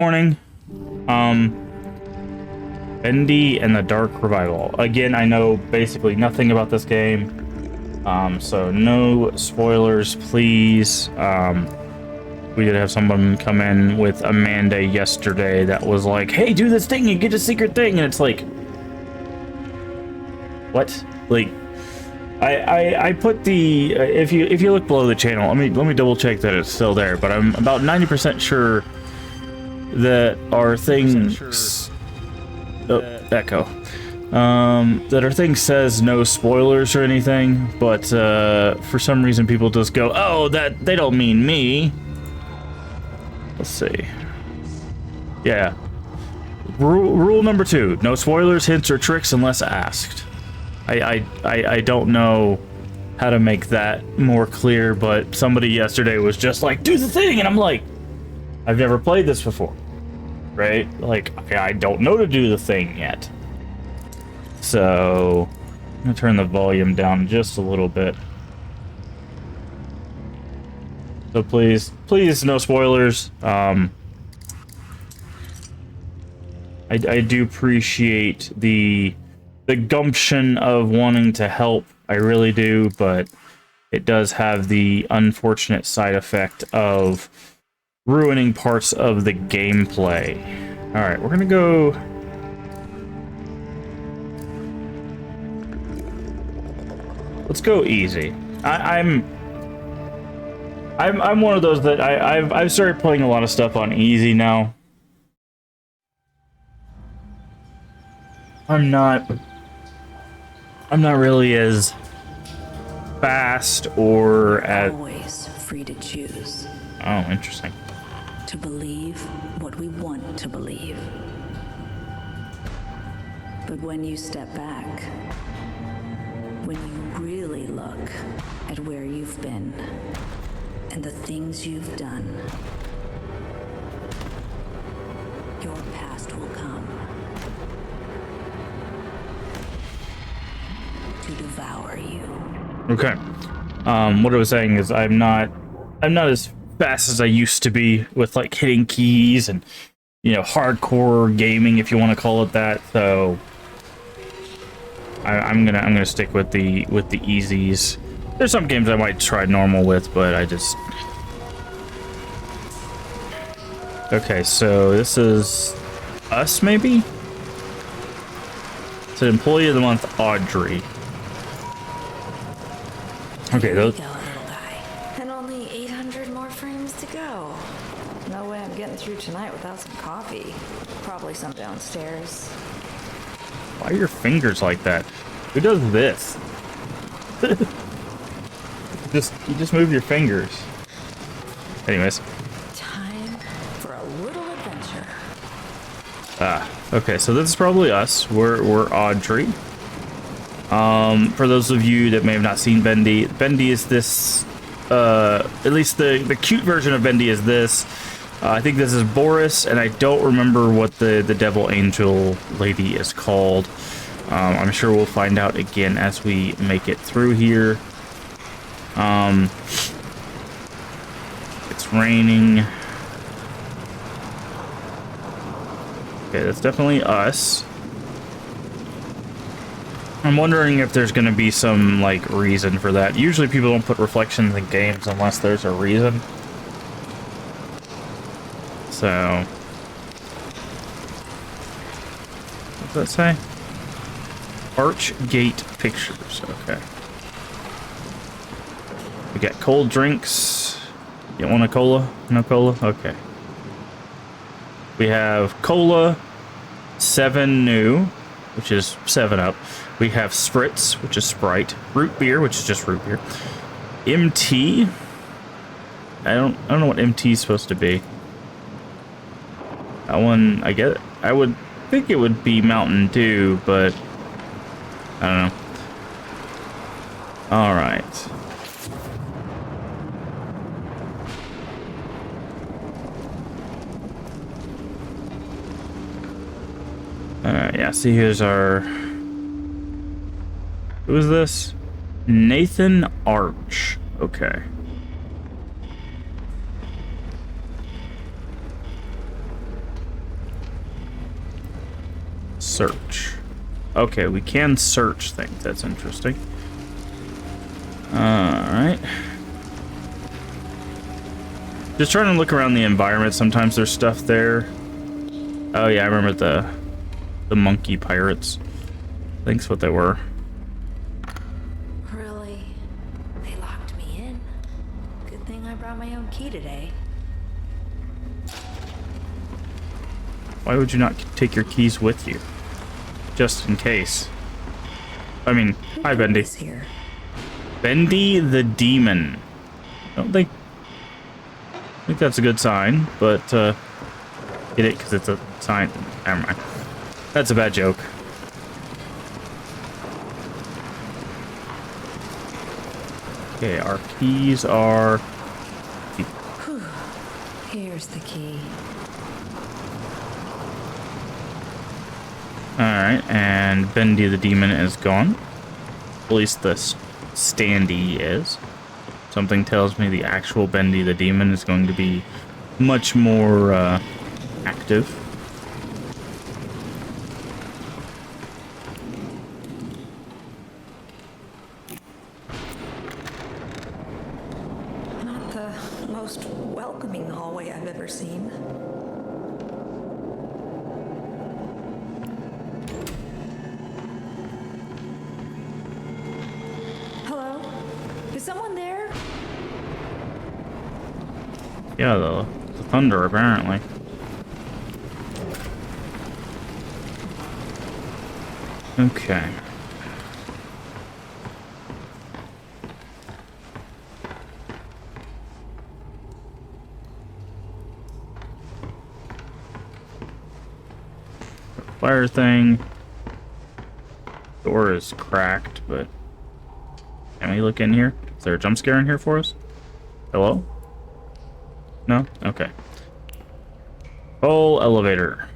Morning. Bendy and the Dark Revival. Again, I know basically nothing about this game. So no spoilers, please. We did have someone come in with Amanda yesterday that was like, hey, do this thing and get a secret thing. And it's like, what? Like, I put the, if you look below the channel, let me double check that it's still there, but I'm about 90% sure that our things echo that our thing says no spoilers or anything, but for some reason people just go, oh, that they don't mean me. Let's see. Yeah, rule number 2, no spoilers, hints, or tricks unless asked. I don't know how to make that more clear, but somebody yesterday was just like, do the thing, and I'm like, I've never played this before, right? Like, okay, I don't know to do the thing yet. So, I'm gonna turn the volume down just a little bit. So please, no spoilers. I do appreciate the gumption of wanting to help. I really do, but it does have the unfortunate side effect of ruining parts of the gameplay. All right, we're gonna go. Let's go easy. I'm one of those that I've started playing a lot of stuff on easy now. I'm not really as fast or as always free to choose. Oh, interesting. To believe what we want to believe. But when you step back, when you really look at where you've been and the things you've done, your past will come to devour you. Okay. What I was saying is I'm not as fast as I used to be with like hitting keys and, you know, hardcore gaming, if you want to call it that. So I'm gonna stick with the easies. There's some games I might try normal with, but I just. Okay, so this is us, maybe? It's an Employee of the Month, Audrey. Okay, those. Go, little guy. And only 800 more frames to go. No way I'm getting through tonight without some coffee. Probably some downstairs. Why are your fingers like that? Who does this? You just move your fingers. Anyways. Time for a little adventure. Okay, so this is probably us. We're Audrey. For those of you that may have not seen Bendy, Bendy is this, at least the cute version of Bendy is this. I think this is Boris, and I don't remember what the devil angel lady is called. I'm sure we'll find out again as we make it through here. It's raining. Okay, that's definitely us. I'm wondering if there's going to be some, like, reason for that. Usually people don't put reflections in games unless there's a reason. So, what does that say? Archgate Pictures. Okay. We got cold drinks. You want a cola? No cola? Okay. We have cola, 7 New, which is 7-Up. We have Spritz, which is Sprite. Root beer, which is just root beer. MT. I don't know what MT is supposed to be. That one, I would think it would be Mountain Dew, but I don't know. All right. Yeah, see, here's our... Who is this? Nathan Arch. Okay. Search. Okay, we can search things. That's interesting. Alright. Just trying to look around the environment. Sometimes there's stuff there. Oh yeah, I remember the monkey pirates. I think's what they were. Really? They locked me in. Good thing I brought my own key today. Why would you not take your keys with you? Just in case. I mean, hi Bendy. Here. Bendy the demon. I don't think that's a good sign, but get it because it's a sign. Never mind. That's a bad joke. Okay, our keys are. Here's the key. Alright, and Bendy the demon is gone. At least the standee is. Something tells me the actual Bendy the demon is going to be much more active. Not the most welcoming hallway I've ever seen. Hello? Is someone there? Yeah, the thunder, apparently. Okay. Fire thing. Door is cracked, but can we look in here? Is there a jump scare in here for us? Hello? No? Okay. Whole elevator.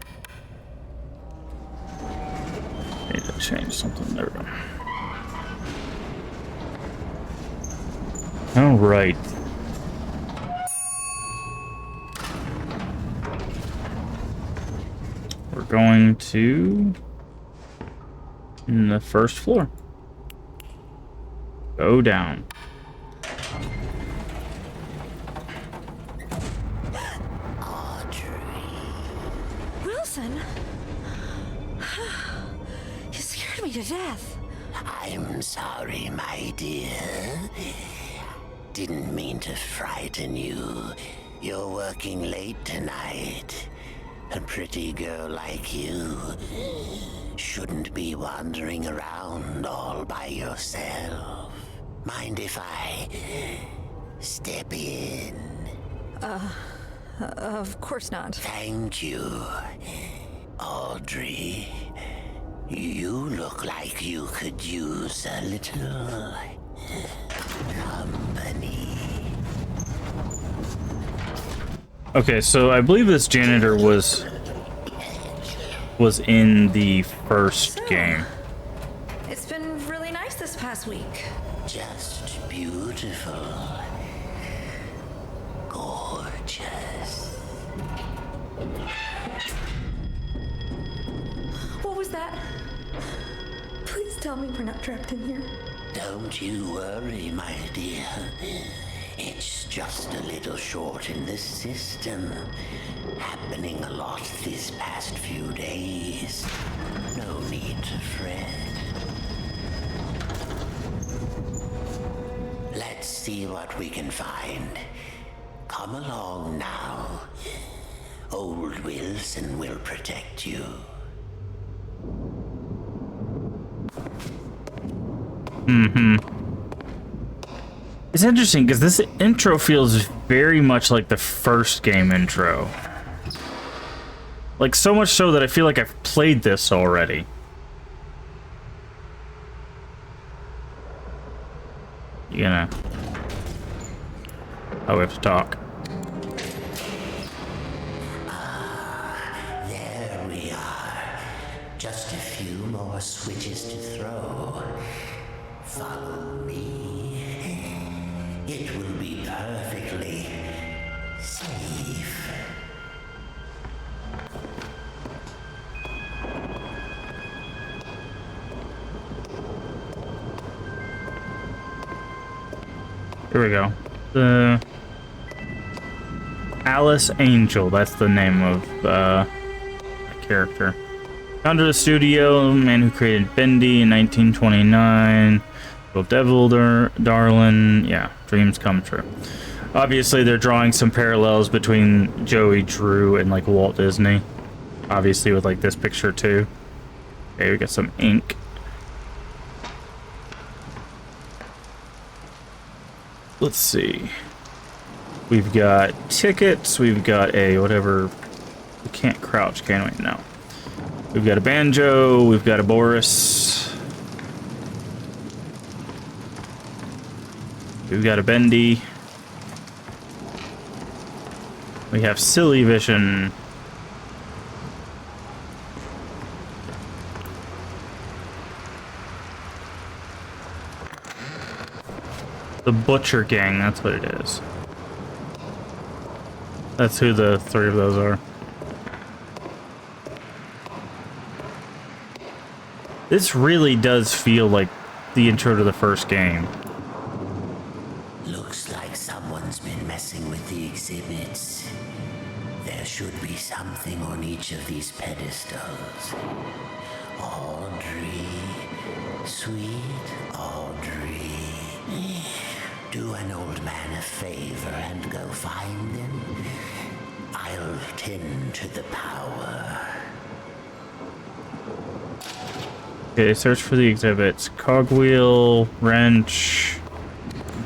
Need to change something there. All right. We're going to the first floor. Go down. Wilson? You scared me to death. I'm sorry, my dear. Didn't mean to frighten you. You're working late tonight. A pretty girl like you shouldn't be wandering around all by yourself. Mind if I step in? Of course not. Thank you. Audrey, you look like you could use a little company. Okay, so I believe this janitor was in the first game. It's been really nice this past week. Just beautiful. Gorgeous. What was that? Please tell me we're not trapped in here. Don't you worry, my dear. It's just a little short in the system. Happening a lot these past few days. No need to fret. Let's see what we can find. Come along now. Old Wilson will protect you. It's interesting because this intro feels very much like the first game intro. Like, so much so that I feel like I've played this already. You gonna... Oh, we have to talk. There we are. Just a few more switches to throw. Follow me. It will be perfectly safe. Here we go. The Alice Angel. That's the name of the character. Founder of the studio, man who created Bendy in 1929. Little Devil Darlin. Yeah, dreams come true. Obviously, they're drawing some parallels between Joey Drew and like Walt Disney. Obviously, with like this picture too. Okay, we got some ink. Let's see. We've got tickets. We've got a whatever. We can't crouch, can we? No. We've got a banjo. We've got a Boris. We've got a Bendy. We have Silly Vision. The Butcher Gang, that's what it is. That's who the three of those are. This really does feel like the intro to the first game. Looks like someone's been messing with the exhibits. There should be something on each of these pedestals. Audrey, sweet Audrey. Do an old man a favor and go find them. I'll tend to the power. Okay, search for the exhibits. Cogwheel, wrench,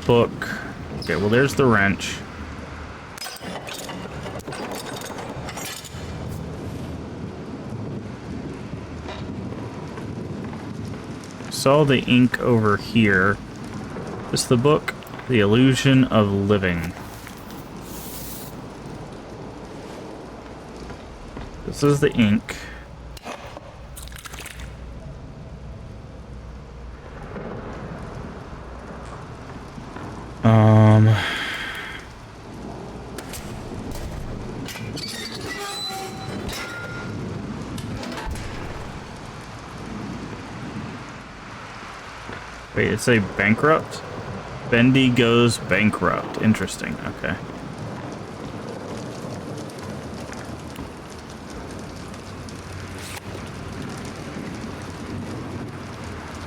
book. Okay, well there's the wrench. Saw the ink over here. This the book, The Illusion of Living. This is the ink. Wait, it's a bankrupt? Bendy goes bankrupt. Interesting, okay.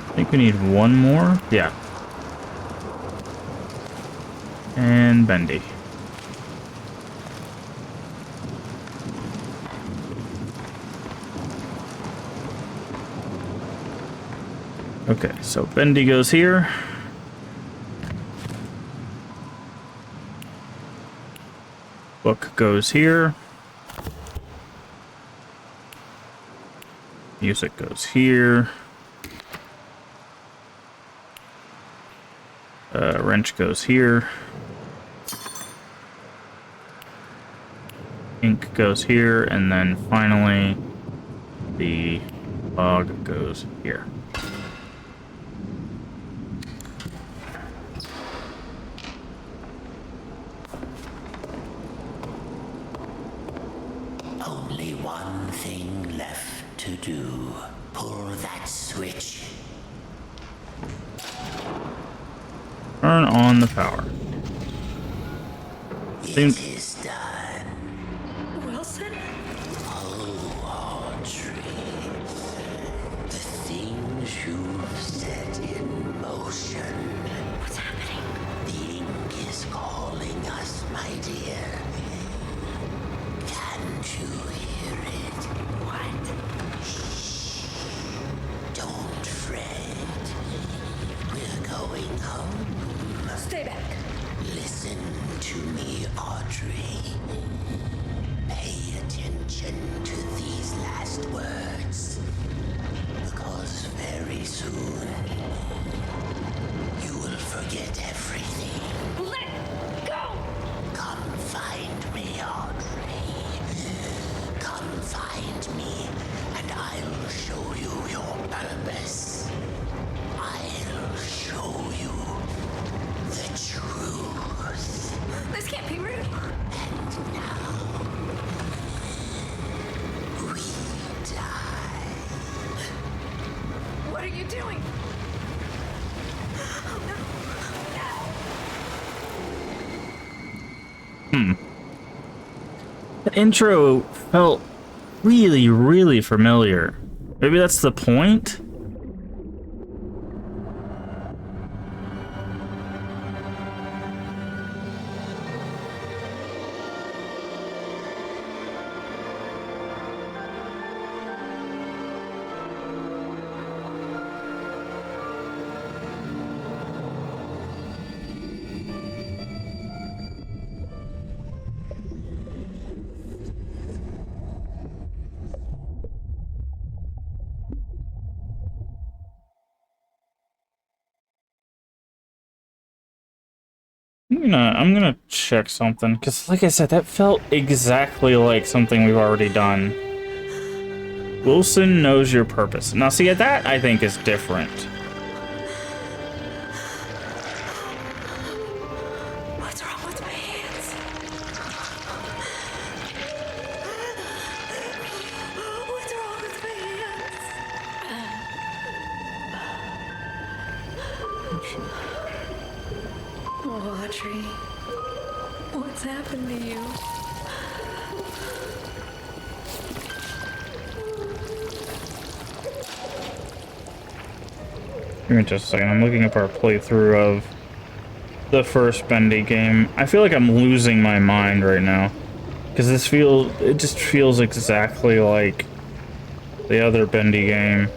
I think we need one more. Yeah. And Bendy. Okay, so Bendy goes here. Book goes here. Music goes here. Wrench goes here. Ink goes here, and then finally the log goes here. Only one thing left to do. Pull that switch. Turn on the power. It is done. Wilson? Oh, Audrey. The things you've set in motion. What's happening? The ink is calling us, my dear. Can't you hear it? What? Don't fret. We're going home. Stay back. Listen to me, Audrey. Pay attention to these last words. Because very soon, you will forget everything. Let go! Come find me, Audrey. Come find me, and I'll show you your purpose. I'll show you the truth. This can't be rude. And now, we die. What are you doing? Oh no. That intro felt really, really familiar. Maybe that's the point? I'm gonna check something, because like I said, that felt exactly like something we've already done. Wilson knows your purpose. Now see, that I think is different. What's wrong with my hands? What's wrong with my hands? Audrey, what's happened to you? Give me just a second. I'm looking up our playthrough of the first Bendy game. I feel like I'm losing my mind right now, because it just feels exactly like the other Bendy game.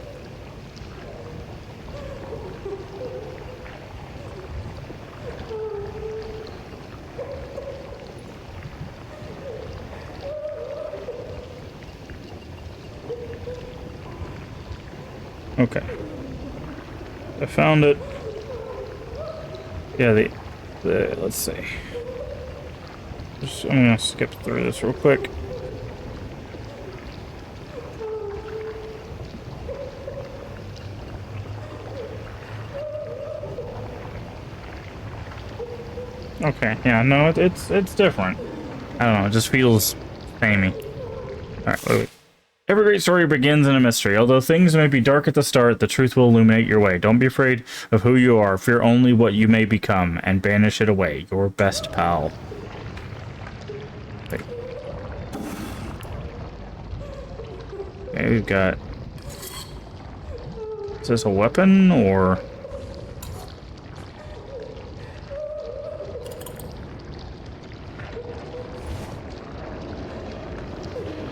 Okay. I found it. Yeah, let's see. I'm gonna skip through this real quick. Okay, yeah, no, it's different. I don't know, it just feels samey. Alright, wait. Every great story begins in a mystery. Although things may be dark at the start, the truth will illuminate your way. Don't be afraid of who you are. Fear only what you may become, and banish it away. Your best pal. Wait. Okay, we've got... Is this a weapon, or...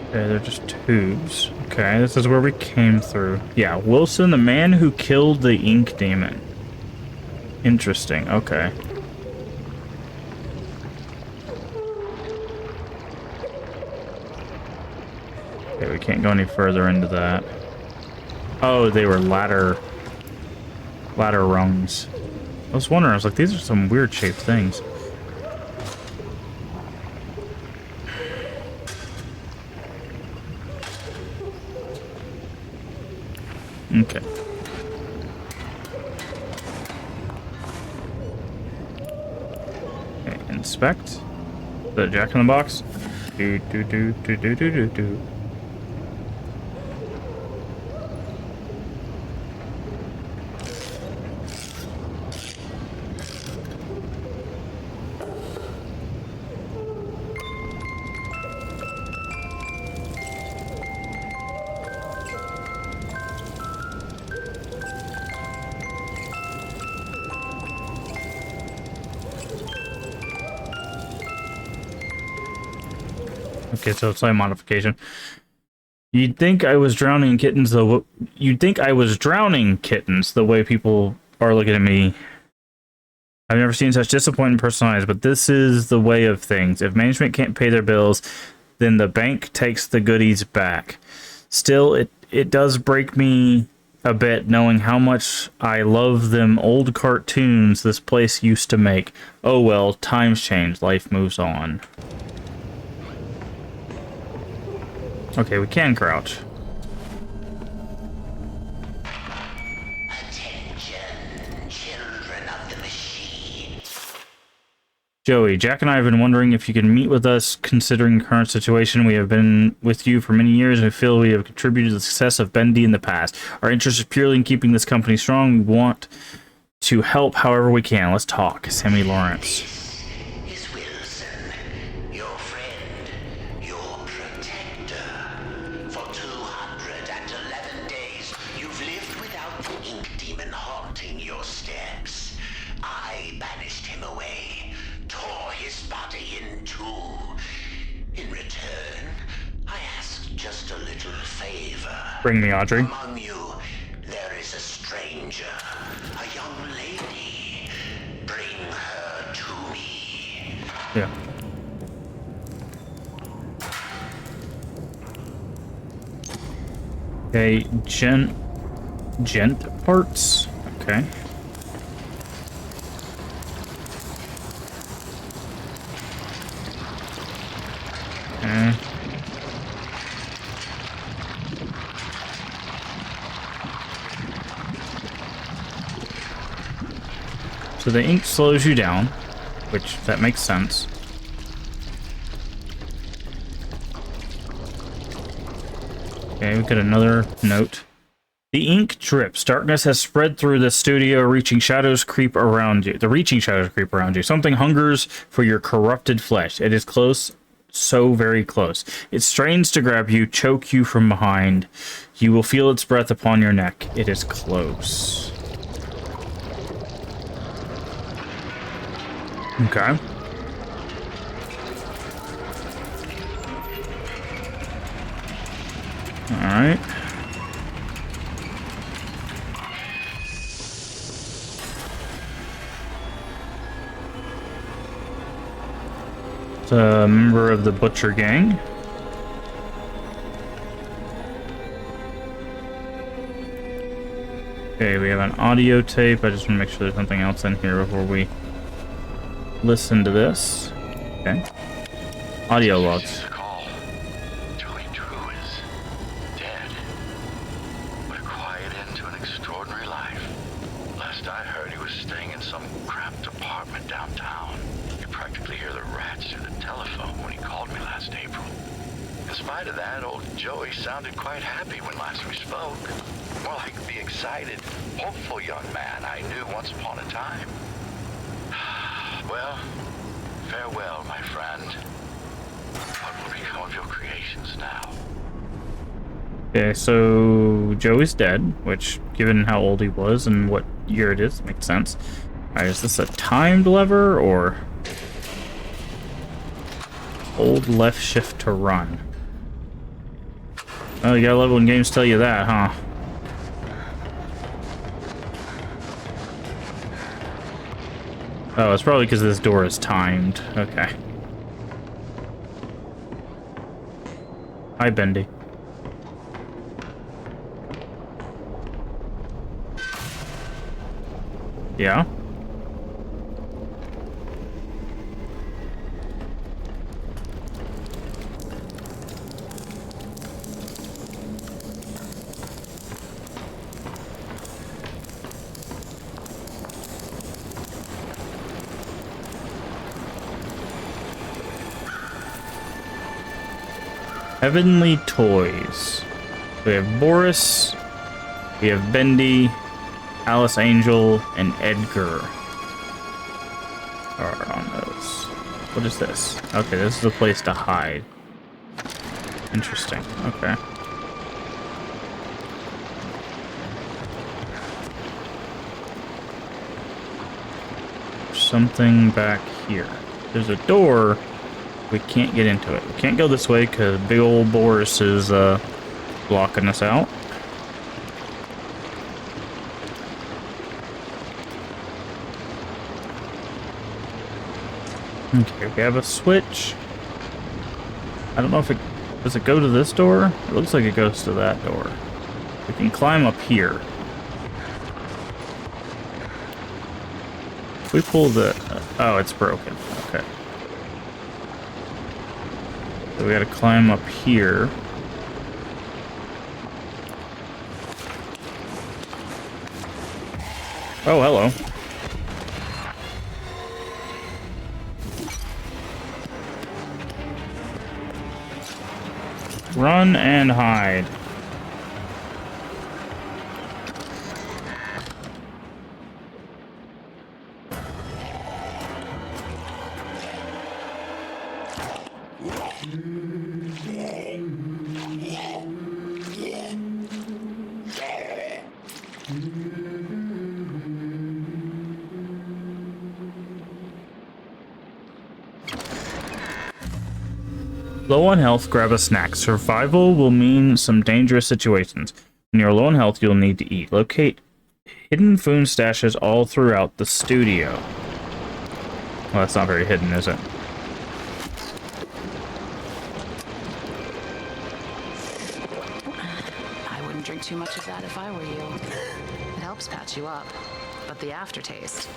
Okay, they're just tubes. Okay, this is where we came through. Yeah, Wilson, the man who killed the ink demon. Interesting, okay. Okay, we can't go any further into that. Oh, they were ladder rungs. I was wondering, I was like, these are some weird shaped things. Okay. Okay, inspect. The jack in the box. Do do do do do do do do. Okay, so it's like modification. You'd think I was drowning kittens the way people are looking at me. I've never seen such disappointing personal eyes, but this is the way of things. If management can't pay their bills, then the bank takes the goodies back. Still, it does break me a bit knowing how much I love them old cartoons this place used to make. Oh well, times change, life moves on. Okay, we can crouch. Attention, children of the machine. Joey, Jack and I have been wondering if you can meet with us considering the current situation. We have been with you for many years and we feel we have contributed to the success of Bendy in the past. Our interest is purely in keeping this company strong. We want to help however we can. Let's talk. Sammy Lawrence. This is Wilson, your friend, your just a little favor. Bring me, Audrey. Among you, there is a stranger, a young lady. Bring her to me. Yeah. Okay, gent parts. Okay. Okay. So the ink slows you down, which that makes sense. Okay, we got another note. The ink drips. Darkness has spread through the studio, reaching shadows creep around you. The reaching shadows creep around you. Something hungers for your corrupted flesh. It is close, so very close. It strains to grab you, choke you from behind. You will feel its breath upon your neck. It is close. Okay. Alright. It's a member of the Butcher Gang. Okay, we have an audio tape. I just want to make sure there's nothing else in here before we listen to this. Okay. Audio logs. Sounded quite happy when last we spoke. More like the excited, hopeful young man I knew once upon a time. Well, farewell, my friend. What will become of your creations now? Okay, so Joey's dead, which, given how old he was and what year it is, makes sense. Alright, is this a timed lever, or hold left shift to run? Oh, you gotta love when games tell you that, huh? Oh, it's probably because this door is timed. Okay. Hi, Bendy. Yeah? Heavenly Toys. We have Boris, we have Bendy, Alice Angel, and Edgar are on those. What is this? Okay, this is a place to hide. Interesting. Okay. Something back here. There's a door. We can't get into it. We can't go this way because big old Boris is blocking us out. Okay, we have a switch. I don't know if it... Does it go to this door? It looks like it goes to that door. We can climb up here. If we pull the... oh, it's broken. Okay. So we gotta climb up here. Oh, hello. Run and hide. Low on health, grab a snack. Survival will mean some dangerous situations. When you're low on health, you'll need to eat. Locate hidden food stashes all throughout the studio. Well, that's not very hidden, is it? I wouldn't drink too much of that if I were you. It helps patch you up, but the aftertaste,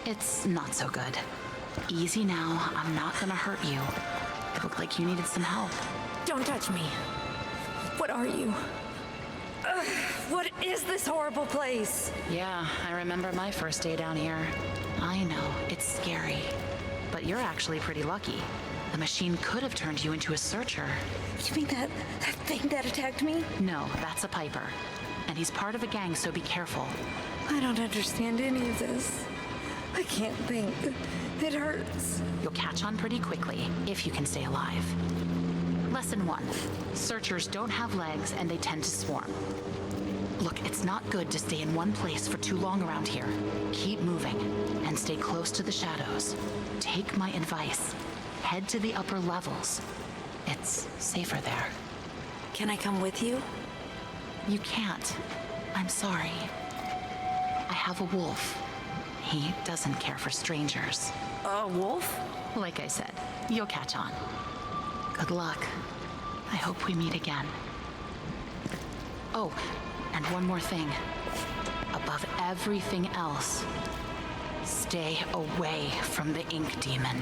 it's not so good. Easy now, I'm not gonna hurt you. It looked like you needed some help. Don't touch me. What are you? Ugh, what is this horrible place? Yeah, I remember my first day down here. I know, it's scary. But you're actually pretty lucky. The machine could have turned you into a searcher. You mean that thing that attacked me? No, that's a Piper. And he's part of a gang, so be careful. I don't understand any of this. I can't think. It hurts. You'll catch on pretty quickly, if you can stay alive. Lesson 1. Searchers don't have legs and they tend to swarm. Look, it's not good to stay in one place for too long around here. Keep moving and stay close to the shadows. Take my advice. Head to the upper levels. It's safer there. Can I come with you? You can't. I'm sorry. I have a wolf. He doesn't care for strangers. A wolf? Like I said, you'll catch on. Good luck. I hope we meet again. Oh, and one more thing. Above everything else, stay away from the ink demon.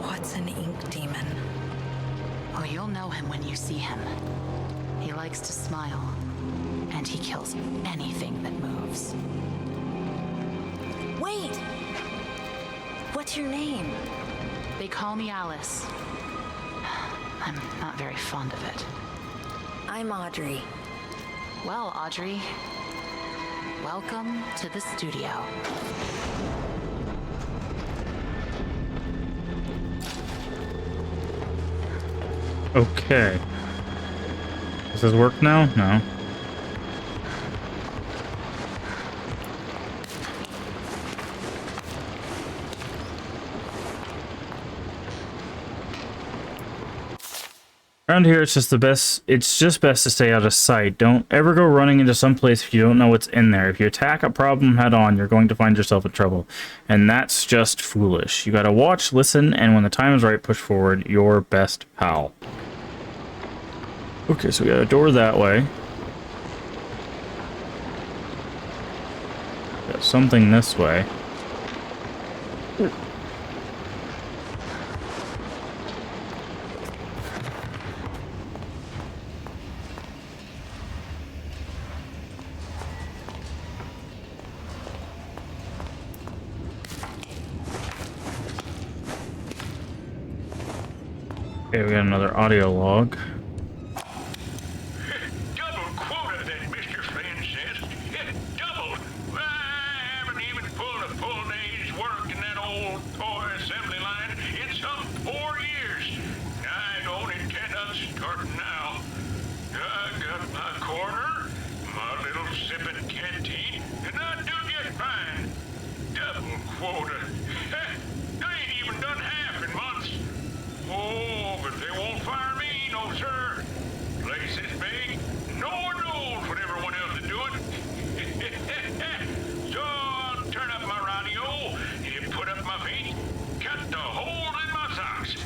What's an ink demon? Oh, you'll know him when you see him. He likes to smile, and he kills anything that moves. Wait! What's your name? They call me Alice. I'm not very fond of it. I'm Audrey. Well, Audrey, welcome to the studio. Okay. Does this work now? No. Around here, it's just best to stay out of sight. Don't ever go running into some place if you don't know what's in there. If you attack a problem head on, you're going to find yourself in trouble. And that's just foolish. You gotta watch, listen, and when the time is right, push forward. Your best pal. Okay, so we got a door that way. Got something this way. Okay, we got another audio log. Double quota, that Mr. Flynn says. Double. I haven't even pulled a full day's work in that old toy assembly line in some 4 years. I don't intend on starting now. I got my corner, my little sipping canteen, and I do just fine. Double quota. I ain't even done half in months. Oh, but they won't fire me, no sir. Place is big, no one knows what everyone else is doing. So I'll turn up my radio, you put up my feet, cut the hole in my socks.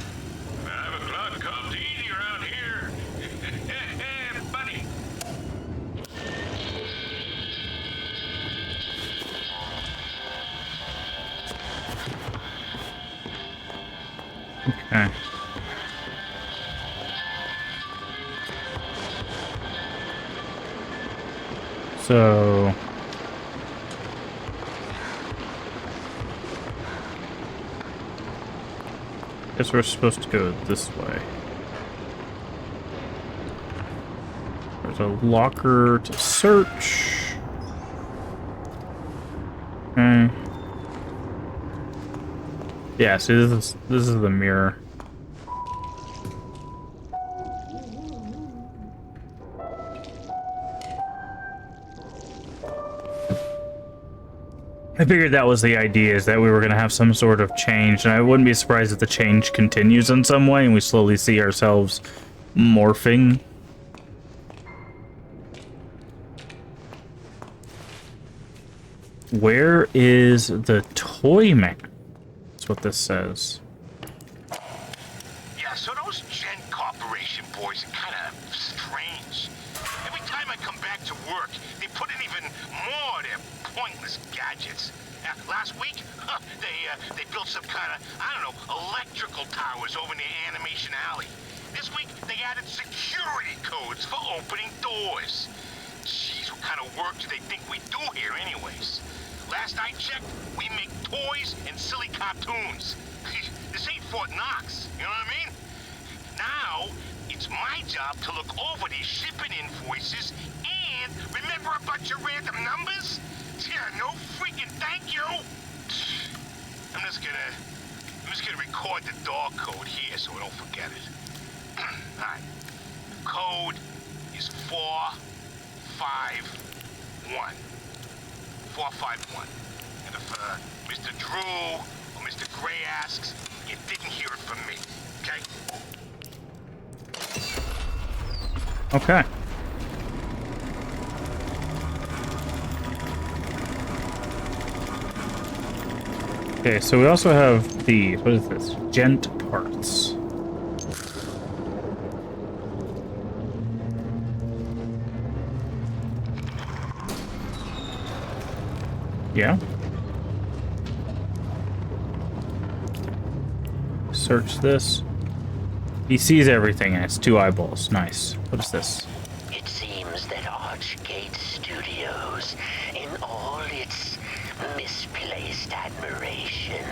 5 o'clock comes easy around here. Buddy. Okay. So guess we're supposed to go this way. There's a locker to search. Okay. Yeah, see, this is the mirror. I figured that was the idea, is that we were going to have some sort of change, and I wouldn't be surprised if the change continues in some way and we slowly see ourselves morphing. Where is the toy man? That's what this says. Yeah, so those Gen Corporation boys are kind of strange. Every time I come back to work, they put in even more of their pointless gadgets. Last week, they built some kind of, I don't know, electrical towers over near Animation Alley. This week, they added security codes for opening doors. Jeez, what kind of work do they think we do here anyways? Last I checked, we make toys and silly cartoons. This ain't Fort Knox, you know what I mean? Now, it's my job to look over these shipping invoices and remember a bunch of random numbers? Yeah, no freaking thank you! I'm just gonna record the door code here so I don't forget it. Alright. The code is 451. 451. And if Mr. Drew or Mr. Gray asks, you didn't hear it from me. Okay? Okay. Okay, so we also have the, what is this? Gent parts. Yeah. Search this. He sees everything and it's 2 eyeballs. Nice. What is this? It seems that Archgate Studios, in all its misplaced admiration,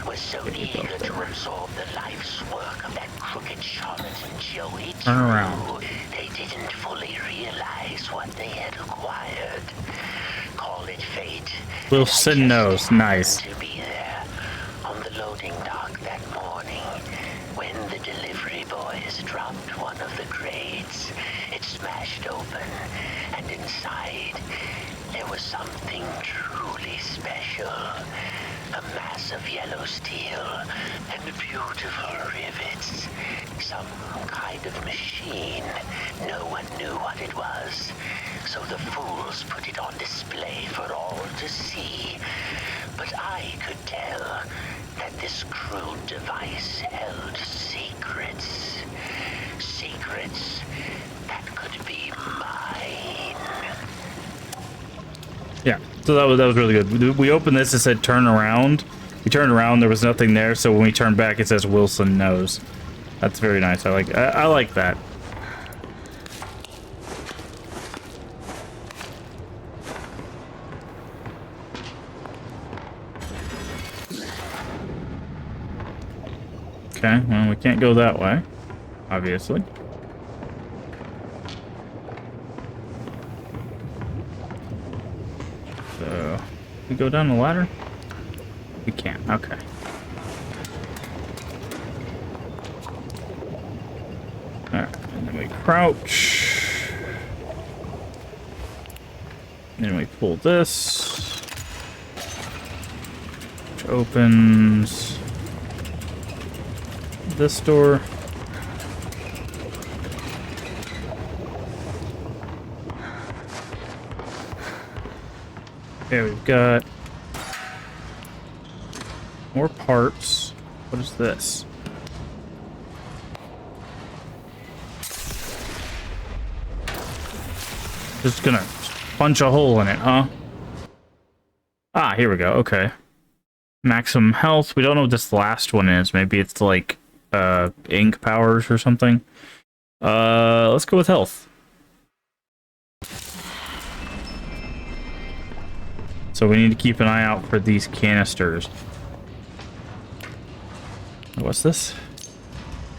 was so eager to absorb the life's work of that crooked charlatan Joey Turn around. Drew, they didn't fully realize what they had acquired. Call it fate. Wilson knows. Nice. To be there on the loading dock that morning when the delivery boys dropped one of the crates. It smashed open, and inside there was something truly special. A mass of yellow steel and beautiful rivets. Some kind of machine. No one knew what it was. So the fools put it on display for all to see. But I could tell that this crude device held secrets. Secrets that could be mine. Yeah, so that was really good. We opened this, it said turn around. We turned around, there was nothing there, so when we turned back it says Wilson knows. That's very nice. I like that. Okay, well, we can't go that way, obviously. So, we go down the ladder? We can't, okay. Alright, and then we crouch. Then we pull this, which opens this door. Okay, we've got more parts. What is this? Just gonna punch a hole in it, huh? Ah, here we go. Okay. Maximum health. We don't know what this last one is. Maybe it's like ink powers or something. Let's go with health. So we need to keep an eye out for these canisters. What's this?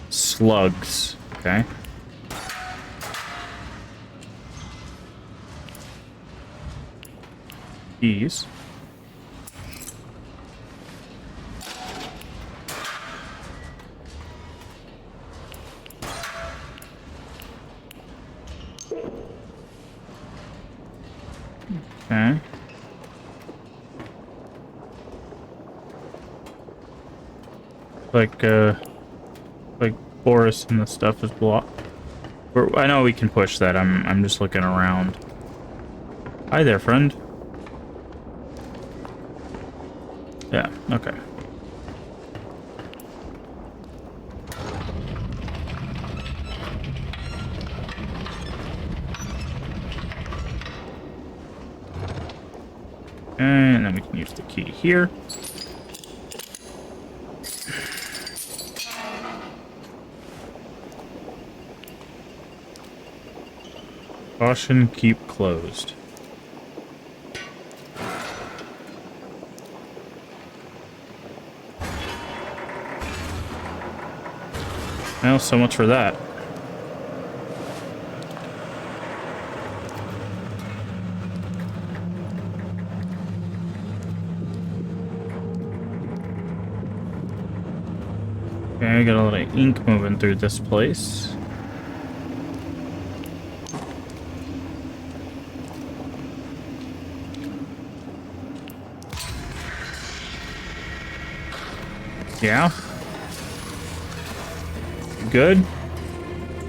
Slugs. Okay. Keys. Okay. like Boris and the stuff is blocked. I know we can push that. I'm just looking around. Hi there, friend. Yeah, okay. And then we can use the key here. Caution, keep closed. Well, so much for that. Okay, I got a lot of ink moving through this place. Yeah. Good.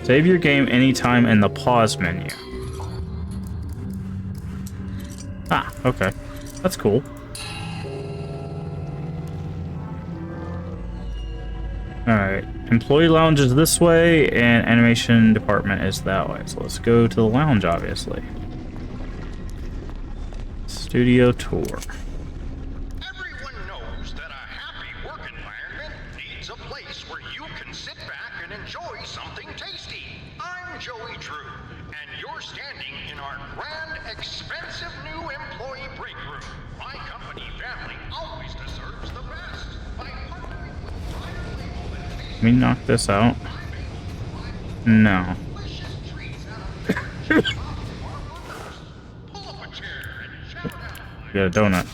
Save your game anytime in the pause menu. Ah, okay. That's cool. Alright. Employee lounge is this way, and animation department is that way. So let's go to the lounge, obviously. Studio tour. Everyone knows that a happy work environment needs a place where you can sit back and enjoy something tasty. I'm Joey Drew, and you're standing in our grand, expensive new employee break room. My company family always deserves the best by partnering with private label and tasty Let me knock this out. No. delicious treats out of their shop for our workers. Pull up a chair and chow down. We got a donut.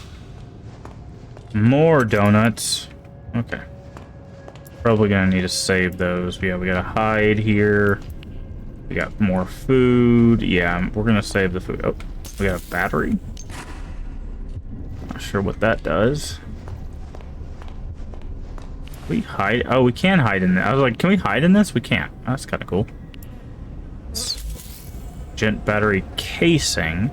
More donuts. Okay. Probably gonna need to save those. Yeah, we gotta hide here. We got more food. Yeah, we're gonna save the food. Oh, we got a battery. Not sure what that does. We hide. Oh, we can hide in this. I was like, can we hide in this? We can't. Oh, that's kind of cool. Gent battery casing.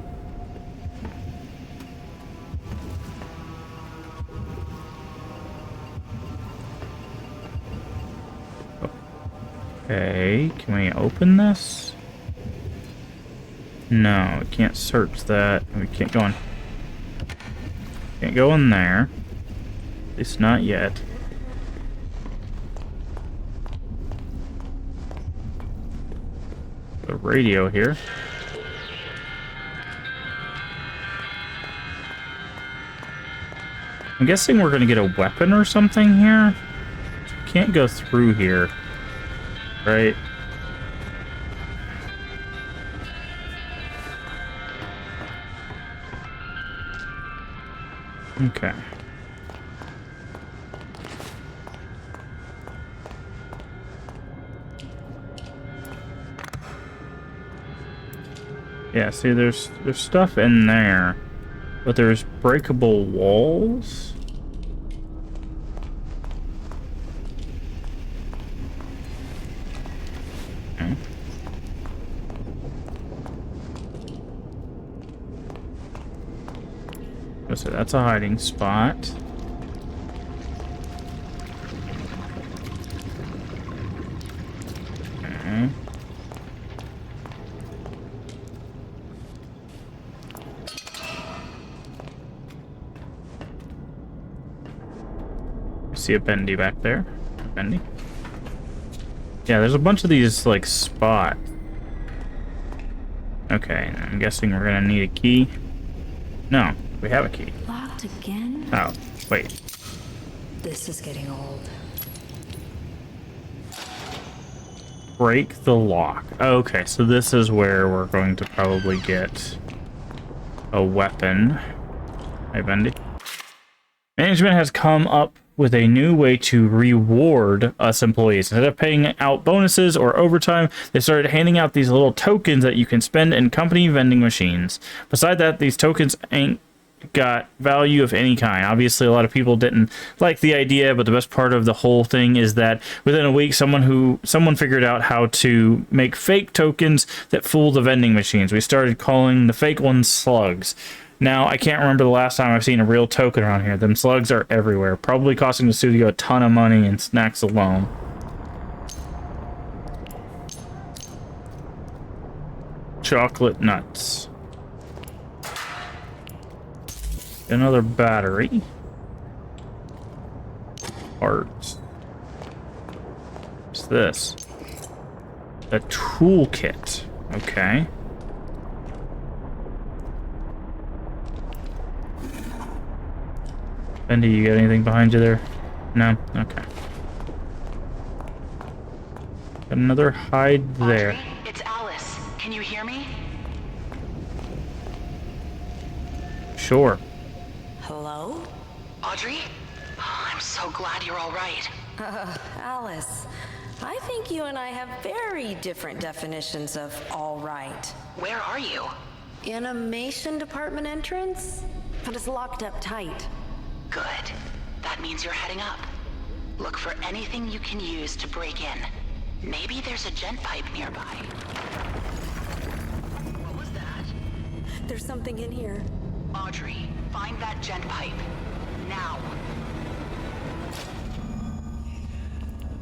Okay, can we open this? No, we can't search that. We can't go in. Can't go in there. At least not yet. The radio here. I'm guessing we're gonna get a weapon or something here. Can't go through here. Right. Okay. Yeah, see there's stuff in there, but there's breakable walls. So that's a hiding spot. Okay. I see a Bendy back there. Bendy. Yeah, there's a bunch of these like spots. Okay, I'm guessing we're gonna need a key. No. We have a key. Locked again? Oh, wait. This is getting old. Break the lock. Okay, so this is where we're going to probably get a weapon. Hey, Bendy. Management has come up with a new way to reward us employees. Instead of paying out bonuses or overtime, they started handing out these little tokens that you can spend in company vending machines. Beside that, these tokens got value of any kind. Obviously, a lot of people didn't like the idea, but the best part of the whole thing is that within a week, someone figured out how to make fake tokens that fool the vending machines. We started calling the fake ones slugs. Now, I can't remember the last time I've seen a real token around here. Them slugs are everywhere, probably costing the studio a ton of money in snacks alone. Chocolate nuts. Another battery. Parts. What's this? A toolkit. Okay. Bendy, you got anything behind you there? No? Okay. Got another hide there. Audrey, it's Alice. Can you hear me? Sure. Hello? Audrey? Oh, I'm so glad you're all right. Alice, I think you and I have very different definitions of all right. Where are you? Animation department entrance? But it's locked up tight. Good. That means you're heading up. Look for anything you can use to break in. Maybe there's a gent pipe nearby. What was that? There's something in here. Audrey, find that gent pipe. Now.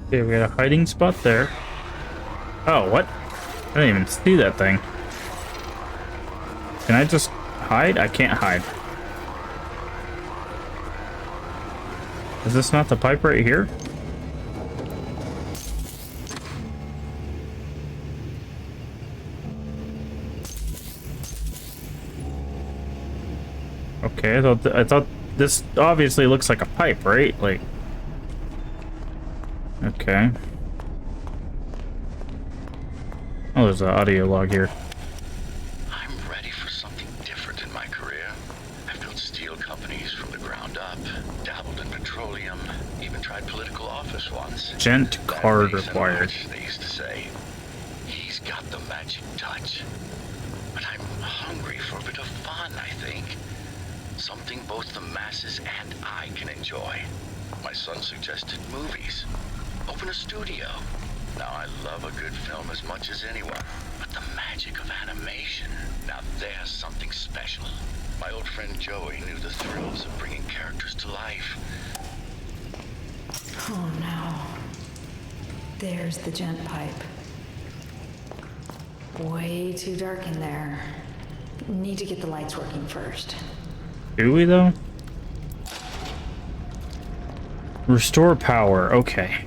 Okay, we got a hiding spot there. Oh, what? I didn't even see that thing. Can I just hide? I can't hide. Is this not the pipe right here? Okay, I thought this obviously looks like a pipe, right? Like, okay. Oh, there's an audio log here. I'm ready for something different in my career. I've built steel companies from the ground up, dabbled in petroleum, even tried political office once. Gent card That Mason required. March, they used to say. He's got the magic touch. But I'm hungry for a bit of fun, I think. Something both the masses and I can enjoy. My son suggested movies. Open a studio. Now, I love a good film as much as anyone, but the magic of animation, now there's something special. My old friend Joey knew the thrills of bringing characters to life. Oh no. There's the gent pipe. Way too dark in there. Need to get the lights working first. Do we though? Restore power. Okay.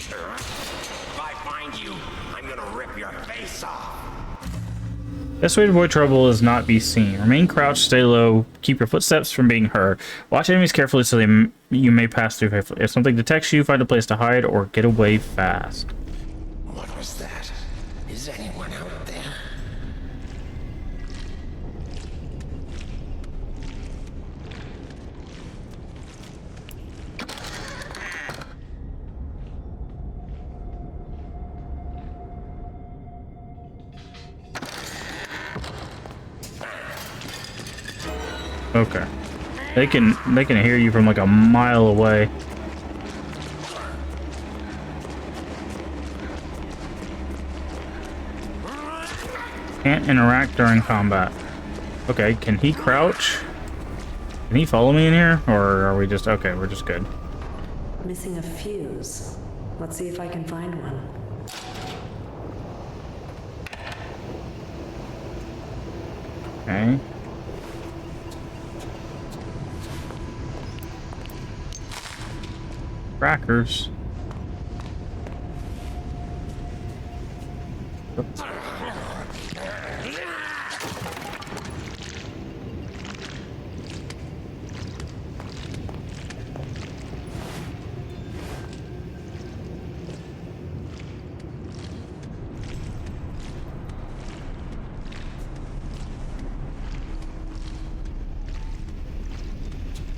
If I find you, I'm gonna rip your face off. Best way to avoid trouble is not be seen. Remain crouched, stay low, keep your footsteps from being heard. Watch enemies carefully so you may pass through faithfully. If something detects you, find a place to hide or get away fast. What was that? Is anyone out there? Okay. They can hear you from like a mile away. Can't interact during combat. Okay, can he crouch? Can he follow me in here? Or are we just... Okay, we're just good. Missing a fuse. Let's see if I can find one. Okay. Crackers.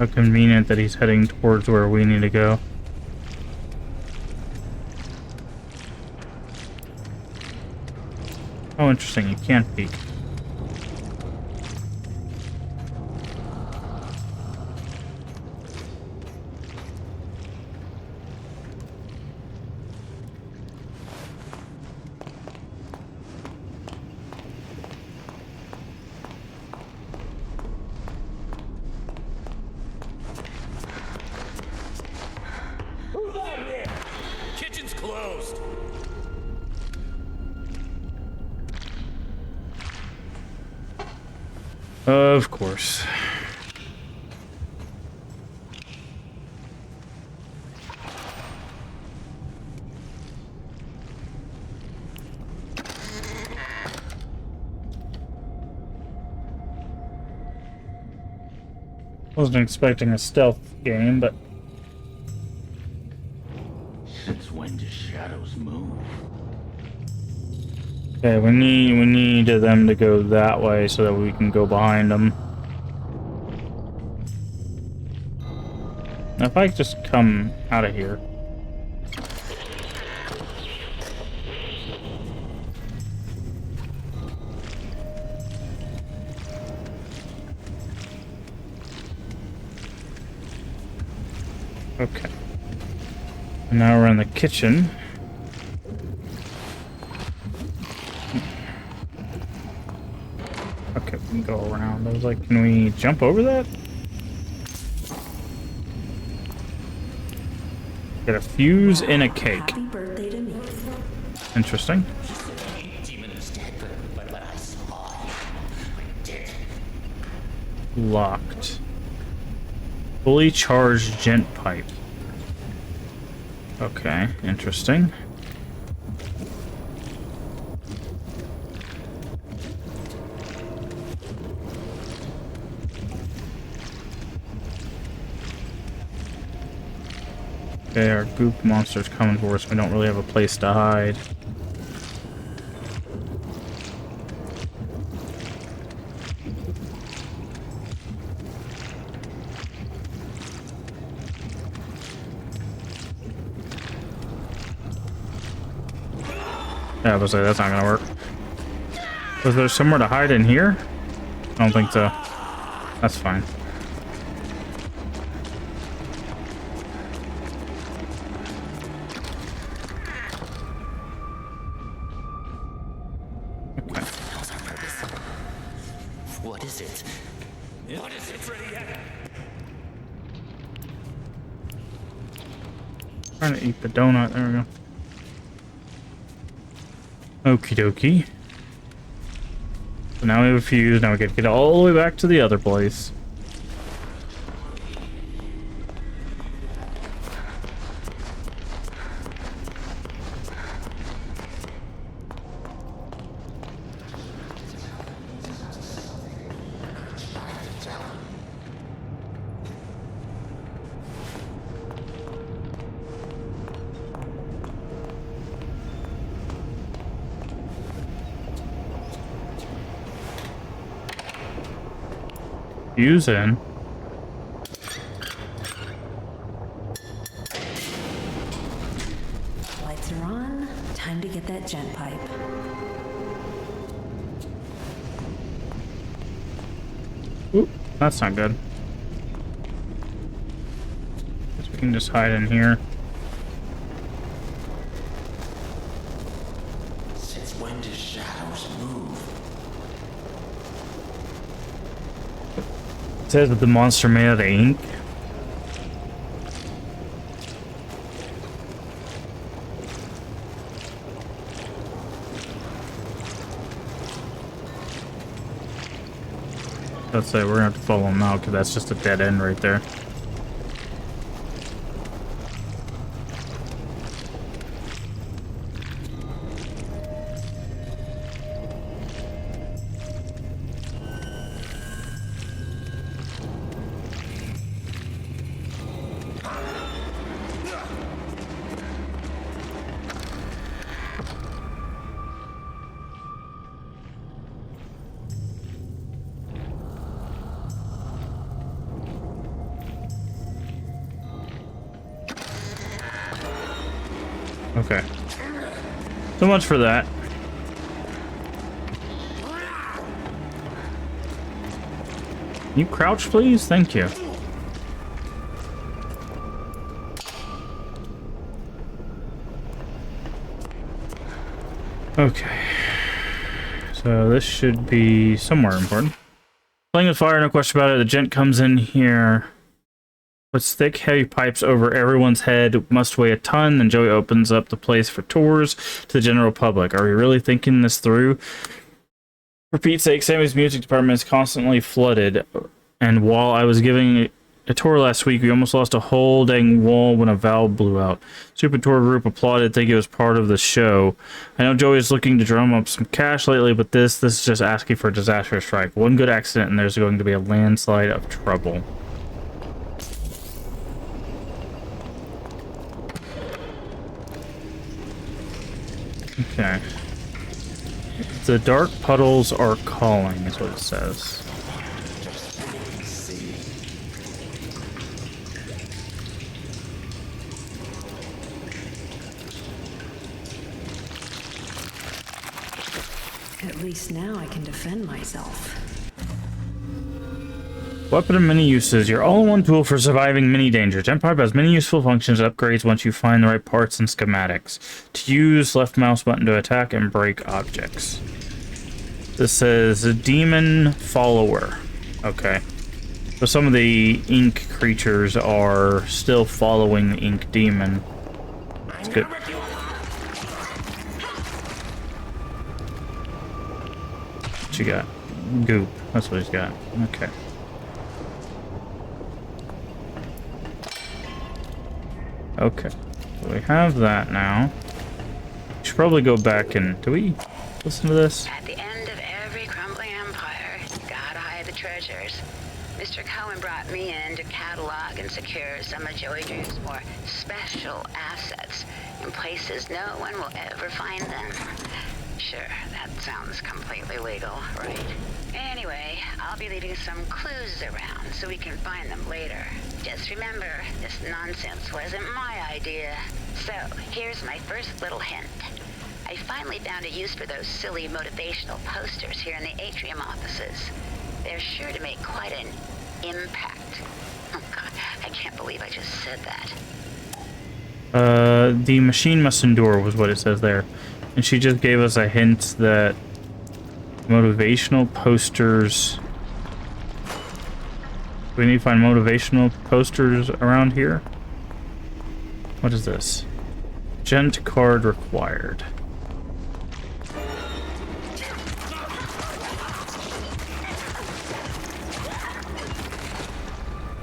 How convenient that he's heading towards where we need to go. Oh, interesting. You can't peek. Kitchen's closed. Of course. Wasn't expecting a stealth game, but Since when do shadows move? okay, we need them to go that way so that we can go behind them. Now if I just come out of here. Okay. And now we're in the kitchen. Okay, we can go around. I was like, can we jump over that? Get a fuse in a cake. Happy birthday to me. Interesting. Demon is dead, but I saw him. I did. Locked. Fully charged gent pipe. Okay, interesting. Okay, our goop monster's coming for us. We don't really have a place to hide. Yeah, I was like, that's not gonna work. Was there somewhere to hide in here? I don't think so. That's fine. Okay. What is it? What is it, Freddy? Trying to eat the donut. There we go. Okie dokie. So now we have a fuse. Now we get to get all the way back to the other place. Fuse in. Lights are on. Time to get that gent pipe. Oop, that's not good. Guess we can just hide in here. Since when do shadows move? It says that the monster made out of ink. Let's say we're gonna have to follow him out because that's just a dead end right there. Okay. So much for that. Can you crouch, please? Thank you. Okay. So this should be somewhere important. Playing with fire, no question about it. The gent comes in here, puts thick, heavy pipes over everyone's head, must weigh a ton, and Joey opens up the place for tours to the general public. Are we really thinking this through? For Pete's sake, Sammy's music department is constantly flooded, and while I was giving a tour last week, we almost lost a whole dang wall when a valve blew out. Super Tour group applauded, think it was part of the show. I know Joey's looking to drum up some cash lately, but this is just asking for a disaster strike. One good accident and there's going to be a landslide of trouble. Okay. The dark puddles are calling, is what it says. At least now I can defend myself. Weapon and many uses. Your all-in-one tool for surviving many dangers. Gen-Pipe has many useful functions and upgrades once you find the right parts and schematics. To use, left mouse button to attack and break objects. This says a demon follower. Okay. So some of the ink creatures are still following the ink demon. That's good. What you got? Goop. That's what he's got. Okay. Okay. So we have that now. We should probably go back and... Do we listen to this? At the end of every crumbling empire, gotta hide the treasures. Mr. Cohen brought me in to catalog and secure some of Joey Drew's more special assets in places no one will ever find them. Sure, that sounds completely legal, right? Anyway, I'll be leaving some clues around so we can find them later. Just remember, this nonsense wasn't my idea. So, here's my first little hint. I finally found a use for those silly motivational posters here in the atrium offices. They're sure to make quite an impact. Oh god, I can't believe I just said that. The machine must endure was what it says there. And she just gave us a hint that motivational posters... Do we need to find motivational posters around here? What is this? Gent card required.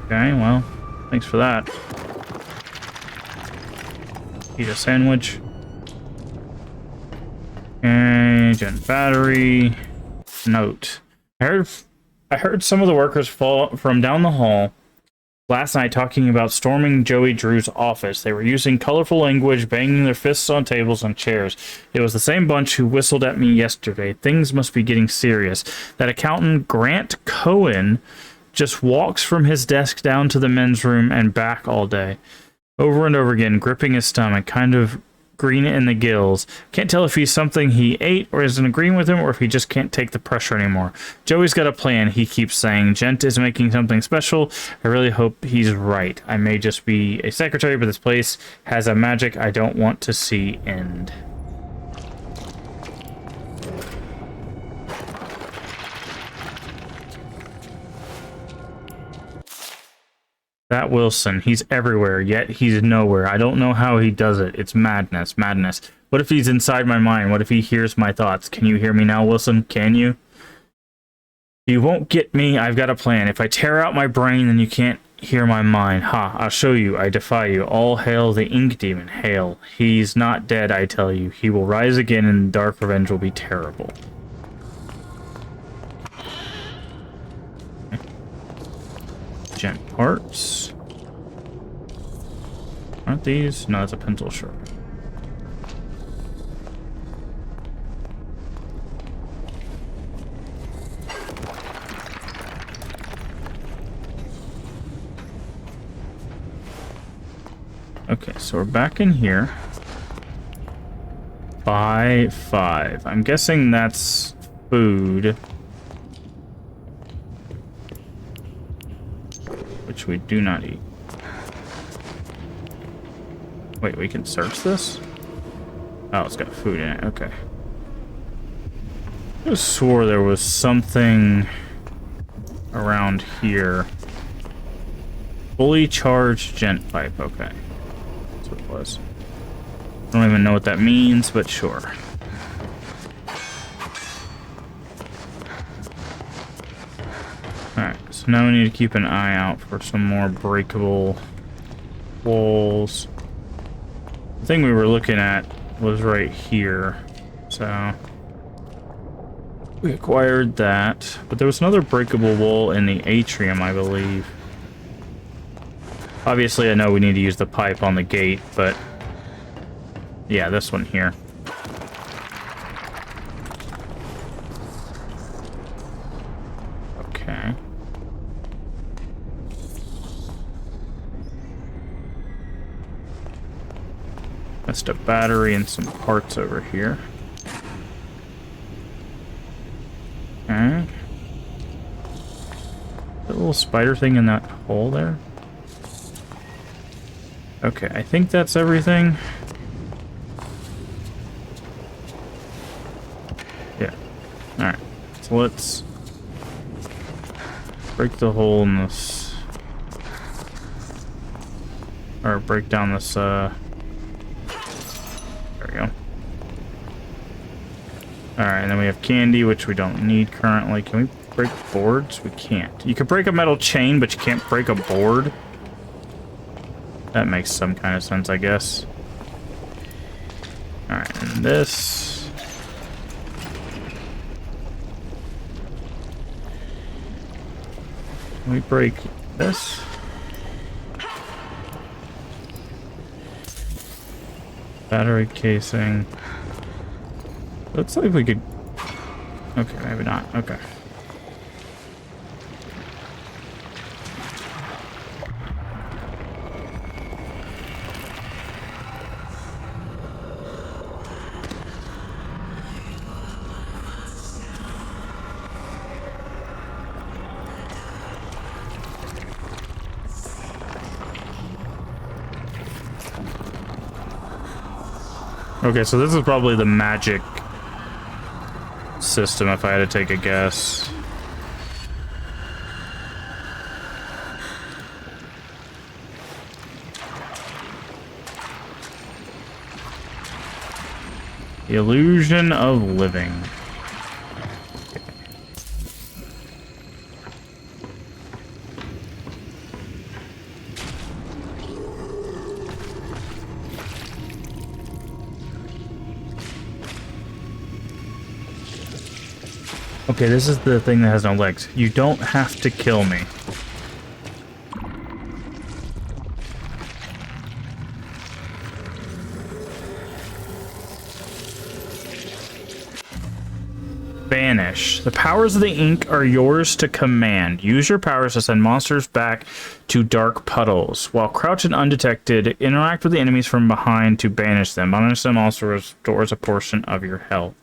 Okay, well, thanks for that. Eat a sandwich. Agent battery. Note. I heard some of the workers fall from down the hall last night talking about storming Joey Drew's office. They were using colorful language, banging their fists on tables and chairs. It was the same bunch who whistled at me yesterday. Things must be getting serious. That accountant Grant Cohen just walks from his desk down to the men's room and back all day. Over and over again, gripping his stomach, kind of green in the gills. Can't tell if he's something he ate or isn't agreeing with him or if he just can't take the pressure anymore. Joey's got a plan, he keeps saying. Gent is making something special. I really hope he's right. I may just be a secretary, but this place has a magic I don't want to see end. That Wilson, he's everywhere, yet he's nowhere. I don't know how he does it. It's madness, madness. What if he's inside my mind? What if he hears my thoughts? Can you hear me now, Wilson? Can you? You won't get me. I've got a plan. If I tear out my brain, then you can't hear my mind. Ha, I'll show you. I defy you. All hail the Ink Demon. Hail. He's not dead, I tell you. He will rise again, and dark revenge will be terrible. Gent parts. Aren't these? No, it's a pencil sharp. Okay, so we're back in here. Buy 5. I'm guessing that's food. Which we do not eat. Wait, we can search this? Oh, it's got food in it. Okay. I just swore there was something around here. Fully charged gent pipe. Okay. That's what it was. I don't even know what that means, but sure. Alright, so now we need to keep an eye out for some more breakable walls. The thing we were looking at was right here, so we acquired that. But there was another breakable wall in the atrium, I believe. Obviously, I know we need to use the pipe on the gate, but yeah, this one here. Okay. Missed a battery and some parts over here. Okay. That little spider thing in that hole there. Okay, I think that's everything. Yeah. Alright. So let's break the hole in this. Or break down this, there we go. Alright, and then we have candy, which we don't need currently. Can we break boards? We can't. You can break a metal chain, but you can't break a board. That makes some kind of sense, I guess. Alright, and this. Can we break this? Battery casing. Looks like we could... Okay, maybe not. Okay. Okay, so this is probably the magic system, if I had to take a guess. The illusion of living. Okay, this is the thing that has no legs. You don't have to kill me. Banish. The powers of the ink are yours to command. Use your powers to send monsters back to dark puddles. While crouching undetected, interact with the enemies from behind to banish them. Banish them also restores a portion of your health.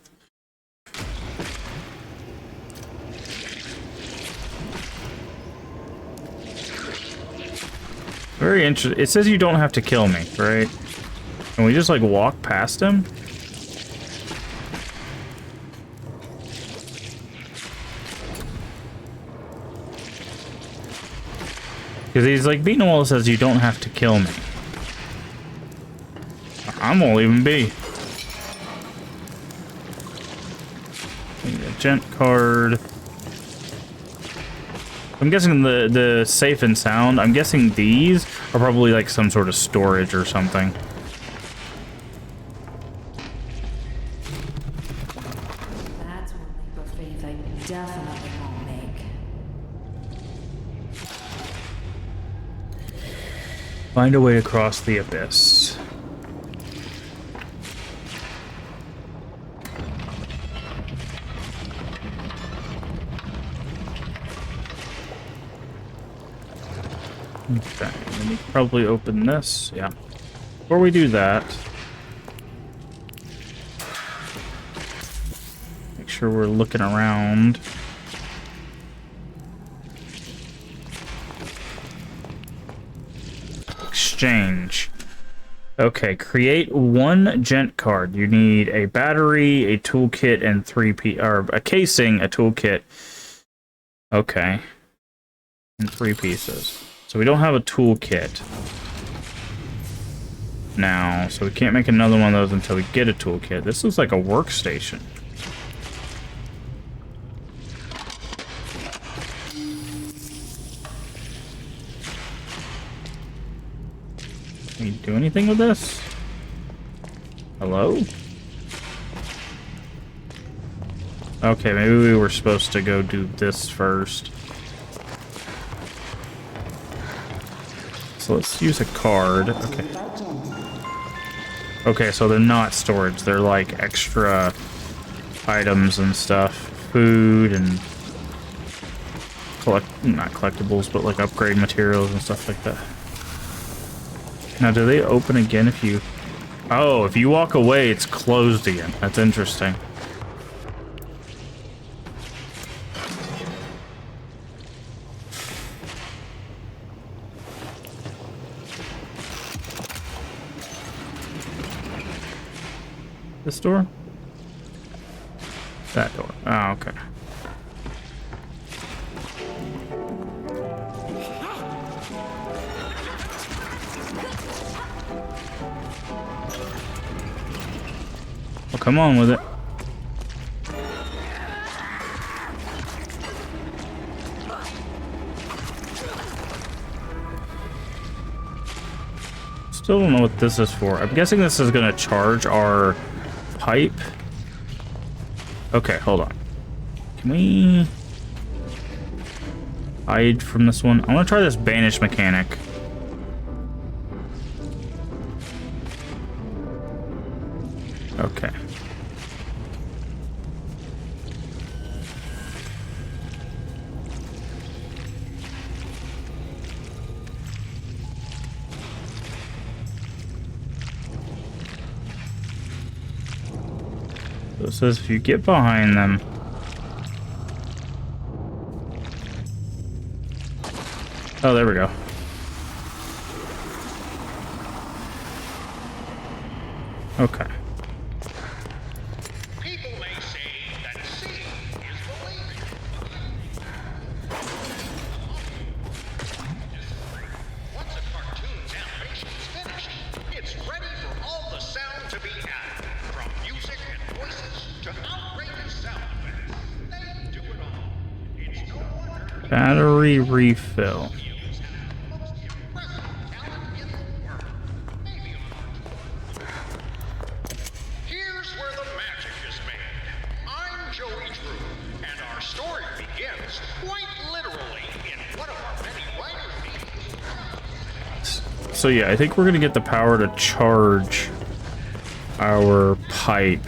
Very interesting. It says you don't have to kill me, right? Can we just, like, walk past him? Because he's, like, beating a wall that says you don't have to kill me. I won't even be. A gent card. I'm guessing the safe and sound, I'm guessing these are probably like some sort of storage or something. That's one leap of faith I definitely won't make. Find a way to cross the abyss. Okay, we need to probably open this. Yeah. Before we do that, sure we're looking around. Exchange. Okay, create one gent card. You need a battery, a toolkit, and a casing, a toolkit. Okay. And 3 pieces. So we don't have a toolkit now, so we can't make another one of those until we get a toolkit. This looks like a workstation. Can we do anything with this? Hello? Okay, maybe we were supposed to go do this first. So let's use a card. Okay. Okay, so they're not storage. They're like extra items and stuff. Food and not collectibles, but like upgrade materials and stuff like that. Now, do they open again if you... Oh, if you walk away, it's closed again. That's interesting. This door? That door. Oh, okay. Well, come on with it. Still don't know what this is for. I'm guessing this is gonna charge our pipe. Okay, hold on. Can we hide from this one? I want to try this banish mechanic. Okay. So it says if you get behind them. Oh, there we go. Okay. People may say that seeing is believing. Once a cartoon's animation is finished, it's ready for all the sound to be added. From music and voices to outrageous sound effects. They do it all. It's no wonder Battery refill. here's where the magic is made. I'm Joey Drew, and our story begins quite literally in one of our many writer meetings. So yeah, I think we're gonna get the power to charge our pipe.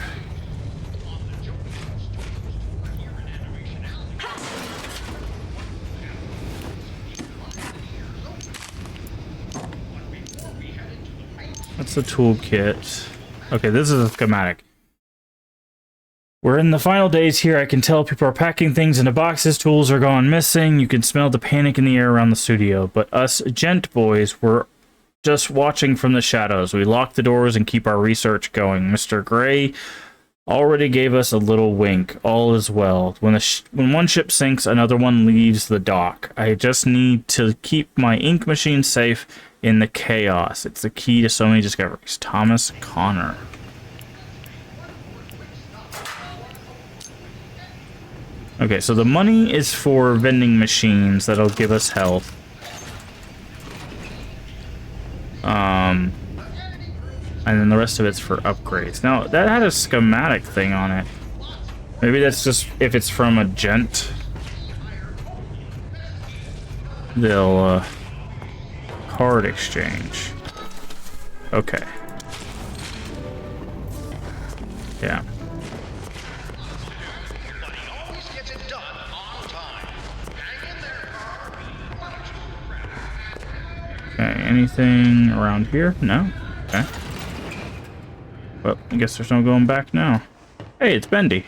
That's the toolkit. Okay, this is a schematic. We're in the final days here. I can tell people are packing things into boxes. Tools are gone missing. You can smell the panic in the air around the studio. But us gent boys were just watching from the shadows. We lock the doors and keep our research going. Mr. Gray already gave us a little wink. All is well. When one ship sinks, another one leaves the dock. I just need to keep my ink machine safe in the chaos. It's the key to so many discoveries. Thomas Connor. Okay, so the money is for vending machines that'll give us health. And then the rest of it's for upgrades. Now, that had a schematic thing on it. Maybe that's just if it's from a gent. They'll, card exchange. Okay. Yeah. Okay, anything around here? No? Okay. Well, I guess there's no going back now. Hey, it's Bendy.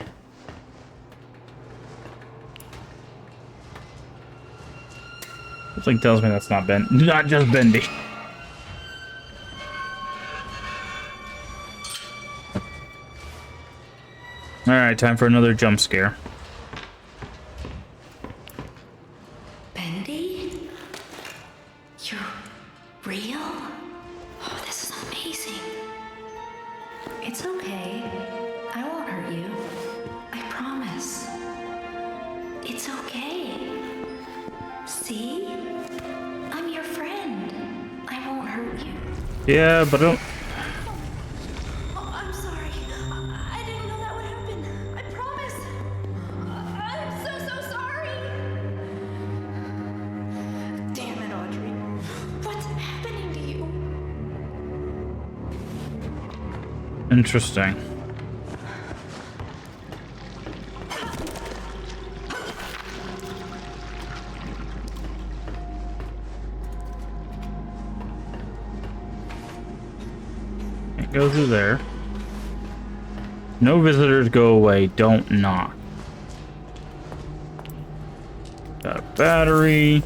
Something tells me that's not not just Bendy. Alright, time for another jump scare. Bendy? You're real? Oh, this is amazing. It's okay. I won't hurt you. I promise. It's okay. See? I'm your friend. I won't hurt you. Yeah, but I don't... Oh, I'm sorry. I didn't know that would happen. I promise. I'm so sorry. Damn it, Audrey. What's happening to you? Interesting. Can't go through there. No visitors, go away. Don't knock. Got a battery.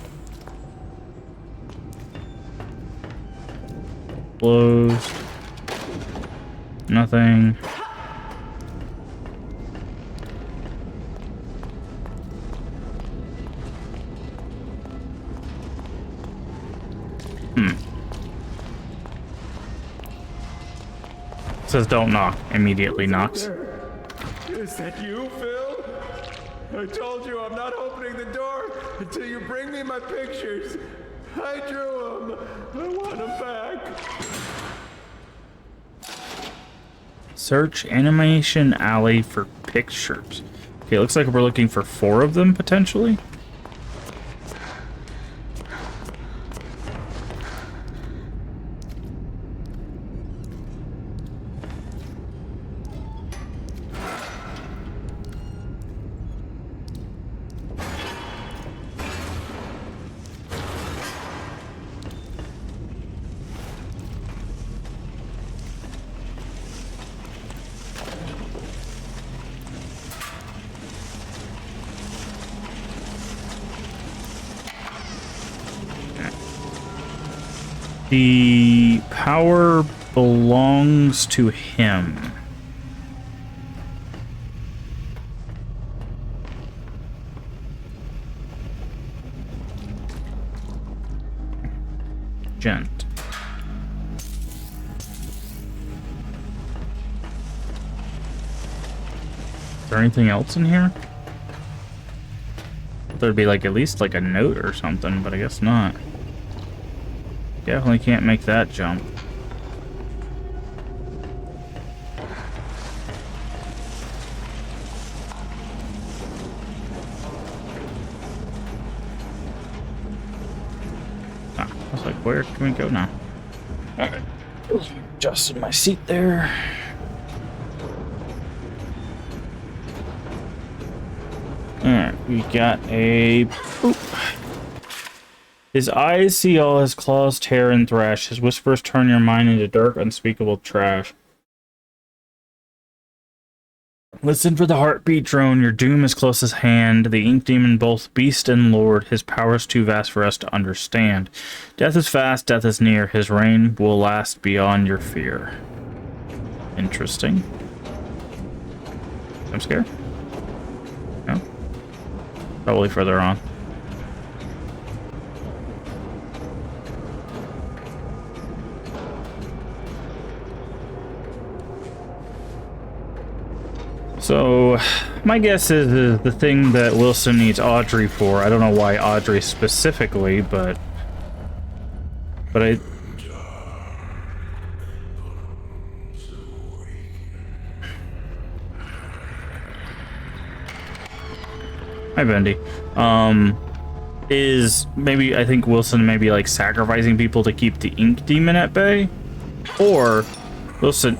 Closed. Nothing. Says don't knock. Immediately knocks. Is that you, Phil? I told you I'm not opening the door until you bring me my pictures. I drew them. I want them back. Search Animation Alley for pictures. Okay, looks like we're looking for 4 of them, potentially. The power belongs to him. Gent. Is there anything else in here? There'd be like at least like a note or something, but I guess not. Definitely can't make that jump. Ah, I was like, where can we go now? Alright. Adjusted my seat there. Alright, we got a... Oop. His eyes see all, his claws tear and thrash. His whispers turn your mind into dark, unspeakable trash. Listen for the heartbeat drone. Your doom is close at hand. The ink demon, both beast and lord. His power's too vast for us to understand. Death is fast, death is near. His reign will last beyond your fear. Interesting. I'm scared. No? Probably further on. So, my guess is the thing that Wilson needs Audrey for. I don't know why Audrey specifically, but I... Hi, Bendy. Is maybe, I think Wilson may be like sacrificing people to keep the ink demon at bay? Or Wilson...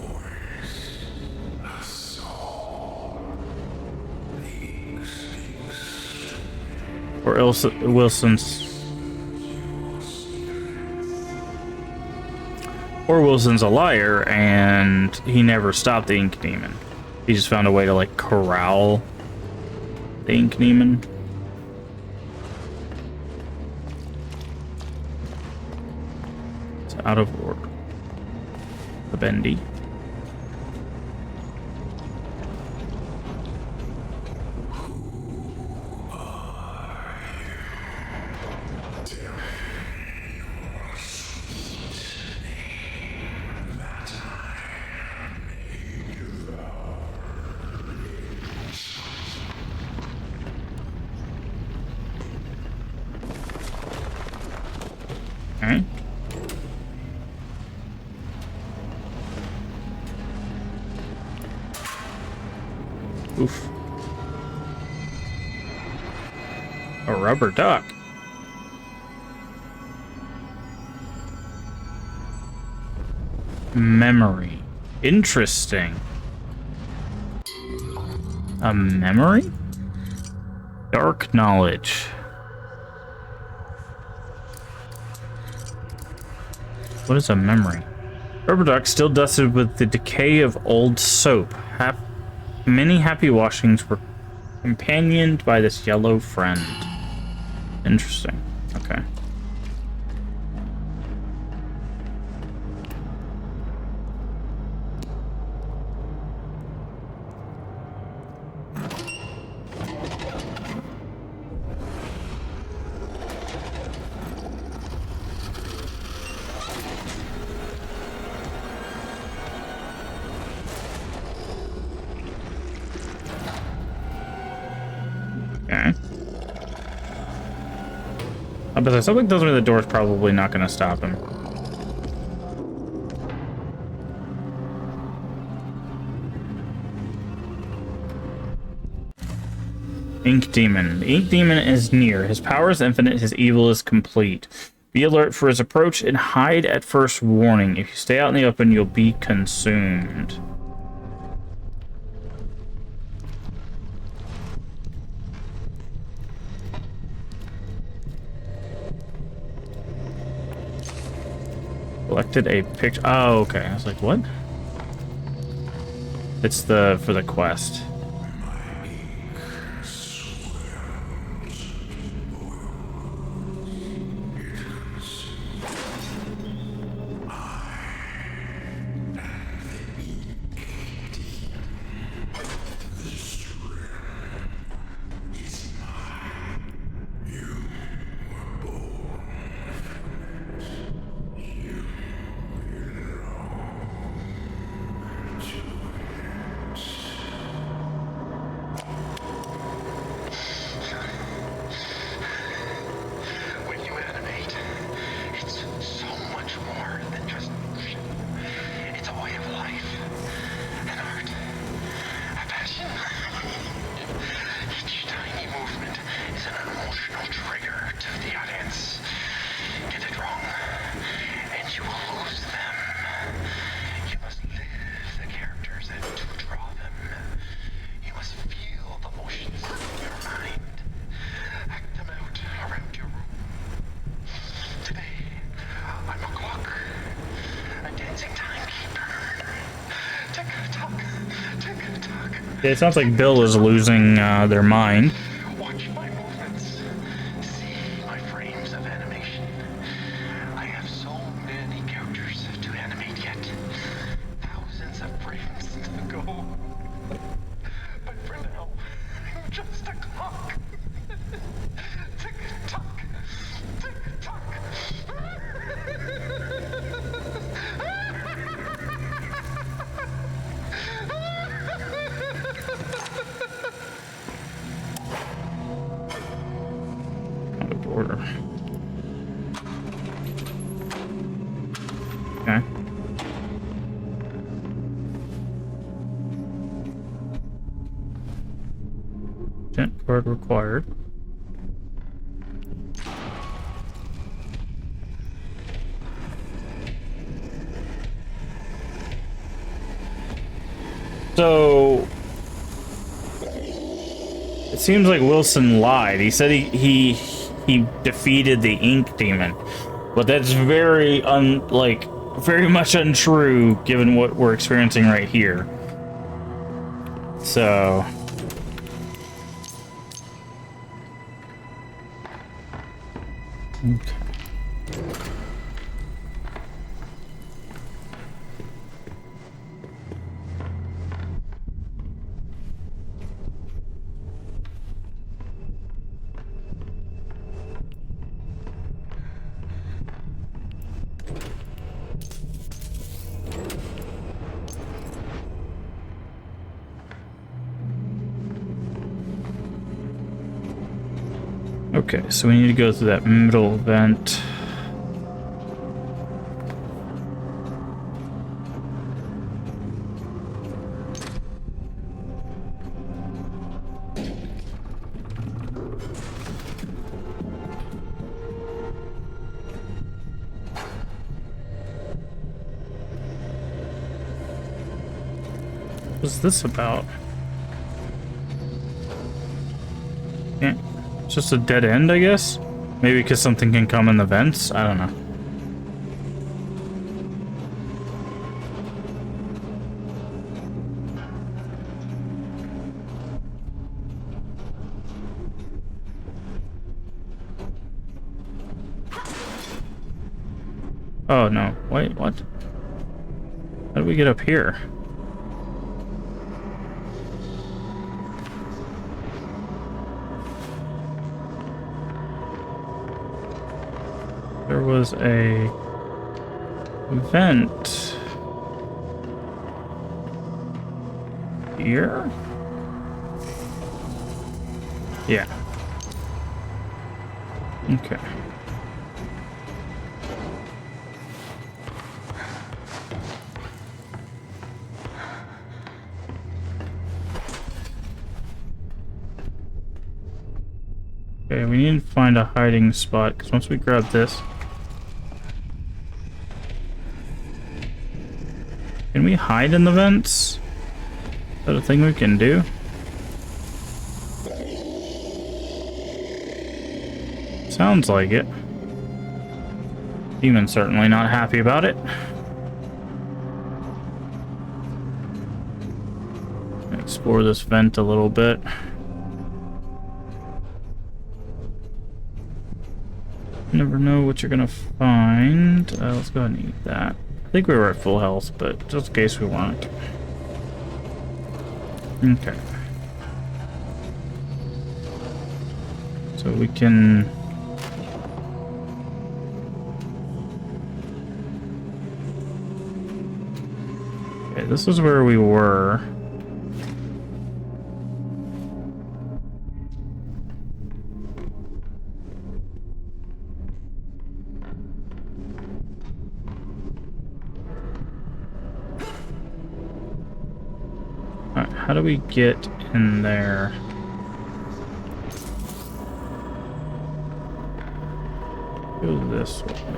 Or else Wilson's a liar and he never stopped the ink demon. He just found a way to like corral the ink demon. out of order. The Bendy. Okay. Oof. A rubber duck. Memory. Interesting. A memory? Dark knowledge. What is a memory? Rubber duck, still dusted with the decay of old soap. Many happy washings were companioned by this yellow friend. Interesting. Okay. Okay. But if something tells me the door's probably not going to stop him. Ink Demon. The Ink Demon is near. His power is infinite. His evil is complete. Be alert for his approach and hide at first warning. If you stay out in the open, you'll be consumed. Collected a picture. Oh, okay. I was like, what? It's for the quest. It sounds like Bill is losing their mind. Watch my movements. See my frames of animation. I have so many characters to animate yet. Thousands of frames to go. But for now, I'm just a clock. Tick-tock. Tick-tock. Order. Okay. Gent card required. So it seems like Wilson lied. He said he defeated the Ink Demon, but that's very very much untrue given what we're experiencing right here. So okay. Okay, so we need to go through that middle vent. What's this about? Yeah, it's just a dead end, I guess? Maybe because something can come in the vents? I don't know. Oh no, wait, what? How do we get up here? There was a vent here? Yeah. Okay. Okay, we need to find a hiding spot, because once we grab this... Can we hide in the vents? Is that a thing we can do? Sounds like it. Demon's certainly not happy about it. Explore this vent a little bit. Never know what you're gonna find. Let's go ahead and eat that. I think we were at full health, but just in case we weren't. Okay. So we can... Okay, this is where we were. How do we get in there? Go this way.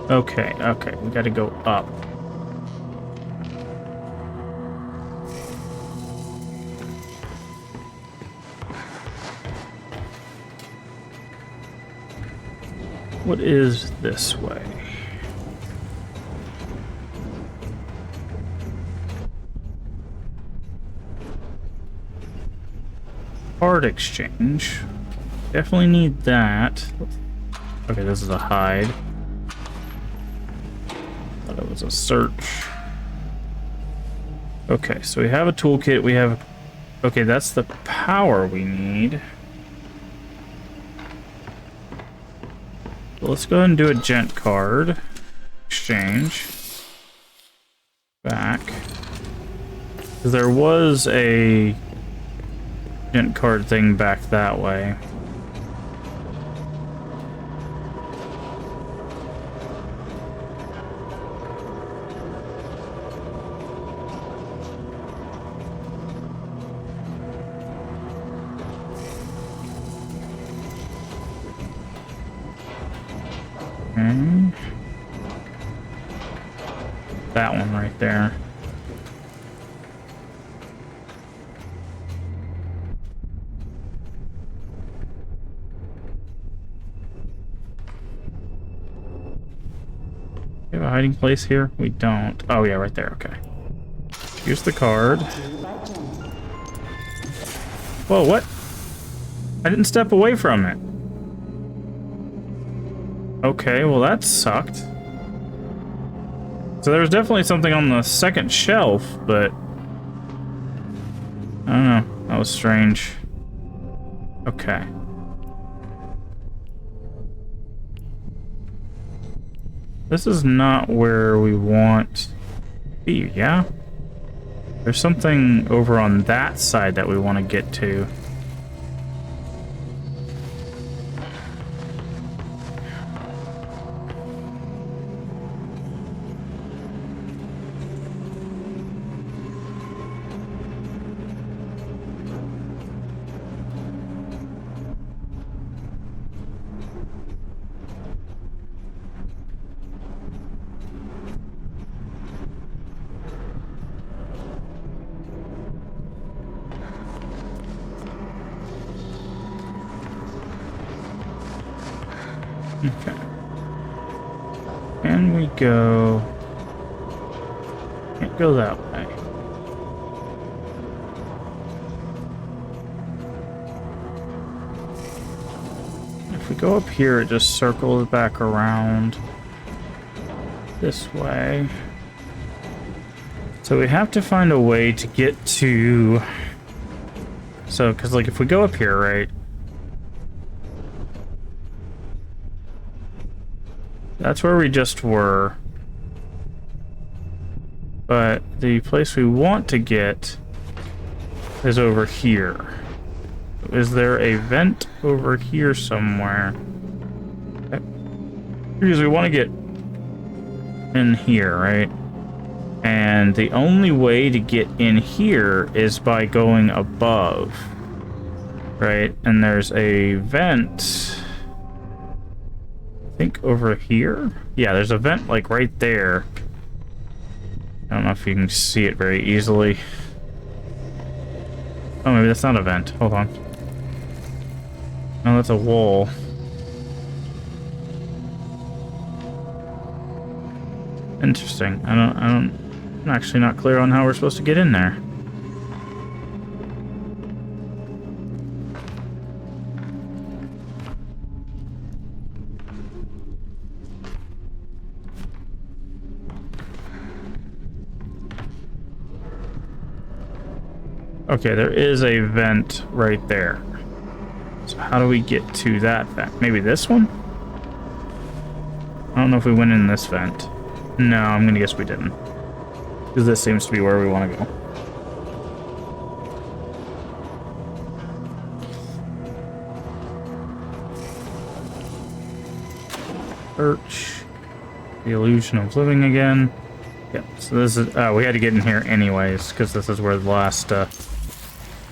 Okay, okay, we gotta go up. What is this way? Card exchange. Definitely need that. Okay, this is a hide. Thought it was a search. Okay, so we have a toolkit. We have... Okay, that's the power we need. So let's go ahead and do a gent card. Exchange. Back. Because there was a... gent card thing back that way. That one right there. We have a hiding place here? We don't. Oh yeah, right there, okay. Here's the card. Whoa, what? I didn't step away from it. Okay, well that sucked. So there's definitely something on the second shelf, but... I don't know. That was strange. Okay. This is not where we want to be, yeah? There's something over on that side that we want to get to. Okay. Can we go... Can't go that way. If we go up here, it just circles back around this way. So we have to find a way to get to... So, because like if we go up here, right? That's where we just were. But the place we want to get is over here. Is there a vent over here somewhere? Okay. Because we want to get in here, right? And the only way to get in here is by going above. Right? And there's a vent... I think over here? Yeah, there's a vent like right there. I don't know if you can see it very easily. Oh, maybe that's not a vent. Hold on. No, that's a wall. Interesting. I'm actually not clear on how we're supposed to get in there. Okay, there is a vent right there. So how do we get to that vent? Maybe this one? I don't know if we went in this vent. No, I'm gonna guess we didn't. Because this seems to be where we want to go. Search. The illusion of living again. Yep, so this is... we had to get in here anyways, because this is where the last...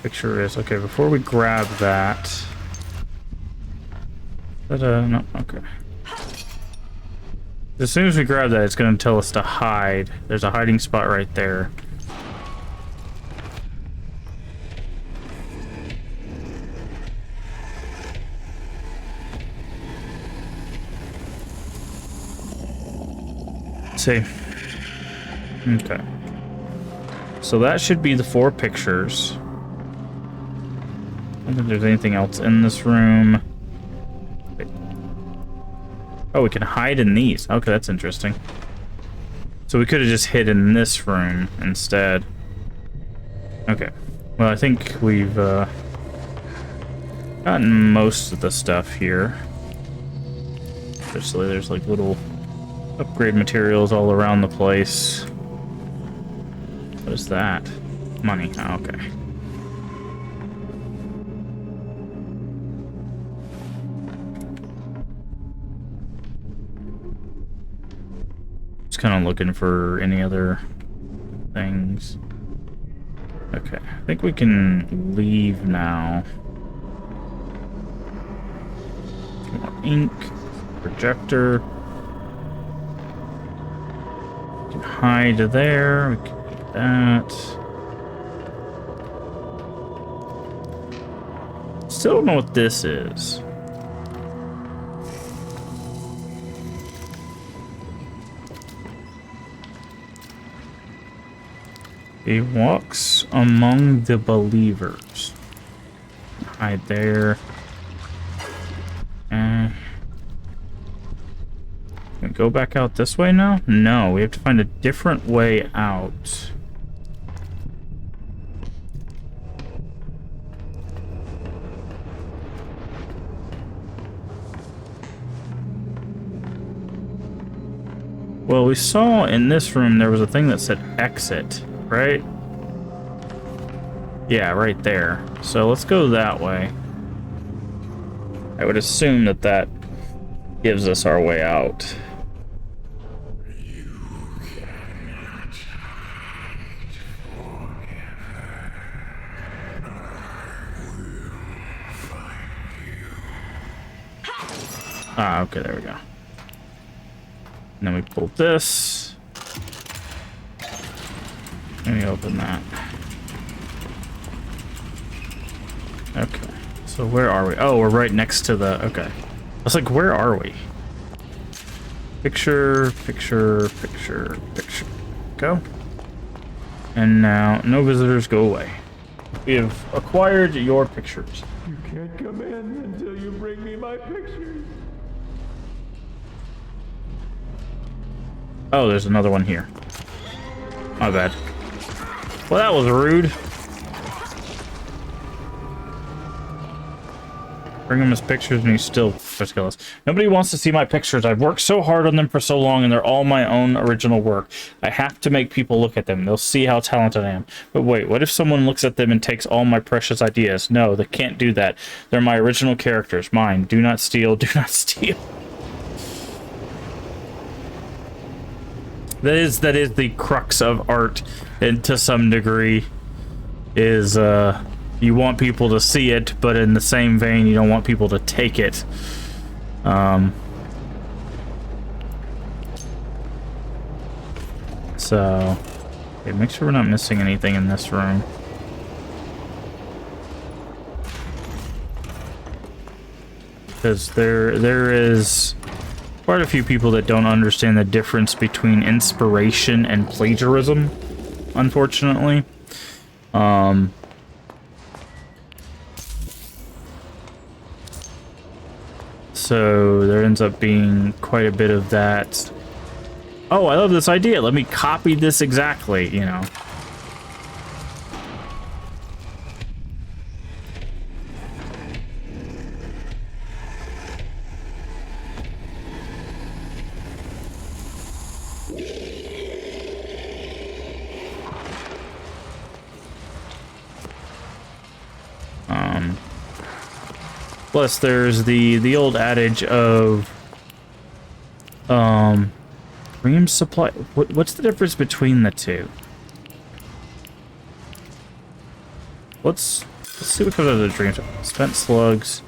picture is. Okay, before we grab that... no, okay. As soon as we grab that, it's going to tell us to hide. There's a hiding spot right there. Let's see. Okay. So that should be the 4 pictures. I don't think there's anything else in this room. Wait. Oh, we can hide in these. Okay, that's interesting. So we could have just hid in this room instead. Okay. Well, I think we've gotten most of the stuff here. Especially there's like little upgrade materials all around the place. What is that? Money. Oh, okay. Kind of looking for any other things. Okay, I think we can leave now. More ink, projector. We can hide there. We can do that. Still don't know what this is. He walks among the believers. Hide there. Can we go back out this way now? No, we have to find a different way out. Well, we saw in this room there was a thing that said exit, right? Yeah, right there. So let's go that way. I would assume that that gives us our way out. Ah, okay, there we go. And then we pull this. Let me open that. Okay. So where are we? Oh, we're right next to the... Okay. I was like, where are we? Picture, picture, picture, picture. Go. And now, no visitors, go away. We have acquired your pictures. You can't come in until you bring me my pictures. Oh, there's another one here. My bad. Well, that was rude. Bring him his pictures and he's still kill us. Nobody wants to see my pictures. I've worked so hard on them for so long and they're all my own original work. I have to make people look at them. They'll see how talented I am. But wait, what if someone looks at them and takes all my precious ideas? No, they can't do that. They're my original characters. Mine. Do not steal. Do not steal. That is the crux of art, and to some degree, is you want people to see it, but in the same vein, you don't want people to take it. So, okay, make sure we're not missing anything in this room. Because there is quite a few people that don't understand the difference between inspiration and plagiarism, unfortunately. So there ends up being quite a bit of that. Oh, I love this idea. Let me copy this exactly, you know. Plus, there's the old adage of dream supply. What's the difference between the two? Let's see what comes out of the dream. Spent slugs.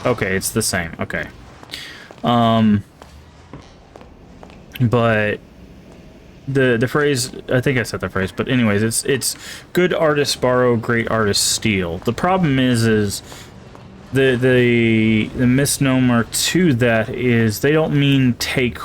Okay, it's the same. Okay. But the phrase, I think I said the phrase, but anyways, it's good artists borrow, great artists steal. The problem is the misnomer to that is they don't mean take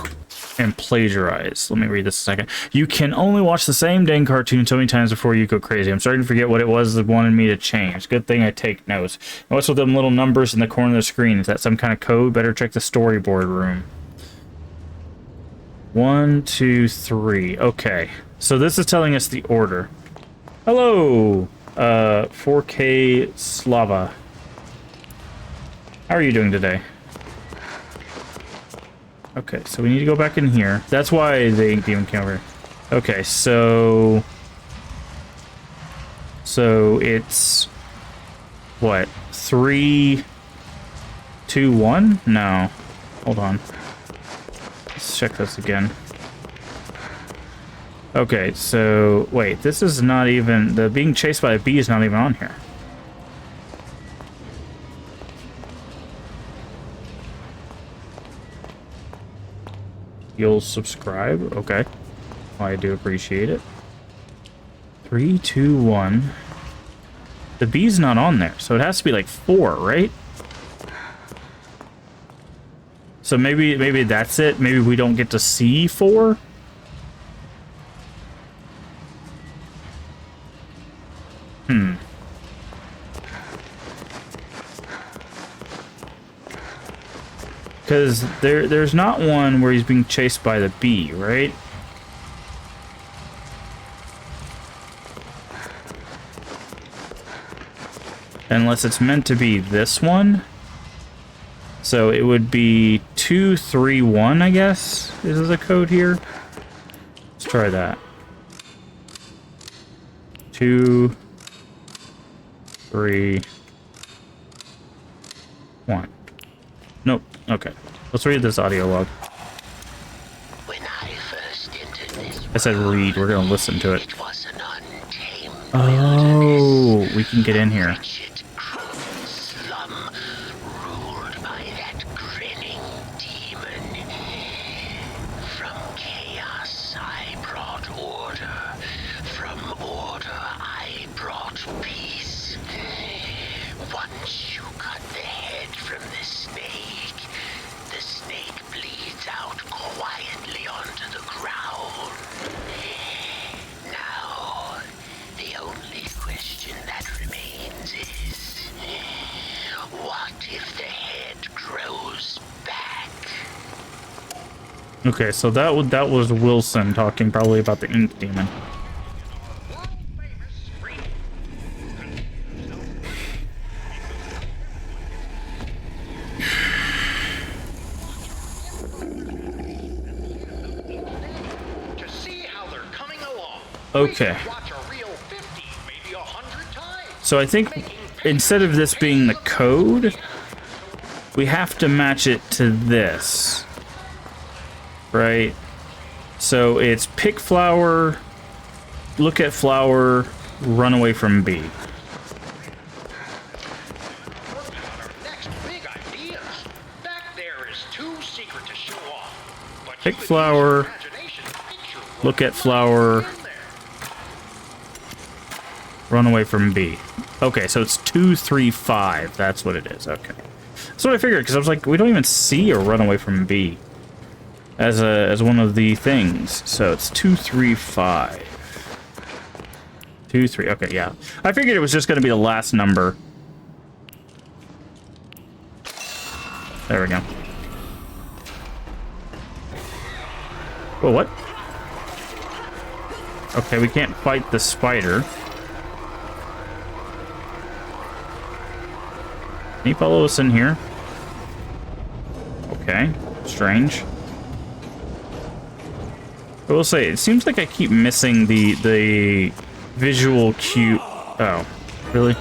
and plagiarize. Let me read this a second. You can only watch the same dang cartoon so many times before you go crazy. I'm starting to forget what it was that wanted me to change. Good thing I take notes. And what's with them little numbers in the corner of the screen? Is that some kind of code? Better check the storyboard room. 1, 2, 3. Okay. So this is telling us the order. Hello, 4K Slava. How are you doing today? Okay, so we need to go back in here. That's why the ink demon came over. Okay, so it's what? 3, 2, 1? No. Hold on. Let's check this again. Okay, so wait, this is not even the being chased by a bee is not even on here. You'll subscribe? Okay. Well, I do appreciate it. 3, 2, 1. The bee's not on there, so it has to be like 4, right? So maybe that's it. Maybe we don't get to see 4? Because there's not one where he's being chased by the bee, right? Unless it's meant to be this one. So it would be 2, 3, 1, I guess, is the code here. Let's try that. 2, 3, 1. Nope. Okay. Let's read this audio log. When I first entered this I said read. We're gonna listen to it. it was an untamed Oh, we can get in here. wretched, cruel slum ruled by that grinning demon. From chaos I brought order. From order I brought peace. Once you cut the head from the snake bleeds out quietly onto the ground. Now, the only question that remains is, what if the head grows back? Okay, so that was Wilson talking probably about the ink demon. To see how they're coming along. Okay. Watch a reel 50, maybe 100 times. So I think instead of this being the code, we have to match it to this. Right? So it's pick flower, look at flower, run away from B. Working on our next big ideas. Back there is too secret to show off. But Pick you could flower, use your imagination to picture look at what's flower, in there. run away from B. Okay, so it's 2, 3, 5. That's what it is. Okay. That's what I figured, because I was like, we don't even see a run away from B as one of the things. So it's 2, 3, 5. 2, 3. Okay, yeah. I figured it was just going to be the last number. There we go. Whoa, what? Okay, we can't fight the spider. Can you follow us in here? Okay, strange. I will say, it seems like I keep missing the visual cue. Oh, really?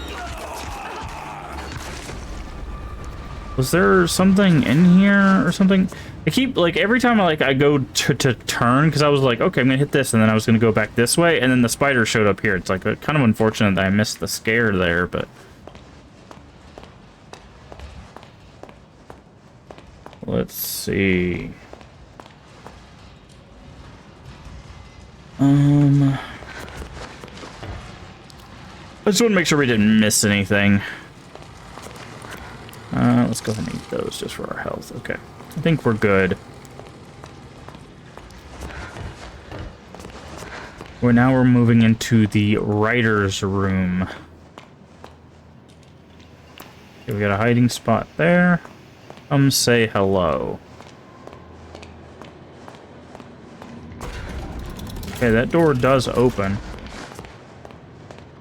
Was there something in here or something? I keep, like, every time I go to turn, because I was like, okay, I'm gonna hit this, and then I was gonna go back this way, and then the spider showed up here. It's like kind of unfortunate that I missed the scare there, but let's see. I just want to make sure we didn't miss anything. Let's go ahead and eat those just for our health. Okay. I think we're good. Now we're moving into the writer's room. Okay, we got a hiding spot there. Come say hello. Okay, that door does open.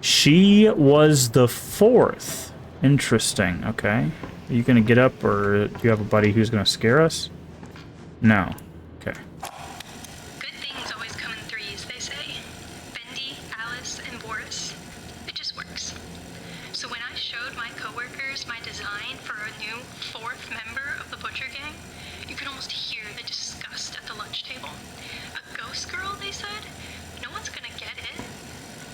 She was the 4th. Interesting. Okay. Are you gonna get up, or do you have a buddy who's gonna scare us? No. Okay. Good things always come in threes, they say. Bendy, Alice, and Boris. It just works. So when I showed my coworkers my design for a new 4th member of the Butcher Gang, you could almost hear the disgust at the lunch table. A ghost girl, they said? No one's gonna get it.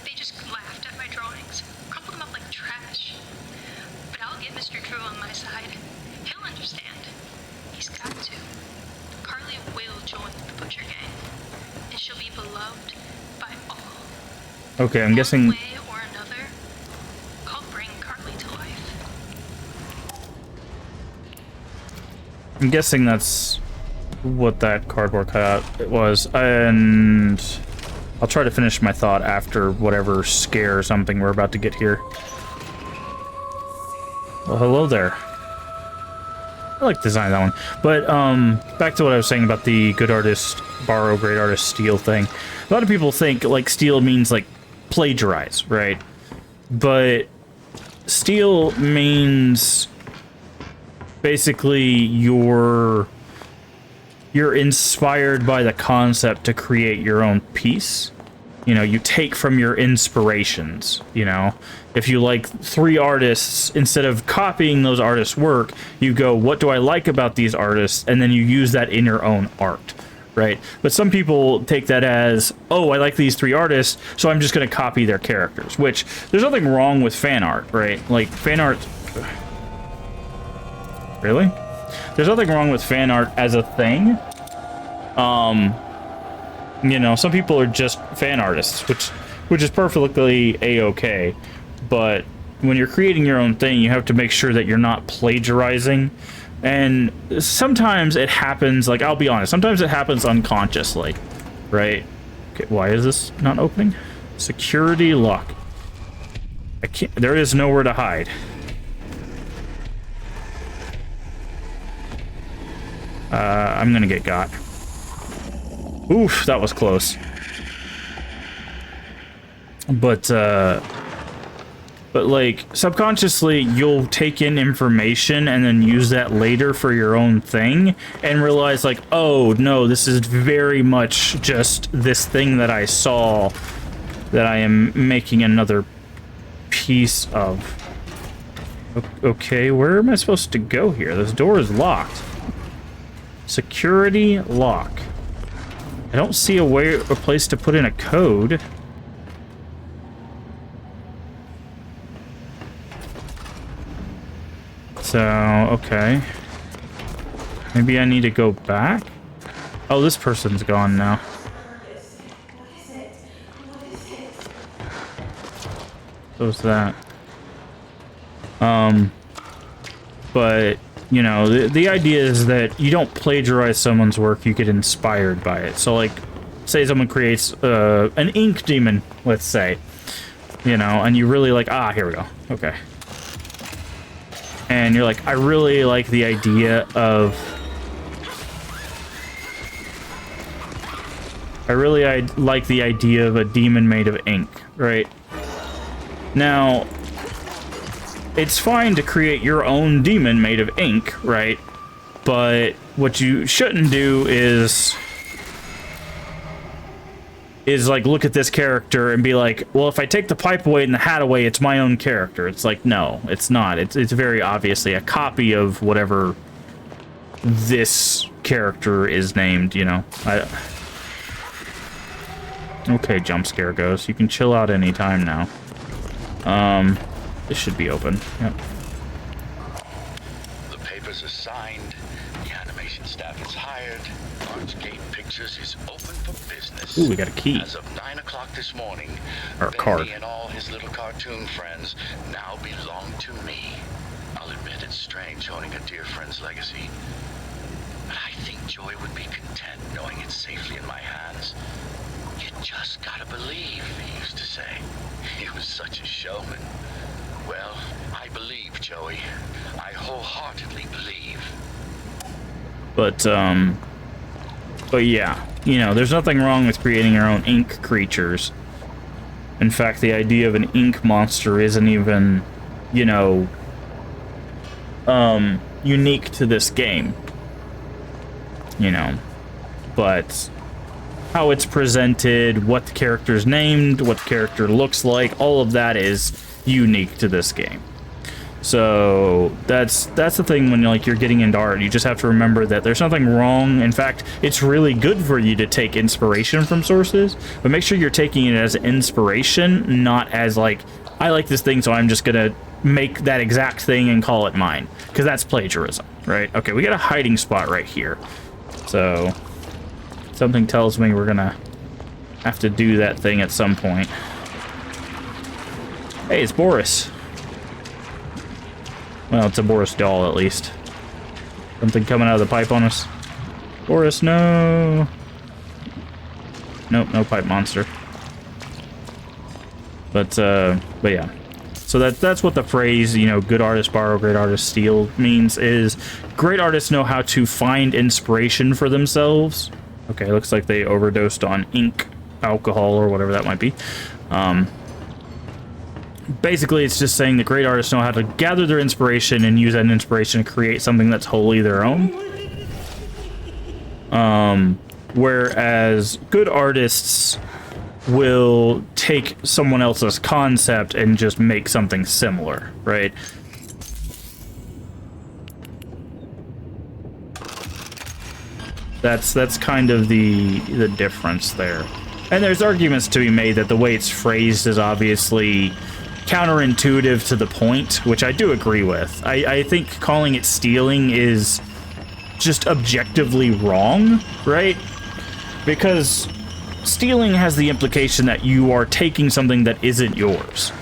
They just laughed at my drawings, crumpled them up like trash. But I'll get Mr. Drew on my side. He'll understand. He's got to. Carly will join the Butcher Gang, and she'll be beloved by all. Okay, I'm guessing. One way or another, I'll bring Carly to life. I'm guessing that's what that cardboard cutout was, and I'll try to finish my thought after whatever scare or something we're about to get here. Well, hello there. I like the design of that one. But back to what I was saying about the good artist borrow, great artist steal thing. A lot of people think like steal means like plagiarize, right? But steal means basically you're inspired by the concept to create your own piece. you know, you take from your inspirations, you know. If you like 3 artists, instead of copying those artists' work, you go, what do I like about these artists? And then you use that in your own art, right? But some people take that as, oh, I like these 3 artists, so I'm just going to copy their characters, which there's nothing wrong with fan art, right? Like, fan art... Really? There's nothing wrong with fan art as a thing. You know, some people are just fan artists, which is perfectly a-okay. But when you're creating your own thing, you have to make sure that you're not plagiarizing. And sometimes it happens, like, I'll be honest, sometimes it happens unconsciously, right? Okay, why is this not opening? Security lock. I can't, there is nowhere to hide. I'm gonna get got. Oof, that was close. But like, subconsciously, you'll take in information and then use that later for your own thing and realize, like, oh, no, this is very much just this thing that I saw that I am making another piece of. Okay, where am I supposed to go here? This door is locked. Security lock. I don't see a place to put in a code. So, okay. Maybe I need to go back? Oh, this person's gone now. What's that? But, you know, the idea is that you don't plagiarize someone's work, you get inspired by it. So, like, say someone creates an ink demon, let's say. You know, and you really like, here we go. Okay. And you're like, I really like the idea of... I like the idea of a demon made of ink, right? Now, it's fine to create your own demon made of ink, right? But what you shouldn't do is like look at this character and be like, well, if I take the pipe away and the hat away, it's my own character. It's like, no, it's not. It's very obviously a copy of whatever this character is named, you know. Okay, jump scare ghost. You can chill out anytime now. This should be open. Yep. The papers are signed. The animation staff is hired. Archgate Pictures is open for business. Ooh, we got a key. As of 9 o'clock this morning, or a card. Bendy and all his little cartoon friends now belong to me. I'll admit it's strange owning a dear friend's legacy, but I think Joy would be content knowing it's safely in my hands. You just gotta believe, he used to say. He was such a showman. Well, I believe, Joey. I wholeheartedly believe. But yeah, you know, there's nothing wrong with creating your own ink creatures. In fact, the idea of an ink monster isn't even, you know, unique to this game. You know, but how it's presented, what the character's named, what the character looks like, all of that is unique to this game. So that's the thing when you're getting into art. You just have to remember that there's nothing wrong. In fact, it's really good for you to take inspiration from sources, but make sure you're taking it as inspiration, not as like, I like this thing, so I'm just gonna make that exact thing and call it mine, because that's plagiarism, right? Okay, we got a hiding spot right here. So something tells me we're gonna have to do that thing at some point. Hey, it's Boris. Well, it's a Boris doll, at least. Something coming out of the pipe on us. Boris, no. Nope, no pipe monster. But yeah. So that's what the phrase, you know, good artists borrow, great artists steal means, is great artists know how to find inspiration for themselves. Okay, looks like they overdosed on ink, alcohol, or whatever that might be. Basically, it's just saying that great artists know how to gather their inspiration and use that inspiration to create something that's wholly their own. Whereas good artists will take someone else's concept and just make something similar, right? That's kind of the difference there. And there's arguments to be made that the way it's phrased is obviously counterintuitive to the point, which I do agree with. I think calling it stealing is just objectively wrong, right? Because stealing has the implication that you are taking something that isn't yours.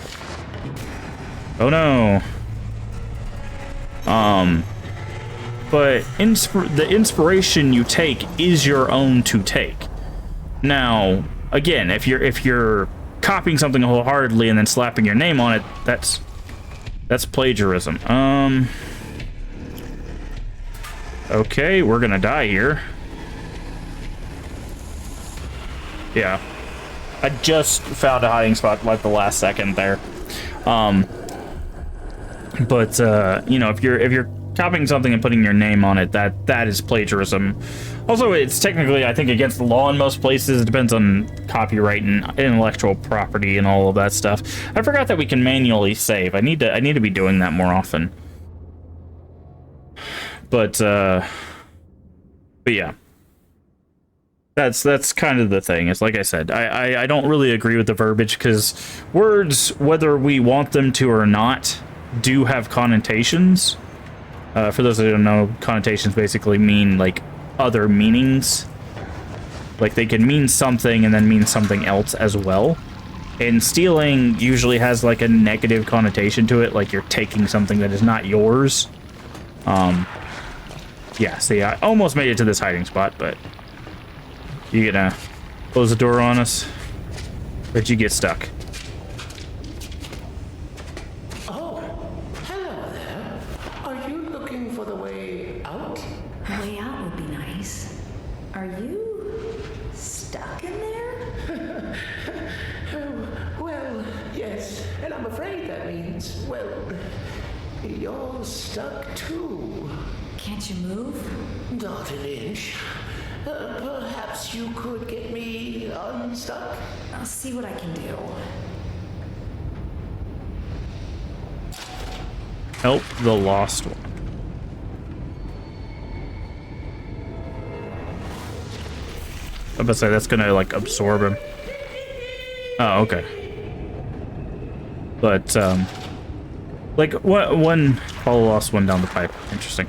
Oh no. But the inspiration you take is your own to take. Now, again, if you're copying something wholeheartedly and then slapping your name on it, that's plagiarism. Okay, we're gonna die here. Yeah. I just found a hiding spot like the last second there. But you know, if you're copying something and putting your name on it, that is plagiarism. Also, it's technically, I think, against the law in most places. It depends on copyright and intellectual property and all of that stuff. I forgot that we can manually save. I need to be doing that more often. But yeah. That's kind of the thing. It's like I said, I don't really agree with the verbiage, because words, whether we want them to or not, do have connotations. For those that don't know, connotations basically mean like other meanings. Like they can mean something and then mean something else as well. And stealing usually has like a negative connotation to it, like you're taking something that is not yours. Yeah, see, I almost made it to this hiding spot, but you gonna close the door on us? Or did you get stuck? Oh, hello there. Are you looking for the way out? A way out would be nice. Are you stuck in there? Well, yes, and I'm afraid that means, well, you're stuck too. Can't you move? Not an inch. Perhaps you could get me unstuck? I'll see what I can do. Help the lost one. I'm about to say that's gonna like absorb him. Oh, okay. But like one follow lost one down the pipe. Interesting.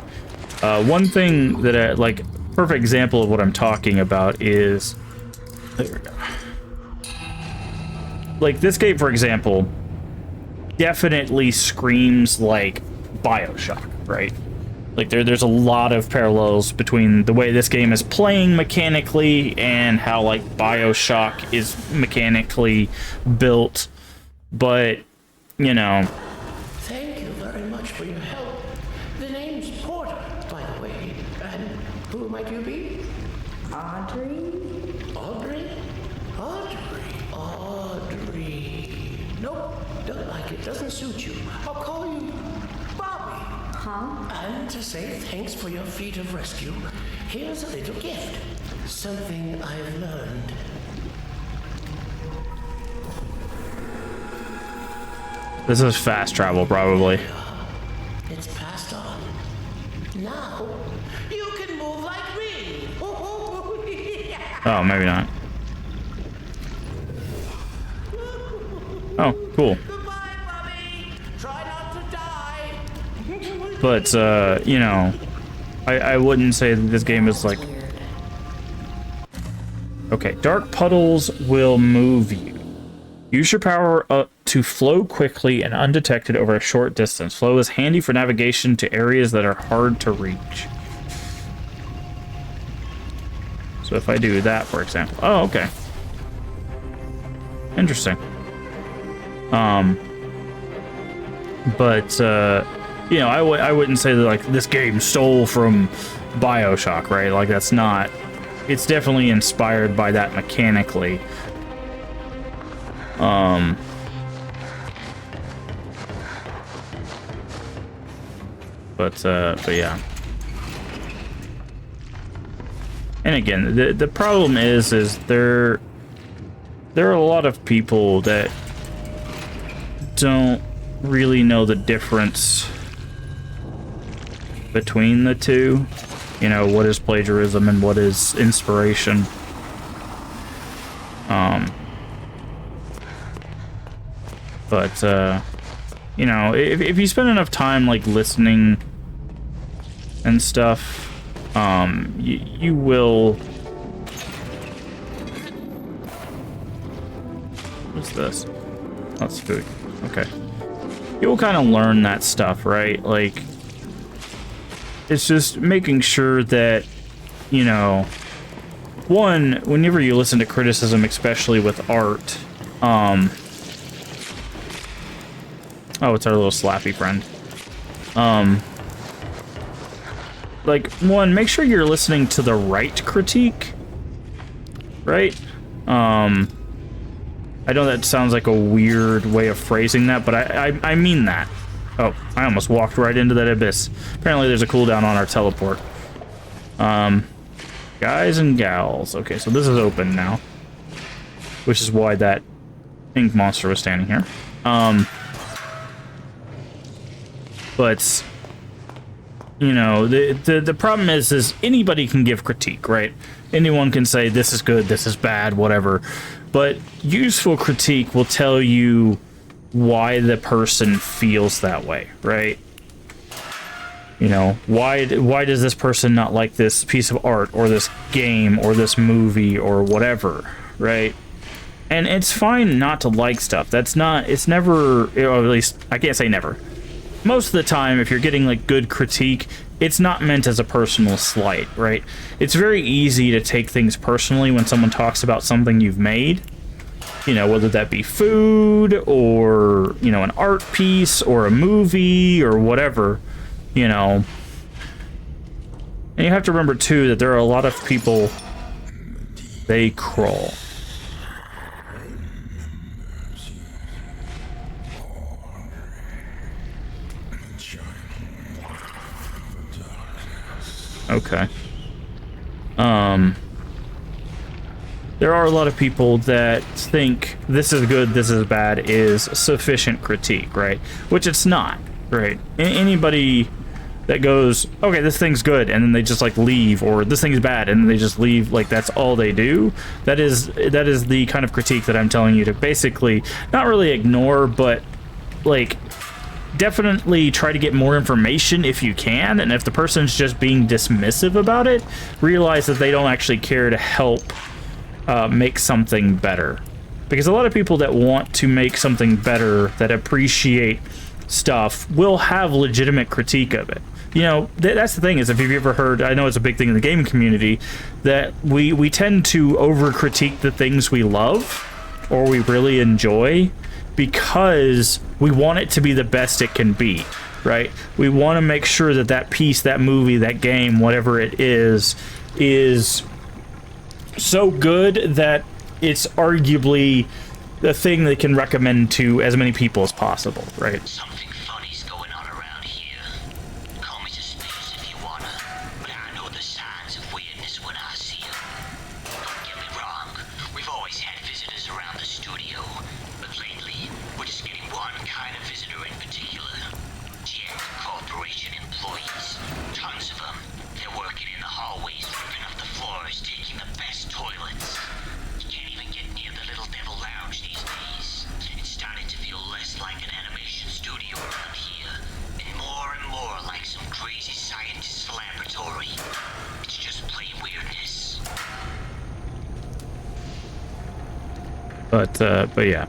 One thing that I like, perfect example of what I'm talking about is, there we go. Like this game, for example, definitely screams like BioShock, right? Like there's a lot of parallels between the way this game is playing mechanically and how like BioShock is mechanically built. But, you know, Thank you very much for your help. The name's Porter, by the way. And who might you be? Audrey? Audrey? Audrey. Nope, don't like it. Doesn't suit you. I'll call you Bobby. Huh? And to say thanks for your feat of rescue, here's a little gift. Something I've learned. this is fast travel probably. It's passed on. Now, you can move like me. Oh, maybe not. Oh, cool. Goodbye, Bobby. Try not to die. But, you know, I wouldn't say that this game is like... Okay, dark puddles will move you. Use your power up to flow quickly and undetected over a short distance. Flow is handy for navigation to areas that are hard to reach. So if I do that, for example... Oh, okay. Interesting. But, you know, I wouldn't say that, like, this game stole from BioShock, right? Like, that's not... It's definitely inspired by that mechanically. But yeah. And again, the problem is they're there are a lot of people that don't really know the difference between the two. You know, what is plagiarism and what is inspiration. But you know, if you spend enough time like listening and stuff, you will. What's this? That's food. Okay. You'll kind of learn that stuff, right? Like, it's just making sure that, you know, one, whenever you listen to criticism, especially with art, oh, it's our little slappy friend. Like, one, make sure you're listening to the right critique, right? I know that sounds like a weird way of phrasing that, but I mean that. Oh, I almost walked right into that abyss. Apparently there's a cooldown on our teleport. Guys and gals. Okay, so this is open now. Which is why that ink monster was standing here. But, you know, the problem is anybody can give critique, right? Anyone can say, this is good, this is bad, whatever. But useful critique will tell you why the person feels that way, right? You know, why does this person not like this piece of art or this game or this movie or whatever, right? And it's fine not to like stuff. That's not, it's never, or at least, I can't say never. Most of the time, if you're getting like good critique, it's not meant as a personal slight, right? It's very easy to take things personally when someone talks about something you've made. You know, whether that be food or, you know, an art piece or a movie or whatever, you know. And you have to remember, too, that there are a lot of people, they crawl. Okay. There are a lot of people that think this is good, this is bad, is sufficient critique, right? Which it's not, right? Anybody that goes, okay, this thing's good, and then they just like leave, or this thing's bad, and then they just leave, like that's all they do. That is the kind of critique that I'm telling you to basically not really ignore, but like definitely try to get more information if you can. And if the person's just being dismissive about it, realize that they don't actually care to help make something better. Because a lot of people that want to make something better, that appreciate stuff, will have legitimate critique of it. You know, that's the thing, is if you've ever heard, I know it's a big thing in the gaming community, that we tend to over-critique the things we love or we really enjoy because we want it to be the best it can be, right? We want to make sure that that piece, that movie, that game, whatever it is so good that it's arguably the thing they can recommend to as many people as possible, right? Something funny's going on around here. Call me suspicious if you wanna, but I know the signs of weirdness when I see them. Don't get me wrong, we've always had visitors around the studio, but lately, we're just getting one kind of visitor in particular. Jet Corporation employees. Tons of them. They're working in the hallways, ripping up the floors, taking the best toilets. You can't even get near the Little Devil Lounge these days. It's starting to feel less like an animation studio around here, and more like some crazy scientist's laboratory. It's just plain weirdness. But yeah.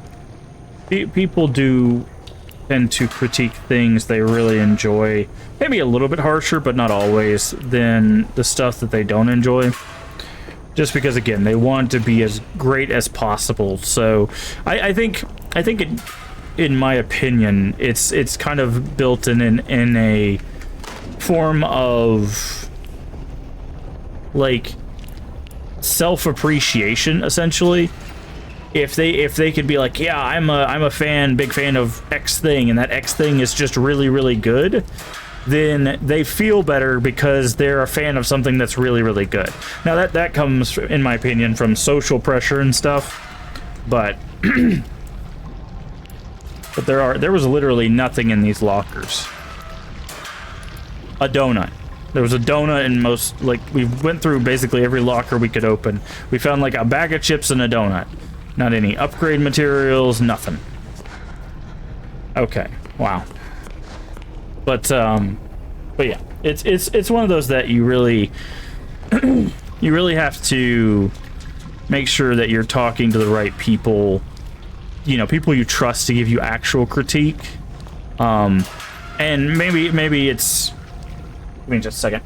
People do tend to critique things they really enjoy, maybe a little bit harsher, but not always, than the stuff that they don't enjoy. Just because, again, they want to be as great as possible. So I think in my opinion, it's kind of built in a form of like self-appreciation, essentially. If they could be like, yeah, I'm a big fan of X thing, and that X thing is just really, really good, then they feel better because they're a fan of something that's really, really good. Now that comes, in my opinion, from social pressure and stuff. but but there was literally nothing in these lockers. A donut. There was a donut in most, like, we went through basically every locker we could open. We found like a bag of chips and a donut. Not any upgrade materials, nothing. Okay, wow. But yeah, it's one of those that you really you really have to make sure that you're talking to the right people, you know, people you trust to give you actual critique. And maybe it's, give me just a second.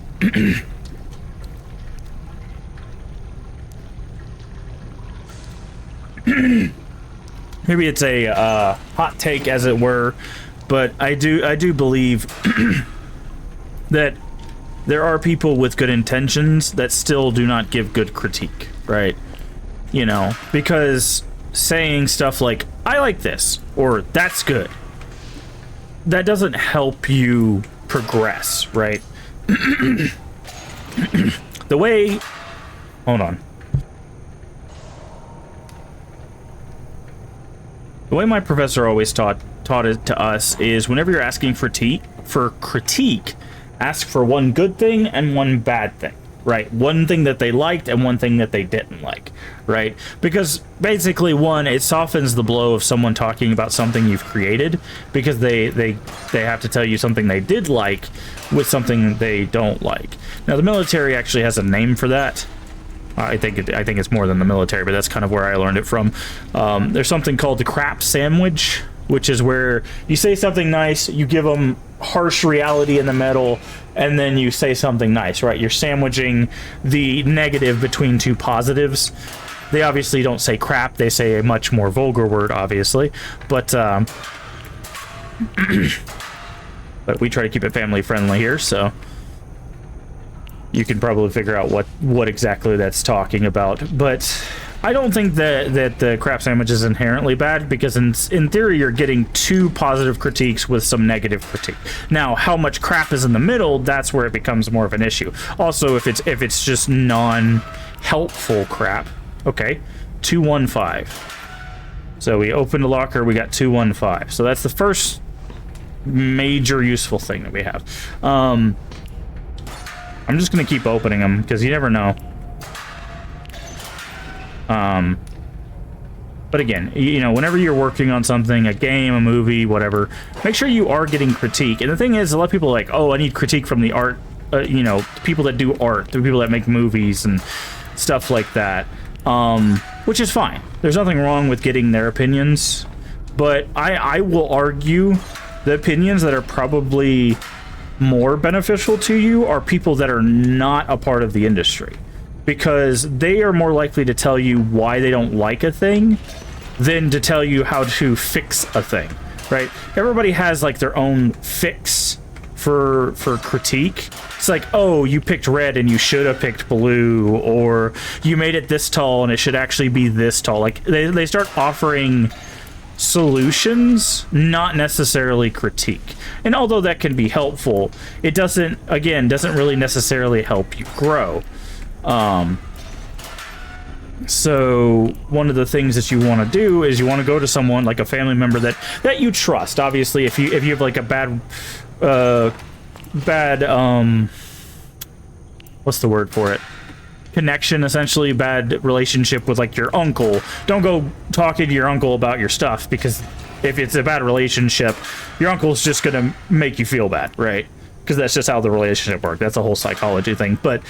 Maybe it's a hot take, as it were, but I do believe that there are people with good intentions that still do not give good critique, right? You know, because saying stuff like, I like this, or that's good, that doesn't help you progress, right? The way, hold on. The way my professor always taught it to us is whenever you're asking for critique, ask for one good thing and one bad thing, right? One thing that they liked and one thing that they didn't like, right? Because basically, one, it softens the blow of someone talking about something you've created, because they have to tell you something they did like with something they don't like. Now, the military actually has a name for that. I think it's more than the military, but that's kind of where I learned it from. There's something called the crap sandwich, which is where you say something nice, you give them harsh reality in the middle, and then you say something nice, right? You're sandwiching the negative between two positives. They obviously don't say crap, they say a much more vulgar word, obviously, but but we try to keep it family friendly here, so you can probably figure out what exactly that's talking about. But I don't think that the crap sandwich is inherently bad, because in theory you're getting two positive critiques with some negative critique. Now, how much crap is in the middle, that's where it becomes more of an issue. Also, if it's just non-helpful crap. Okay, 215. So we opened a locker, we got 215. So that's the first major useful thing that we have. I'm just gonna keep opening them, because you never know. But again, you know, whenever you're working on something, a game, a movie, whatever, make sure you are getting critique. And the thing is, a lot of people are like, oh, I need critique from the art, you know, people that do art, the people that make movies and stuff like that, which is fine. There's nothing wrong with getting their opinions, but I will argue the opinions that are probably more beneficial to you are people that are not a part of the industry, because they are more likely to tell you why they don't like a thing than to tell you how to fix a thing, right? Everybody has like their own fix for critique. It's like, oh, you picked red and you should have picked blue, or you made it this tall and it should actually be this tall. Like they start offering solutions, not necessarily critique. And although that can be helpful, it doesn't really necessarily help you grow. So one of the things that you want to do is you want to go to someone like a family member that you trust. Obviously, if you have like a bad what's the word for it? Connection, essentially, bad relationship with like your uncle, don't go talking to your uncle about your stuff, because if it's a bad relationship, your uncle's just gonna make you feel bad, right? Because that's just how the relationship works. That's a whole psychology thing. But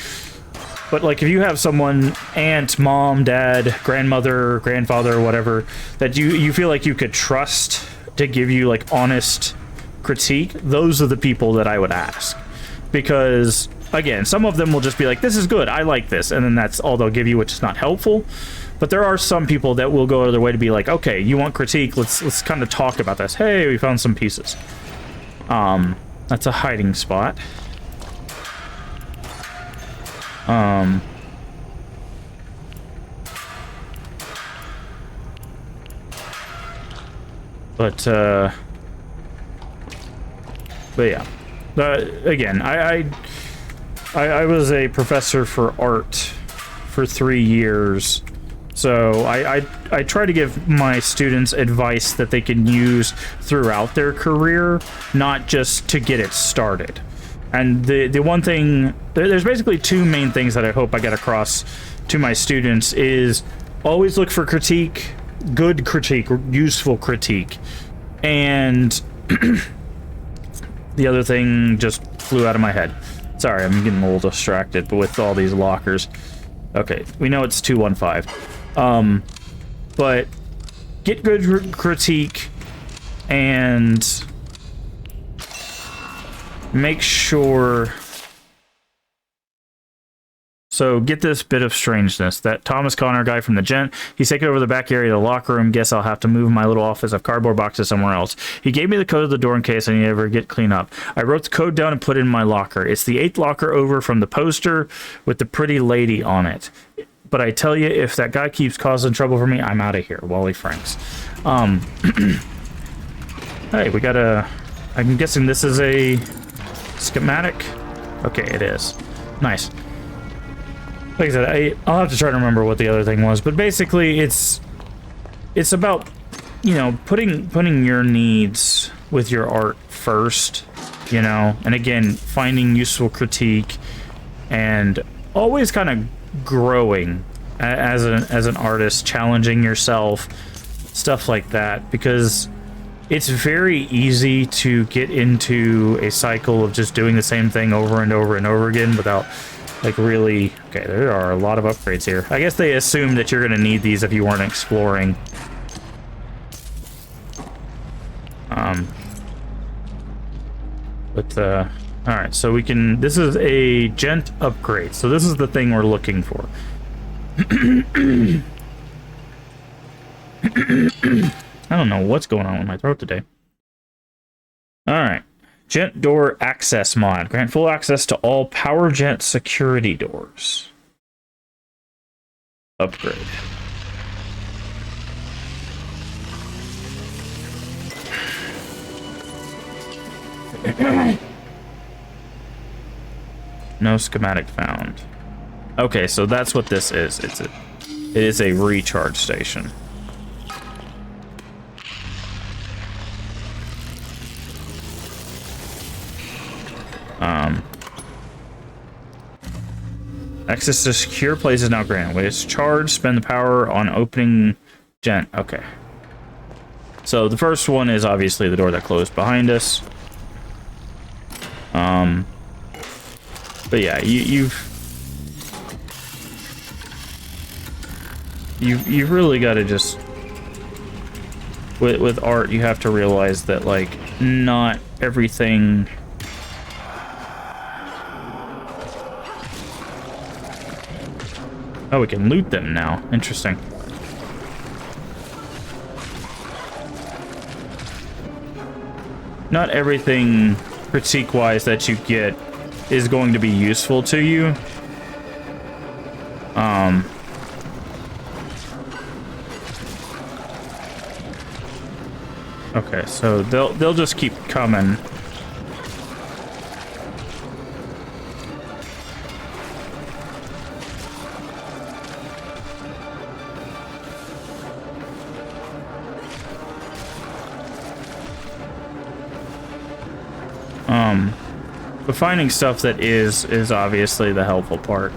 like, if you have someone, aunt, mom, dad, grandmother, grandfather, whatever, that you feel like you could trust to give you like honest critique, those are the people that I would ask. Because again, some of them will just be like, this is good, I like this, and then that's all they'll give you, which is not helpful. But there are some people that will go out of their way to be like, okay, you want critique, let's kind of talk about this. Hey, we found some pieces. That's a hiding spot. But yeah. Again, I was a professor for art for 3 years, So I try to give my students advice that they can use throughout their career, not just to get it started. And the one thing, there's basically two main things that I hope I get across to my students is always look for critique, good critique, useful critique. And the other thing just flew out of my head. Sorry, I'm getting a little distracted, but with all these lockers. Okay, we know it's 215. But get good critique and make sure. So get this bit of strangeness. That Thomas Connor guy from the Gent, he's taken over the back area of the locker room. Guess I'll have to move my little office of cardboard boxes somewhere else. He gave me the code of the door in case I need to ever get clean up. I wrote the code down and put it in my locker. It's the 8th locker over from the poster with the pretty lady on it. But I tell you, if that guy keeps causing trouble for me, I'm out of here. Wally Franks. Hey, we got a... I'm guessing this is a schematic? Okay, it is. Nice. Like I said, I'll have to try to remember what the other thing was, but basically it's about, you know, putting your needs with your art first, you know, and again, finding useful critique and always kind of growing as an artist, challenging yourself, stuff like that, because it's very easy to get into a cycle of just doing the same thing over and over and over again without like really... Okay, there are a lot of upgrades here. I guess they assume that you're going to need these if you weren't exploring. Alright, so we can... This is a Gent upgrade. So this is the thing we're looking for. I don't know what's going on with my throat today. Alright. Gent door access mod. Grant full access to all power jet security doors. Upgrade. No schematic found. Okay, so that's what this is. It is a recharge station. Access to secure places now granted. When it's charged, spend the power on opening Gent. Okay. So the first one is obviously the door that closed behind us. But yeah, you've really got to just with art, you have to realize that like not everything. Oh, we can loot them now. Interesting. Not everything critique-wise that you get is going to be useful to you. Okay, so they'll just keep coming. But finding stuff that is obviously the helpful part.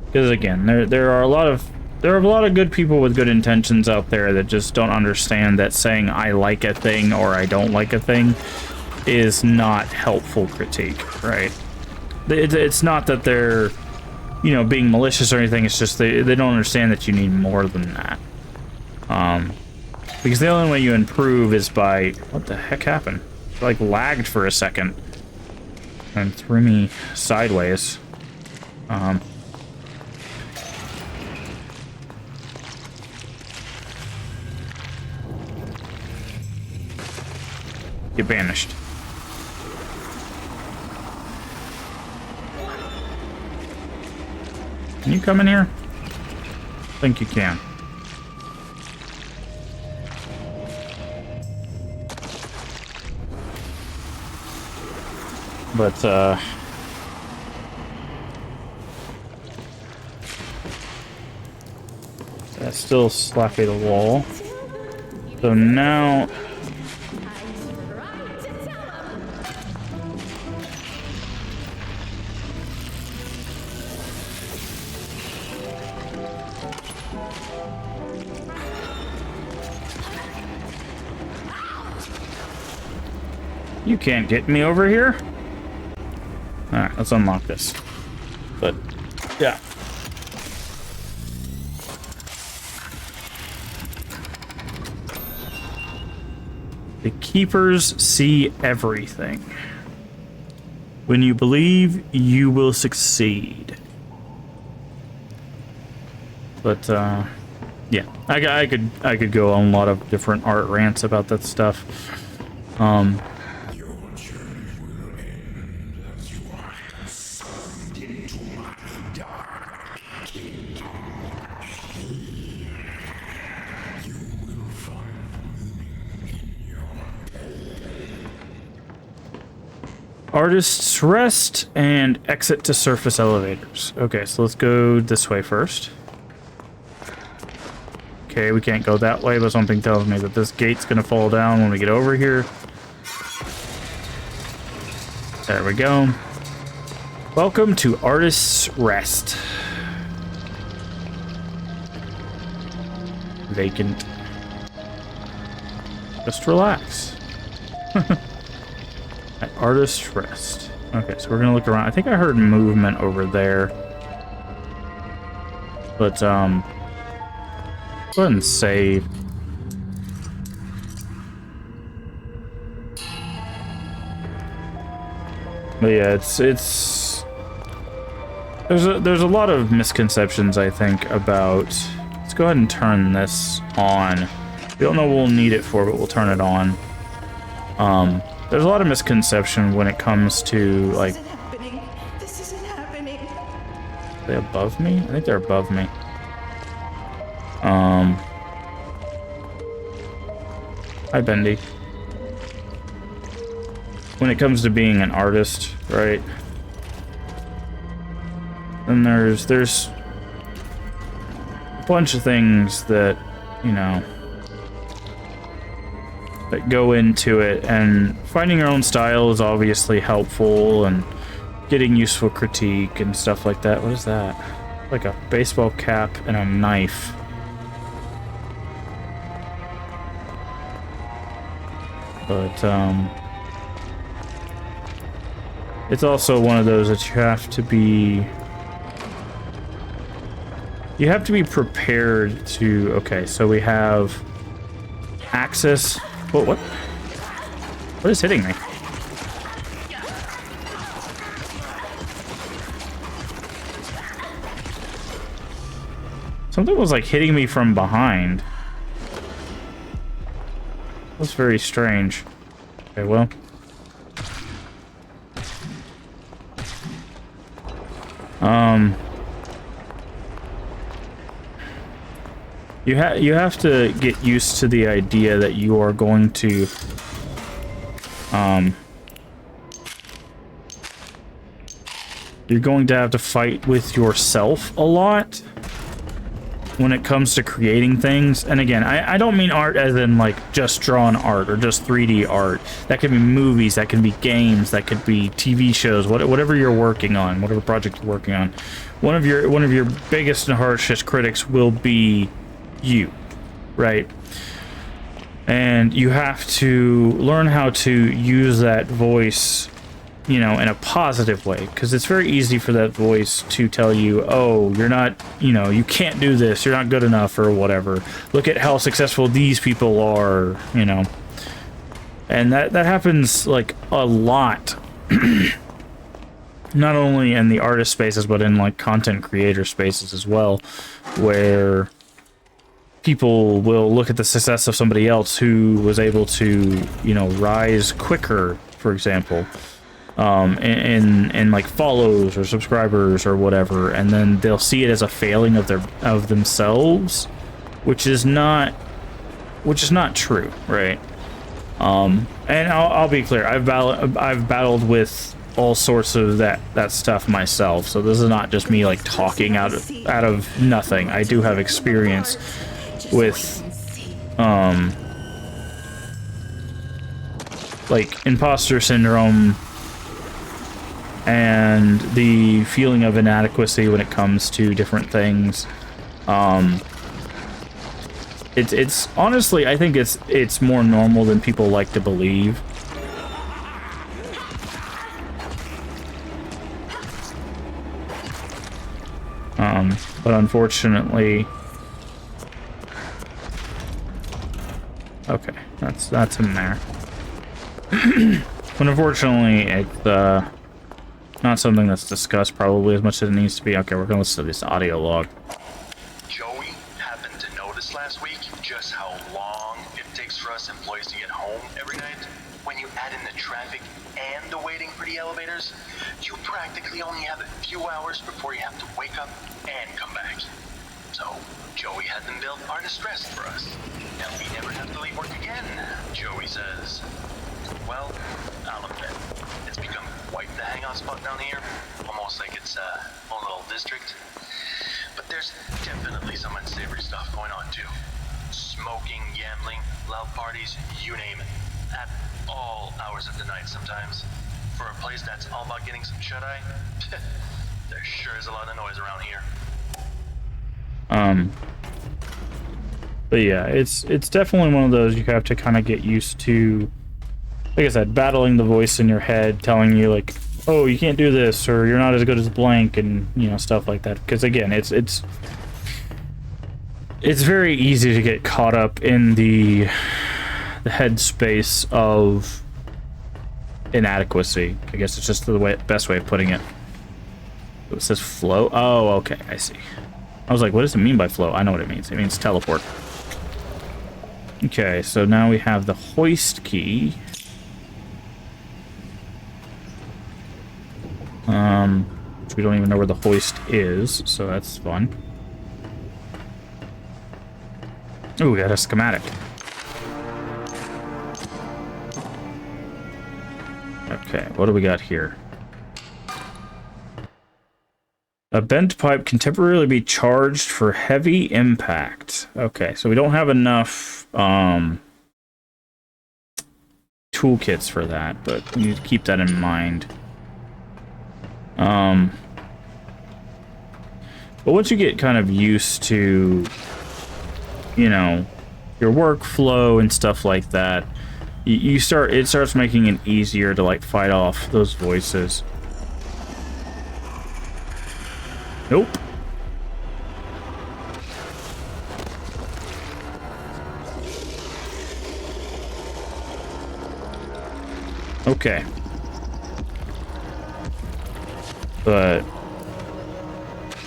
Because again, there are a lot of good people with good intentions out there that just don't understand that saying I like a thing or I don't like a thing is not helpful critique, right? It's not that they're, you know, being malicious or anything. It's just they don't understand that you need more than that. Because the only way you improve is by... What the heck happened? It, like, lagged for a second. And threw me sideways. Get banished. Can you come in here? I think you can. But, That's still slappy the wall. So now... You can't get me over here. Alright, let's unlock this. But, yeah. The keepers see everything. When you believe, you will succeed. But, yeah. I could go on a lot of different art rants about that stuff. Artists rest and exit to surface elevators. Okay, so let's go this way first. Okay, we can't go that way, but something tells me that this gate's gonna fall down when we get over here. There we go. Welcome to Artists Rest. Vacant. Just relax. At Artist's Rest. Okay, so we're gonna look around. I think I heard movement over there. But, go ahead and save. But yeah, it's there's a lot of misconceptions, I think, about... Let's go ahead and turn this on. We don't know what we'll need it for, but we'll turn it on. There's a lot of misconception when it comes to, like... This isn't happening. This isn't happening. Are they above me? I think they're above me. Hi, Bendy. When it comes to being an artist, right? And there's a bunch of things that, you know, that go into it, and finding your own style is obviously helpful, and getting useful critique and stuff like that. What is that? Like a baseball cap and a knife. But, it's also one of those that you have to be prepared to... Okay, so we have access... What is hitting me? Something was like hitting me from behind. That's very strange. Okay, well. You have to get used to the idea that you are going to you're going to have to fight with yourself a lot when it comes to creating things. And again, I don't mean art as in like just drawn art or just 3D art. That could be movies, that can be games, that could be TV shows, whatever you're working on, whatever project you're working on. One of your biggest and harshest critics will be you, right? And you have to learn how to use that voice, you know, in a positive way, because it's very easy for that voice to tell you, oh, you're not, you know, you can't do this, you're not good enough, or whatever. Look at how successful these people are, you know. And that happens like a lot. Not only in the artist spaces, but in like content creator spaces as well, where people will look at the success of somebody else who was able to, you know, rise quicker, for example, in like follows or subscribers or whatever, and then they'll see it as a failing of themselves, which is not true, right? And I'll be clear, I've battled with all sorts of that stuff myself, so this is not just me like talking out of nothing. I do have experience with like imposter syndrome and the feeling of inadequacy when it comes to different things. It's honestly, I think it's more normal than people like to believe. But unfortunately, okay, that's in there. But unfortunately, it's not something that's discussed probably as much as it needs to be. Okay, we're gonna listen to this audio log. Joey happened to notice last week just how long it takes for us employees to get home every night. When you add in the traffic and the waiting for the elevators, you practically only have a few hours before you have to wake up and come back. So, Joey had them build artist stress for us. Now we never have to leave work again, Joey says. Well, I'll admit, it's become quite the hangout spot down here. Almost like it's a own little district. But there's definitely some unsavory stuff going on too. Smoking, gambling, loud parties, you name it. At all hours of the night sometimes. For a place that's all about getting some shut-eye, there sure is a lot of noise around here. But yeah, it's definitely one of those you have to kind of get used to. Like I said, battling the voice in your head telling you like, oh, you can't do this, or you're not as good as blank, and you know, stuff like that. Because again, it's very easy to get caught up in the headspace of inadequacy. I guess it's just the best way of putting it. It says flow. Oh, okay, I see. I was like, what does it mean by flow? I know what it means. It means teleport. Okay, so now we have the hoist key. Which we don't even know where the hoist is, so that's fun. Ooh, we got a schematic. Okay, what do we got here? A bent pipe can temporarily be charged for heavy impact. Okay, so we don't have enough toolkits for that, but we need to keep that in mind. But once you get kind of used to, you know, your workflow and stuff like that, it starts making it easier to like fight off those voices. Nope. Okay. But,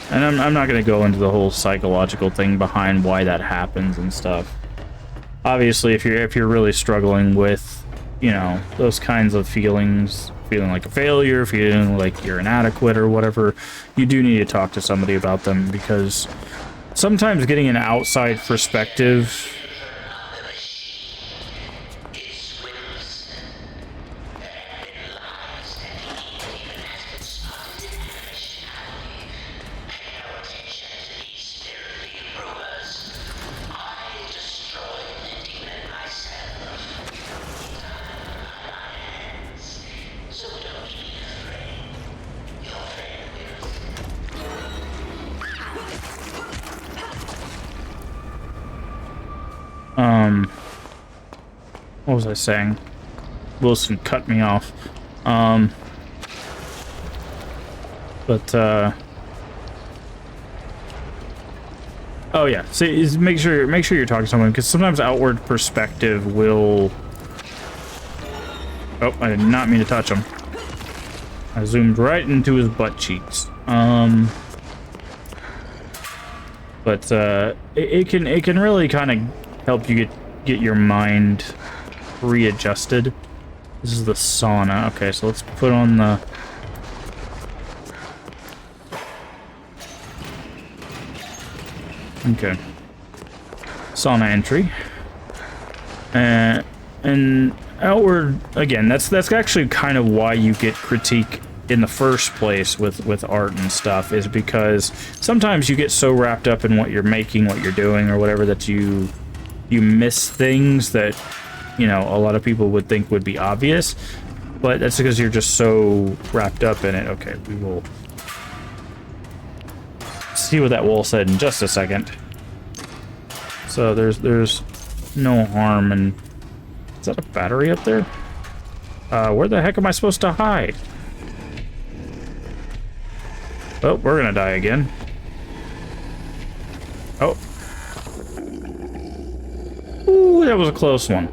and I'm not going to go into the whole psychological thing behind why that happens and stuff. Obviously, if you're really struggling with, you know, those kinds of feelings, feeling like a failure, feeling like you're inadequate or whatever, you do need to talk to somebody about them, because sometimes getting an outside perspective what was I saying? Wilson cut me off. Oh yeah, so make sure you're talking to someone, because sometimes outward perspective will... Oh, I did not mean to touch him. I zoomed right into his butt cheeks. But it can really kind of help you get your mind readjusted. This is the sauna. Okay, so let's put on the... Okay. Sauna entry. And outward, again, that's actually kind of why you get critique in the first place with art and stuff, is because sometimes you get so wrapped up in what you're making, what you're doing, or whatever, that you miss things that, you know, a lot of people would think would be obvious, but that's because you're just so wrapped up in it. Okay, we will see what that wall said in just a second. So there's no harm in... Is that a battery up there? Where the heck am I supposed to hide? Oh, we're gonna die again. Oh. Ooh, that was a close one.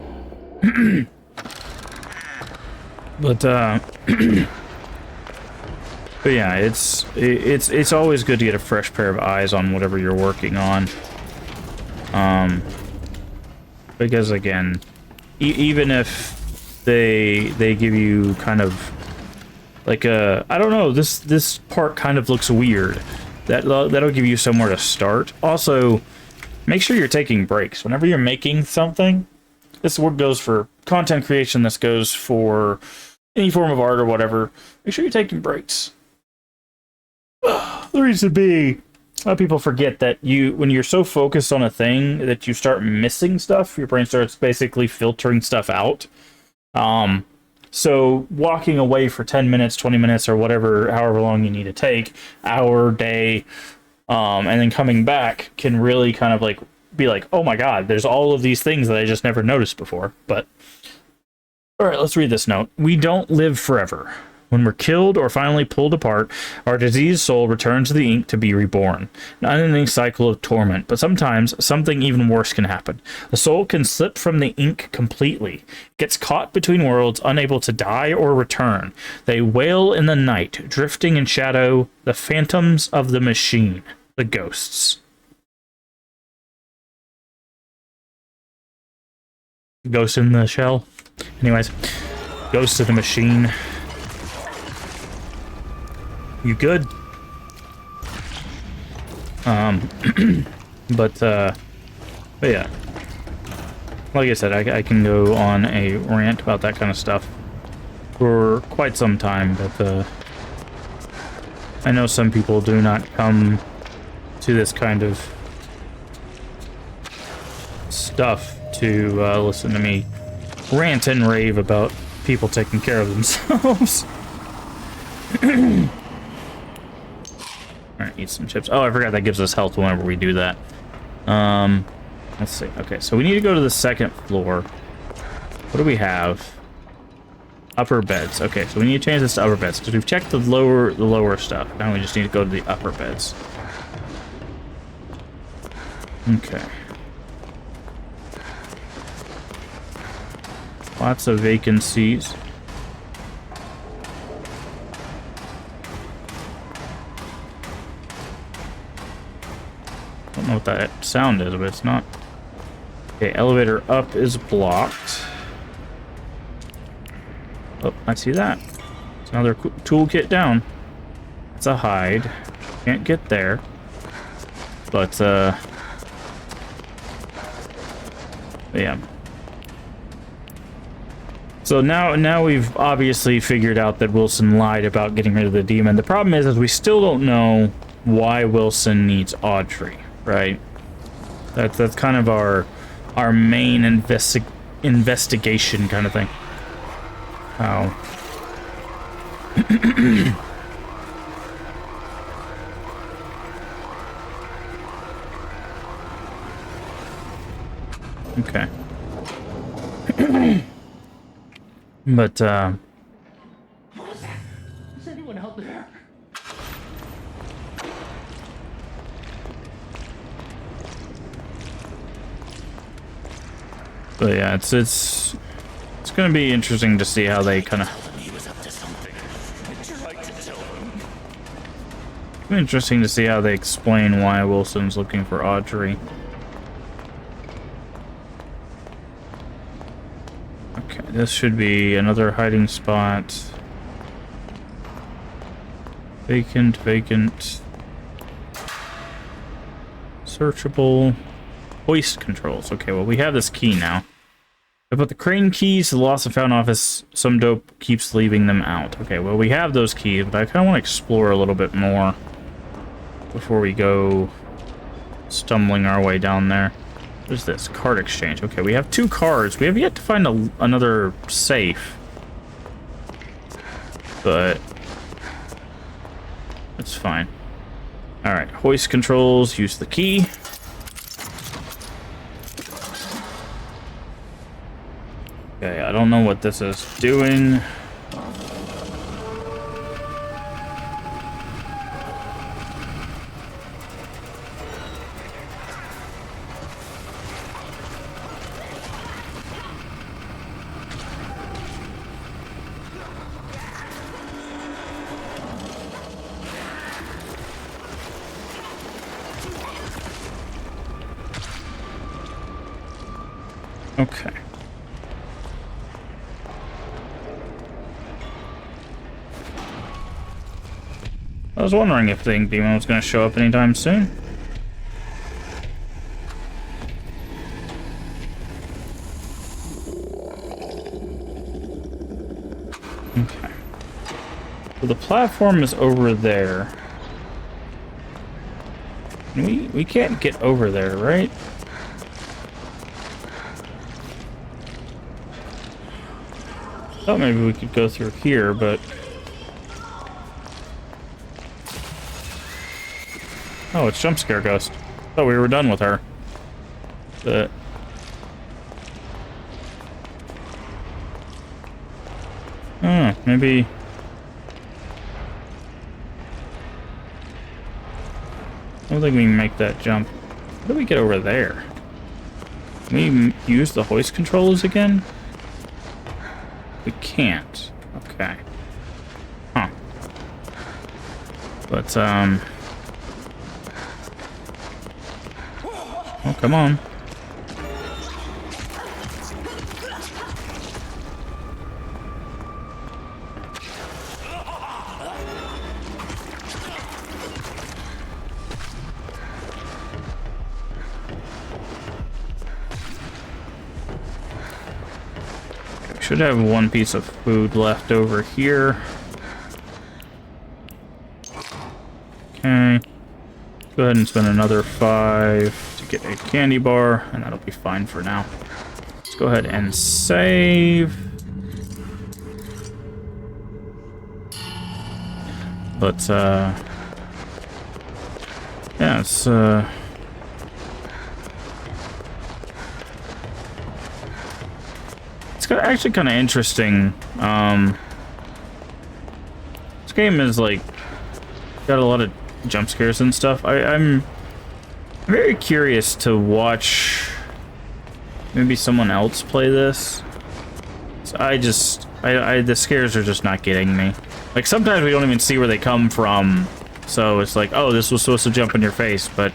But but yeah, it's always good to get a fresh pair of eyes on whatever you're working on. Because again, even if they give you kind of like a, I don't know, this part kind of looks weird, that'll give you somewhere to start. Also, make sure you're taking breaks whenever you're making something. This goes for content creation, this goes for any form of art or whatever. Make sure you're taking breaks. The reason being, a lot of people forget that when you're so focused on a thing that you start missing stuff, your brain starts basically filtering stuff out. So walking away for 10 minutes, 20 minutes, or whatever, however long you need to take, hour, day, and then coming back can really kind of like be like, oh my god, there's all of these things that I just never noticed before. But all right, let's read this note. We don't live forever. When we're killed or finally pulled apart, our diseased soul returns to the ink to be reborn. An unending cycle of torment, but sometimes something even worse can happen. The soul can slip from the ink completely, gets caught between worlds, unable to die or return. They wail in the night, drifting in shadow, the phantoms of the machine, the ghosts. Ghost in the shell? Anyways, ghosts of the machine. You good? But yeah. Like I said, I can go on a rant about that kind of stuff for quite some time, but I know some people do not come to this kind of stuff to listen to me rant and rave about people taking care of themselves. Alright, eat some chips. Oh, I forgot that gives us health whenever we do that. Let's see. Okay, so we need to go to the second floor. What do we have? Upper beds. Okay, so we need to change this to upper beds, because we've checked the lower stuff. Now we just need to go to the upper beds. Okay. Lots of vacancies. Don't know what that sound is, but it's not. Okay, elevator up is blocked. Oh, I see that. It's another toolkit down. It's a hide. Can't get there. But, yeah. So now we've obviously figured out that Wilson lied about getting rid of the demon. The problem is we still don't know why Wilson needs Audrey, right? That's kind of our main investigation kind of thing. How? Okay. But, Is anyone out there? but yeah, it's gonna be interesting to see how they kind of. He was up to something. I tried to tell him. Interesting to see how they explain why Wilson's looking for Audrey. Okay, this should be another hiding spot. Vacant, vacant. Searchable. Hoist controls. Okay, well, we have this key now. I put the crane keys to the lost and found office. Some dope keeps leaving them out. Okay, well, we have those keys, but I kind of want to explore a little bit more before we go stumbling our way down there. What is this? Card exchange. Okay, we have 2 cards. We have yet to find another safe. But that's fine. Alright, hoist controls. Use the key. Okay, I don't know what this is doing. Okay. I was wondering if the ink demon was going to show up anytime soon. Okay. So the platform is over there. We can't get over there, right? Thought maybe we could go through here, but... Oh, it's Jump Scare Ghost. Thought we were done with her. But... maybe... I don't think we can make that jump. How do we get over there? Can we use the hoist controls again? We can't. Okay. Huh. But, oh, come on. Should have 1 piece of food left over here. Okay. Go ahead and spend another 5 to get a candy bar, and that'll be fine for now. Let's go ahead and save. But, yeah, it's, actually kind of interesting. This game is like got a lot of jump scares and stuff. I'm very curious to watch maybe someone else play this. So the scares are just not getting me. Like sometimes we don't even see where they come from. So it's like, oh, this was supposed to jump in your face, but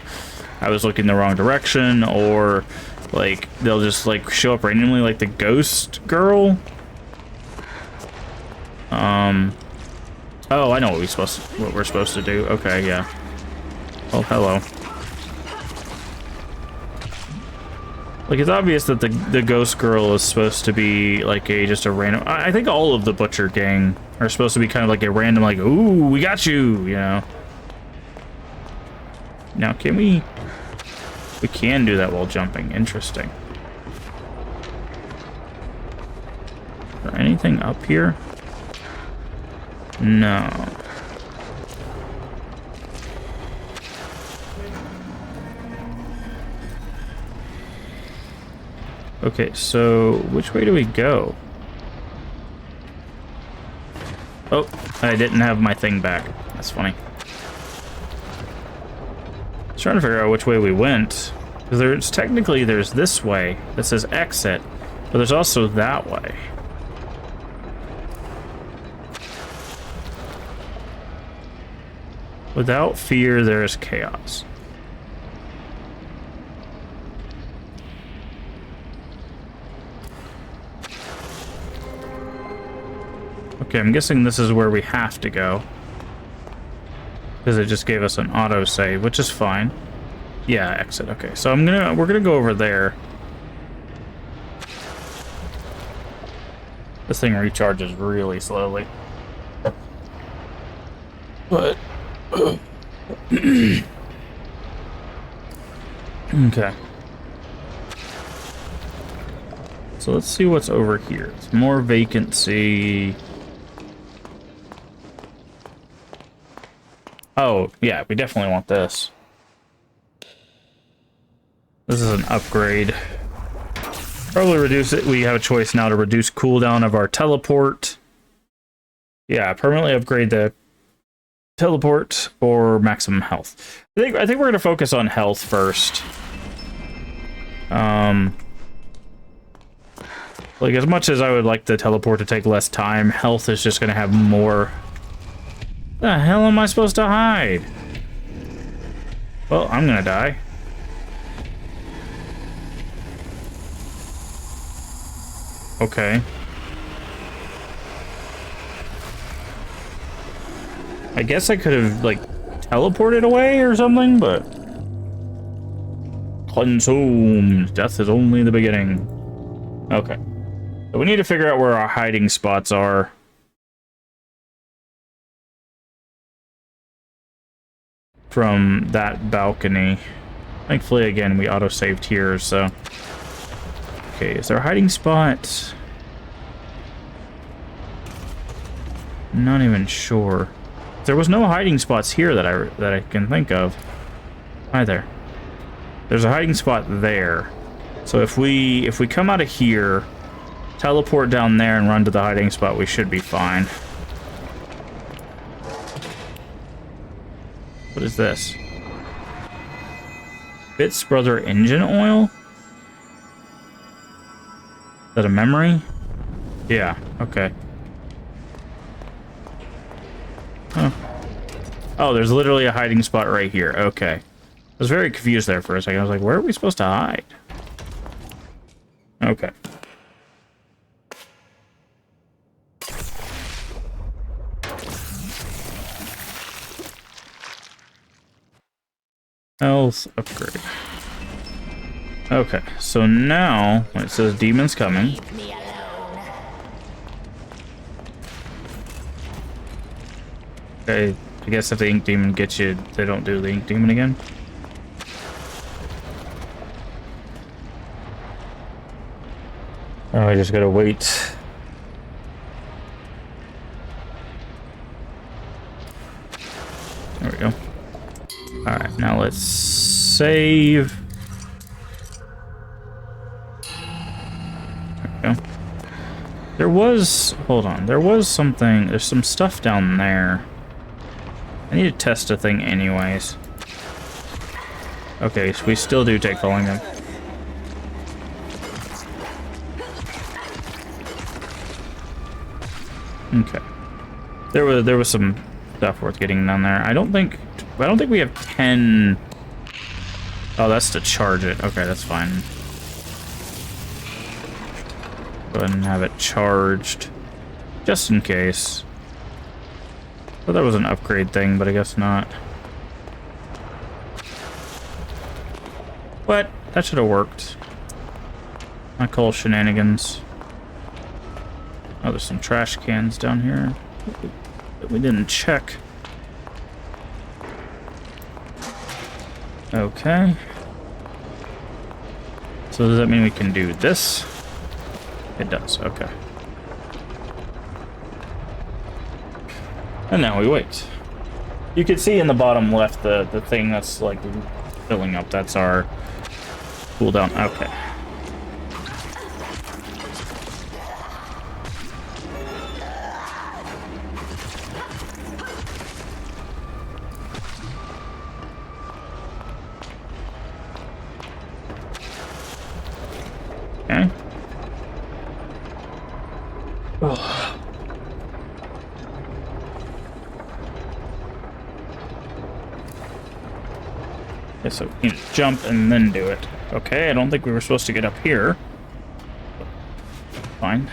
I was looking the wrong direction, or like they'll just like show up randomly, like the ghost girl. Oh, I know what we're supposed to do. Okay, yeah. Oh, hello. Like it's obvious that the ghost girl is supposed to be like just a random. I think all of the Butcher gang are supposed to be kind of like a random, like, ooh, we got you, you know. Now, can we? We can do that while jumping. Interesting. Is there anything up here? No. Okay, so which way do we go? Oh, I didn't have my thing back. That's funny. I was trying to figure out which way we went. Because there's this way that says exit, but there's also that way. Without fear, there is chaos. Okay, I'm guessing this is where we have to go. Because it just gave us an autosave, which is fine. Yeah, exit. Okay, so we're gonna go over there. This thing recharges really slowly. But... okay. So let's see what's over here. It's more vacancy. Oh, yeah, we definitely want this. This is an upgrade. Probably reduce it. We have a choice now to reduce cooldown of our teleport. Yeah, permanently upgrade the teleport or maximum health. I think we're gonna focus on health first. Like, as much as I would like the teleport to take less time, health is just gonna have more. The hell am I supposed to hide? Well, I'm gonna die. Okay. I guess I could have, like, teleported away or something, but... Consumed. Death is only the beginning. Okay. So we need to figure out where our hiding spots are. From that balcony. Thankfully, again, we auto-saved here, so... Okay, is there a hiding spot? Not even sure. There was no hiding spots here that I can think of. Either. There's a hiding spot there. So if we come out of here, teleport down there and run to the hiding spot, we should be fine. What is this? Fitz Brother engine oil? Is that a memory? Yeah, okay. Huh. Oh, there's literally a hiding spot right here. Okay. I was very confused there for a second. I was like, where are we supposed to hide? Okay. Health upgrade. Okay, so now when it says demons coming. Okay, I guess if the ink demon gets you, they don't do the ink demon again. Oh, I just gotta wait. There we go. Alright, now let's save. There we go. There was... Hold on. There was something... There's some stuff down there. I need to test a thing anyways. Okay, so we still do take falling them. Okay. There was some stuff worth getting down there. I don't think we have 10. Oh, that's to charge it. Okay, that's fine. Go ahead and have it charged. Just in case. Thought that was an upgrade thing, but I guess not. What? That should have worked. I call shenanigans. Oh, there's some trash cans down here that we didn't check. Okay. So does that mean we can do this? It does, okay. And now we wait. You can see in the bottom left the thing that's like filling up. That's our cooldown. Okay. Okay. Oh. Okay, so you can jump and then do it. Okay, I don't think we were supposed to get up here. Fine.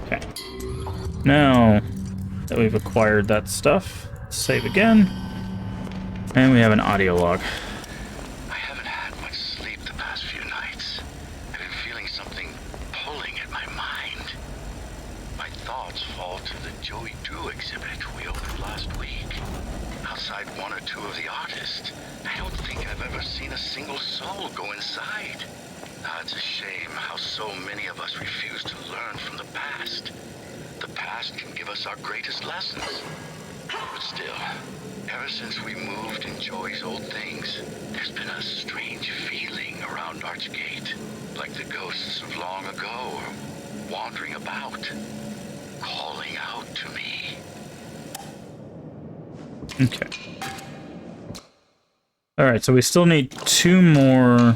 Okay. Now that we've acquired that stuff, save again. And we have an audio log. two of the artists. I don't think I've ever seen a single soul go inside. It's a shame how so many of us refuse to learn from the past. The past can give us our greatest lessons. But still, ever since we moved in Joey's old things, there's been a strange feeling around Archgate. Like the ghosts of long ago are wandering about, calling out to me. Okay. Alright, so we still need two more...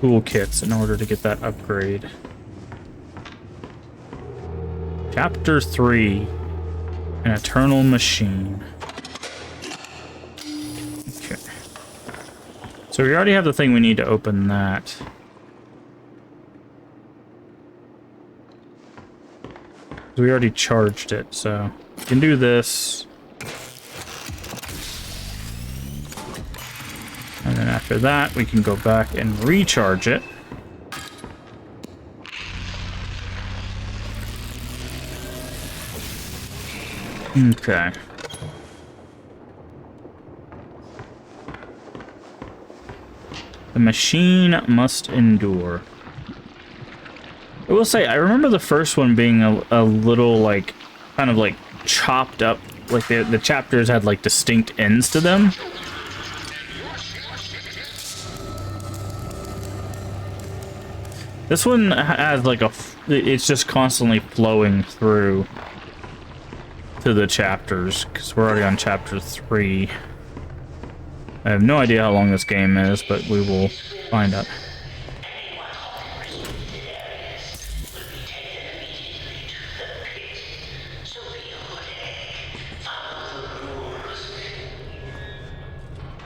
toolkits in order to get that upgrade. Chapter 3. An Eternal Machine. Okay. So we already have the thing we need to open that. We already charged it, so we can do this. And then after that, we can go back and recharge it. Okay. The machine must endure. I will say, I remember the first one being a little, like, kind of, like, chopped up. Like, the chapters had, like, distinct ends to them. This one has, like, it's just constantly flowing through to the chapters, because we're already on chapter 3. I have no idea how long this game is, but we will find out.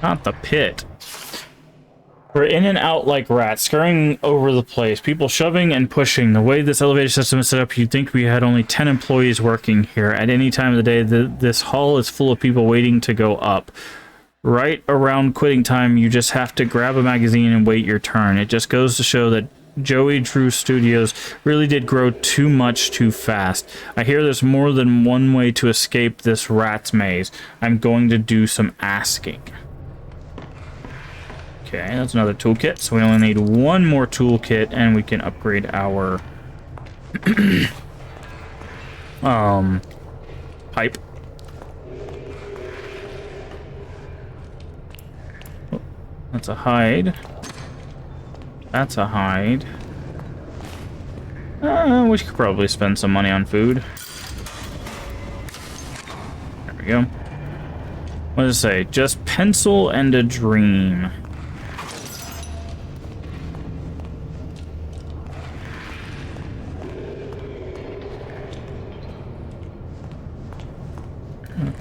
Not the pit. We're in and out like rats, scurrying over the place, people shoving and pushing. The way this elevator system is set up, you'd think we had only 10 employees working here. At any time of the day, this hall is full of people waiting to go up. Right around quitting time, you just have to grab a magazine and wait your turn. It just goes to show that Joey Drew Studios really did grow too much too fast. I hear there's more than one way to escape this rat's maze. I'm going to do some asking. Okay, that's another toolkit. So we only need one more toolkit and we can upgrade our pipe. Oh, that's a hide. That's a hide. We could probably spend some money on food. There we go. What does it say? Just pencil and a dream.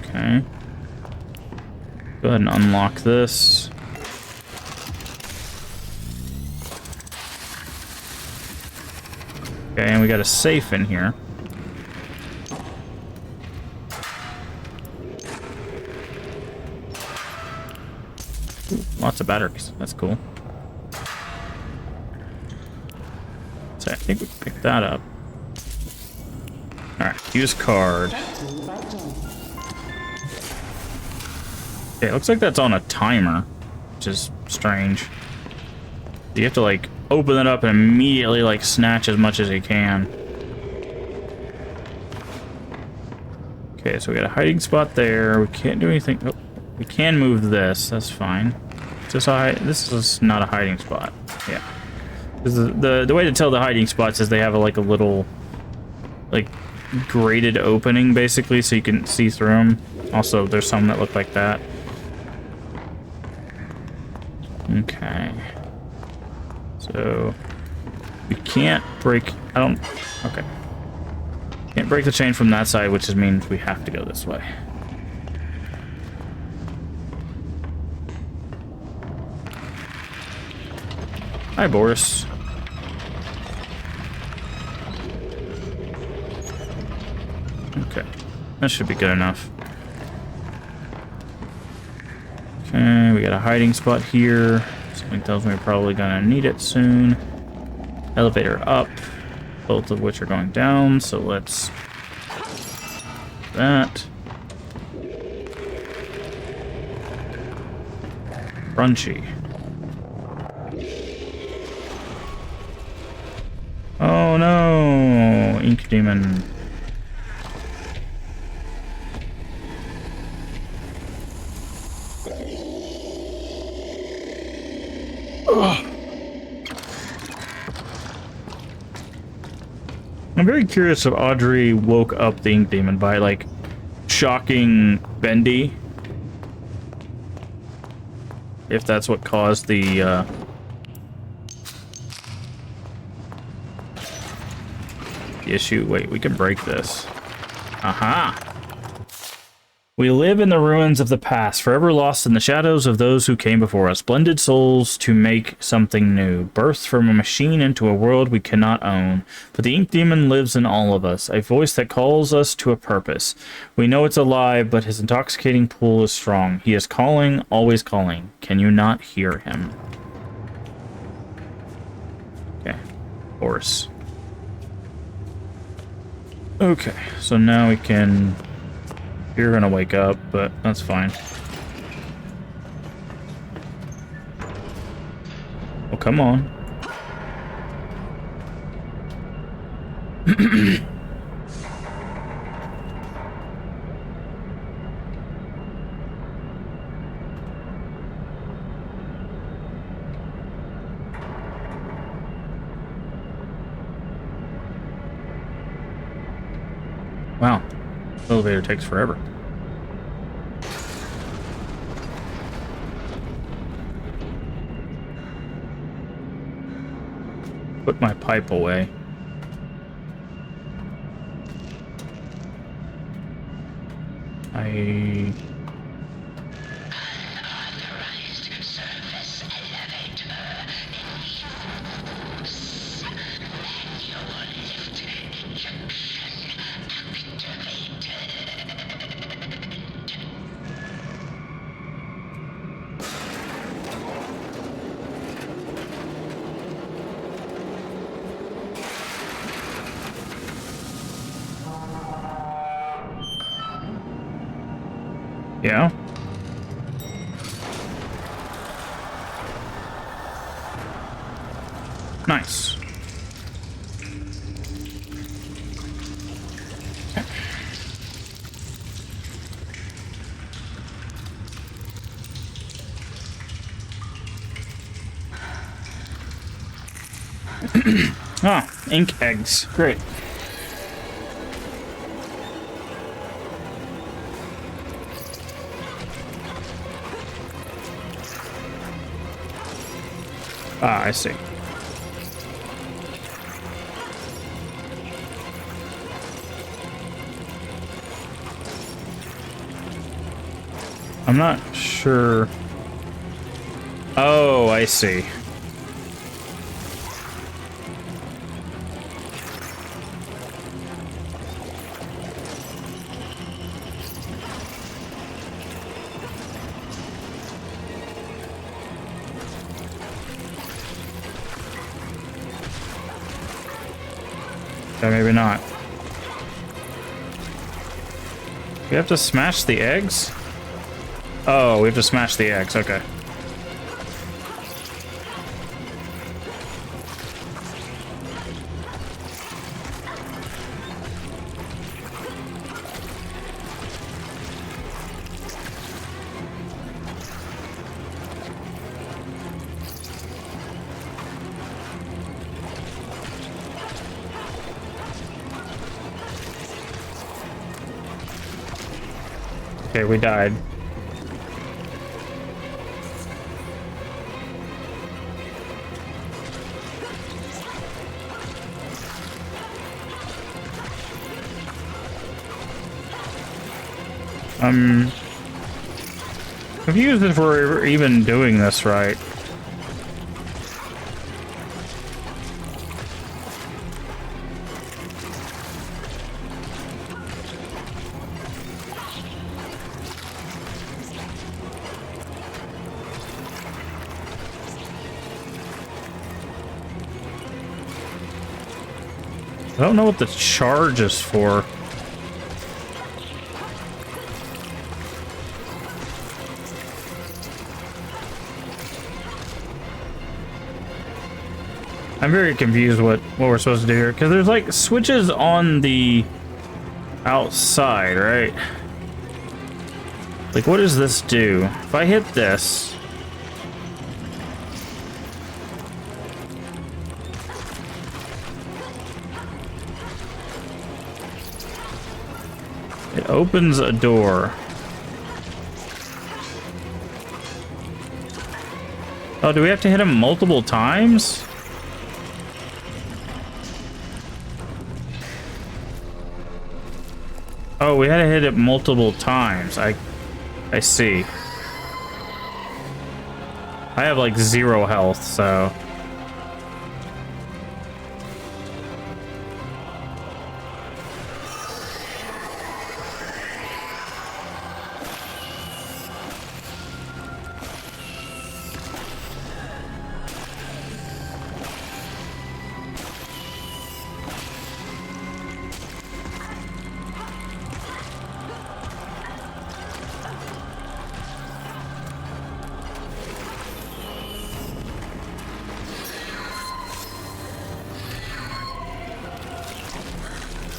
Okay. Go ahead and unlock this. Okay, and we got a safe in here. Ooh, lots of batteries. That's cool. So I think we can pick that up. Alright, use card. Okay, it looks like that's on a timer, which is strange. You have to, like, open it up and immediately, like, snatch as much as you can. Okay, so we got a hiding spot there. We can't do anything. Oh, we can move this. That's fine. This is not a hiding spot. Yeah. The way to tell the hiding spots is they have, like, a little, like, grated opening, basically, so you can see through them. Also, there's some that look like that. Okay. So we can't break. Okay. Can't break the chain from that side, which means we have to go this way. Hi, Boris. Okay. That should be good enough. Okay, we got a hiding spot here. Something tells me we're probably gonna need it soon. Elevator up. both of which are going down, so let's that. Crunchy. Oh no! Ink Demon. Ugh. I'm very curious if Audrey woke up the Ink Demon by, like, shocking Bendy. If that's what caused the issue. Wait, we can break this. Aha! We live in the ruins of the past, forever lost in the shadows of those who came before us. Blended souls to make something new. Birthed from a machine into a world we cannot own. But the Ink Demon lives in all of us, a voice that calls us to a purpose. We know it's a lie, but his intoxicating pull is strong. He is calling, always calling. Can you not hear him? Okay. Horse. Okay, so now we can... You're gonna wake up, but that's fine. Oh, come on. Wow. Elevator takes forever. Put my pipe away. Unauthorized service elevator in use. Manual lift injection activated. Yeah. Nice. Ah, ink eggs. Great. Ah, I see. I'm not sure. Oh, I see. Okay, maybe not. We have to smash the eggs? Oh, we have to smash the eggs, okay. Okay, we died. I'm confused if we're even doing this right. I don't know what the charge is for. I'm very confused what we're supposed to do here, because there's like switches on the outside, right? Like, what does this do? If I hit this... it opens a door. Oh, do we have to hit him multiple times? Oh, we had to hit it multiple times. I see. I have like 0 health, so...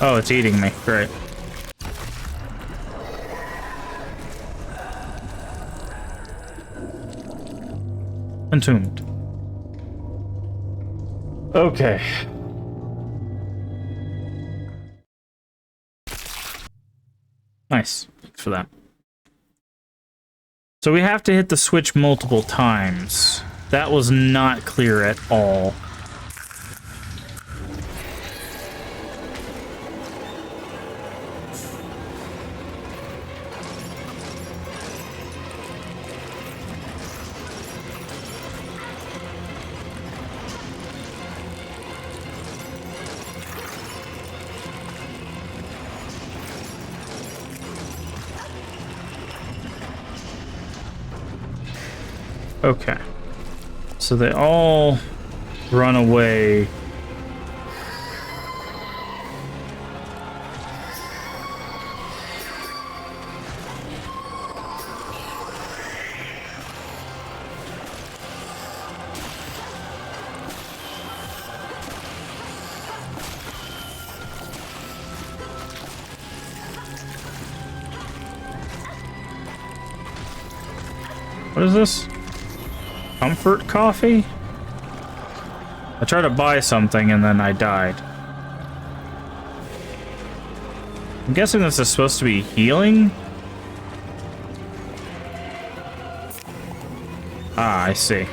Oh, it's eating me. Great. Entombed. Okay. Nice. Thanks for that. So we have to hit the switch multiple times. That was not clear at all. Okay. So they all run away. What is this? Comfort coffee? I tried to buy something and then I died. I'm guessing this is supposed to be healing? Ah, I see.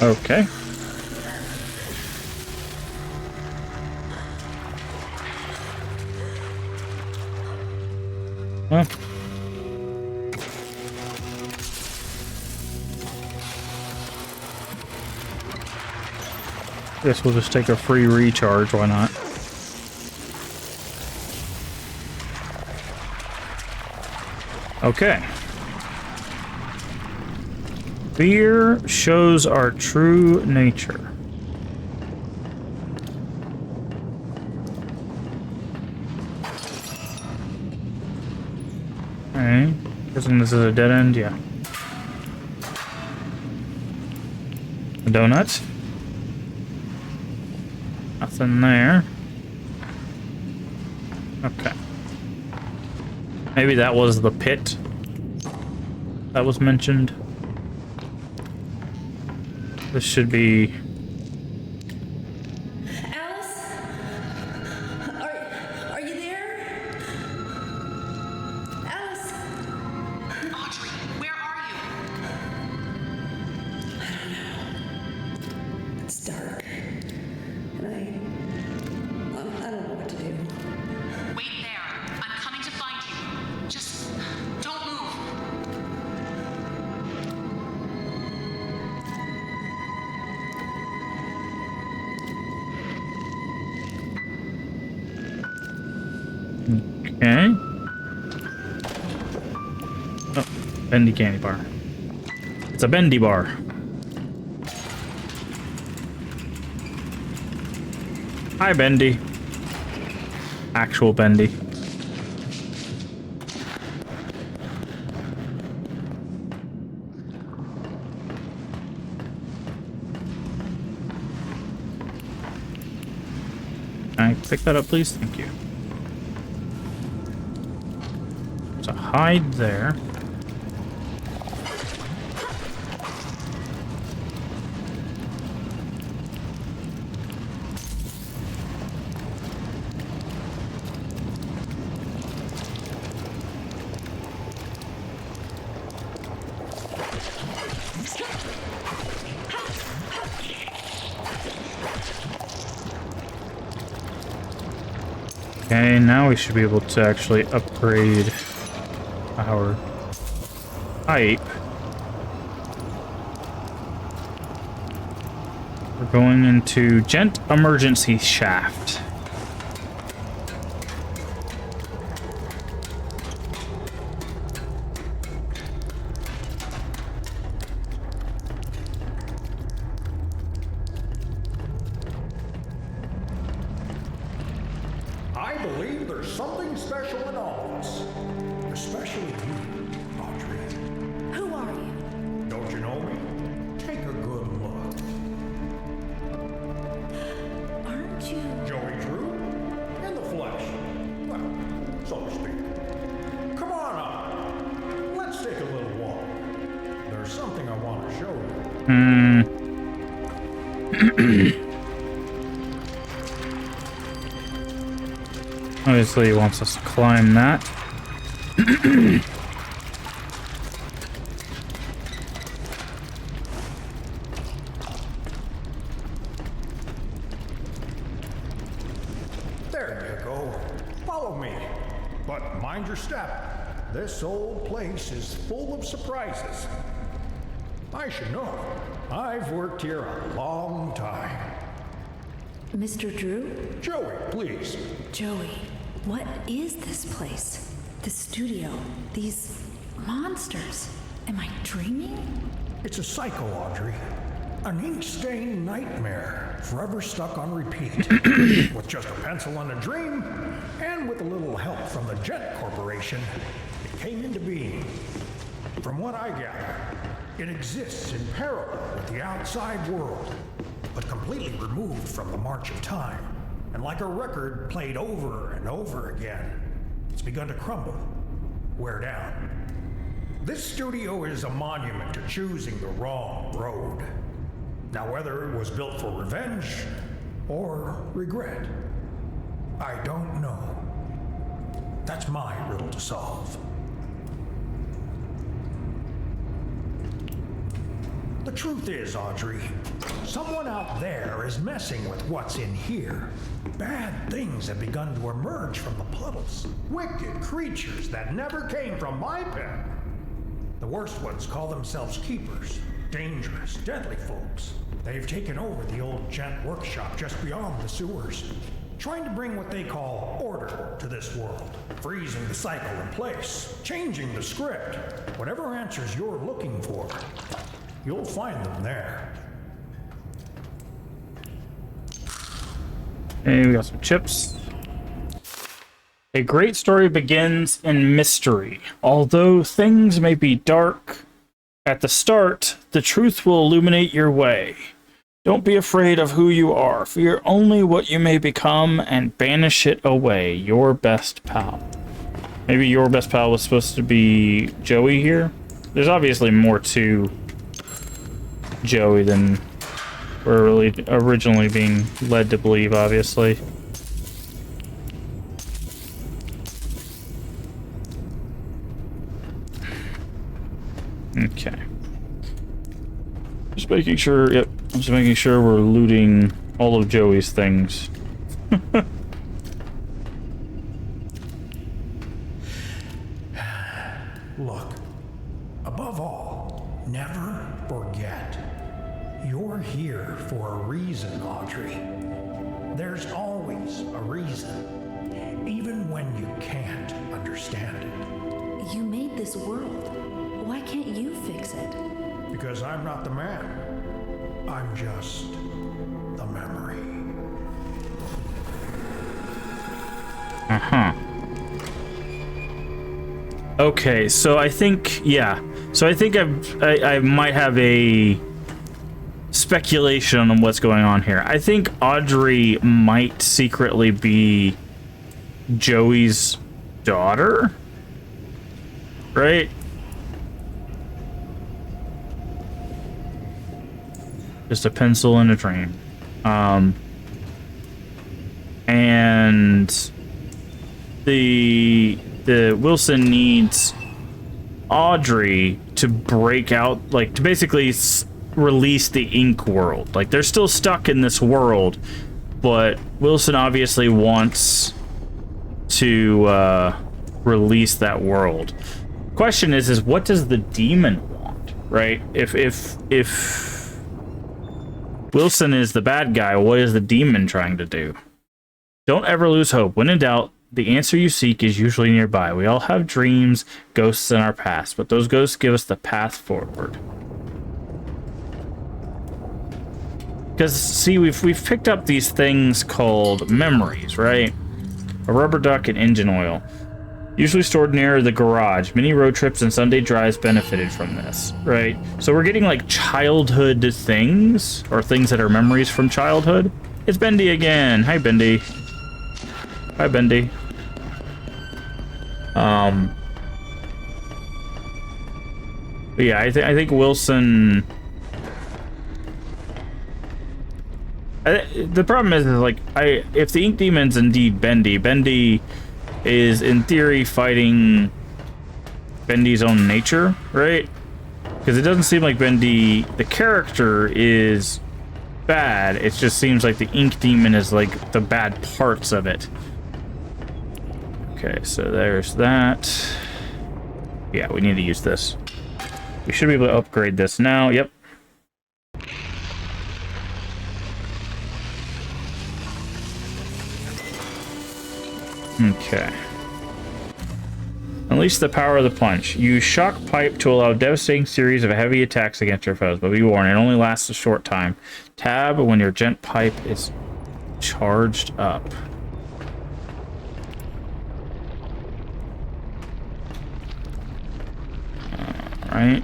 Okay. Well. Guess we'll just take a free recharge, why not? Okay. Fear shows our true nature. Alright. Guessing this is a dead end, yeah. A donut. Nothing there. Okay. Maybe that was the pit that was mentioned. This should be... Alice? Are you there? Alice? Audrey, where are you? I don't know. Okay. Oh, Bendy candy bar. It's a Bendy bar. Hi, Bendy. Actual Bendy. Can I pick that up, please? Thank you. There's a hide there. Okay, now we should be able to actually upgrade our pipe. We're going into Gent Emergency Shaft. I believe there's something special in all of us. Especially you, Audrey. Who are you? Don't you know me? Take a good look. Aren't you? Joey Drew? In the flesh. Well, so to speak. Come on up. Let's take a little walk. There's something I want to show you. Obviously, he wants us to climb that. There you go. Follow me. But mind your step. This old place is full of surprises. I should know. I've worked here a long time. Mr. Drew? Joey, please. Joey, what is this place? The studio? These monsters? Am I dreaming? It's a cycle, Audrey. An ink-stained nightmare, forever stuck on repeat. With just a pencil and a dream, and with a little help from the Jet Corporation, it came into being. From what I gather, it exists in parallel with the outside world, but completely removed from the march of time. And like a record played over and over again, it's begun to crumble, wear down. This studio is a monument to choosing the wrong road. Now, whether it was built for revenge or regret, I don't know. That's my riddle to solve. The truth is, Audrey, someone out there is messing with what's in here. Bad things have begun to emerge from the puddles. Wicked creatures that never came from my pen. The worst ones call themselves keepers. Dangerous, deadly folks. They've taken over the old Gent workshop just beyond the sewers, trying to bring what they call order to this world, freezing the cycle in place, changing the script. Whatever answers you're looking for, you'll find them there. Hey, we got some chips. A great story begins in mystery. Although things may be dark at the start, the truth will illuminate your way. Don't be afraid of who you are. Fear only what you may become and banish it away. Your best pal. Maybe your best pal was supposed to be Joey here? There's obviously more to Joey than we're really originally being led to believe, obviously. Okay. Just making sure, yep, just making sure we're looting all of Joey's things. Look, above all, never forget. You're here for a reason, Audrey. There's always a reason. Even when you understand it. You made this world. Why can't you fix it? Because I'm not the man. I'm just the memory. Uh-huh. Okay, so I think, yeah. So I think I might have a speculation on what's going on here. I think Audrey might secretly be Joey's daughter, right? Just a pencil and a dream. And the Wilson needs Audrey to break out, like, to basically release the ink world. Like, they're still stuck in this world, but Wilson obviously wants to release that world. Question is what does the demon want, right? If Wilson is the bad guy, what is the demon trying to do? Don't ever lose hope. When in doubt, the answer you seek is usually nearby. We all have dreams, ghosts in our past, but those ghosts give us the path forward. Because, see, we've picked up these things called memories, right? A rubber duck and engine oil. Usually stored near the garage. Many road trips and Sunday drives benefited from this, right? So we're getting, like, childhood things, or things that are memories from childhood. It's Bendy again. Hi, Bendy. Hi, Bendy. But yeah, I think Wilson... the problem is like, if the Ink Demon's indeed Bendy is in theory fighting Bendy's own nature, right? Because it doesn't seem like Bendy, the character, is bad. It just seems like the Ink Demon is like the bad parts of it. Okay, so there's that. Yeah, we need to use this. We should be able to upgrade this now. Yep. Okay. Unleash the power of the punch. Use shock pipe to allow a devastating series of heavy attacks against your foes, but be warned, it only lasts a short time. Tab when your gent pipe is charged up. Alright.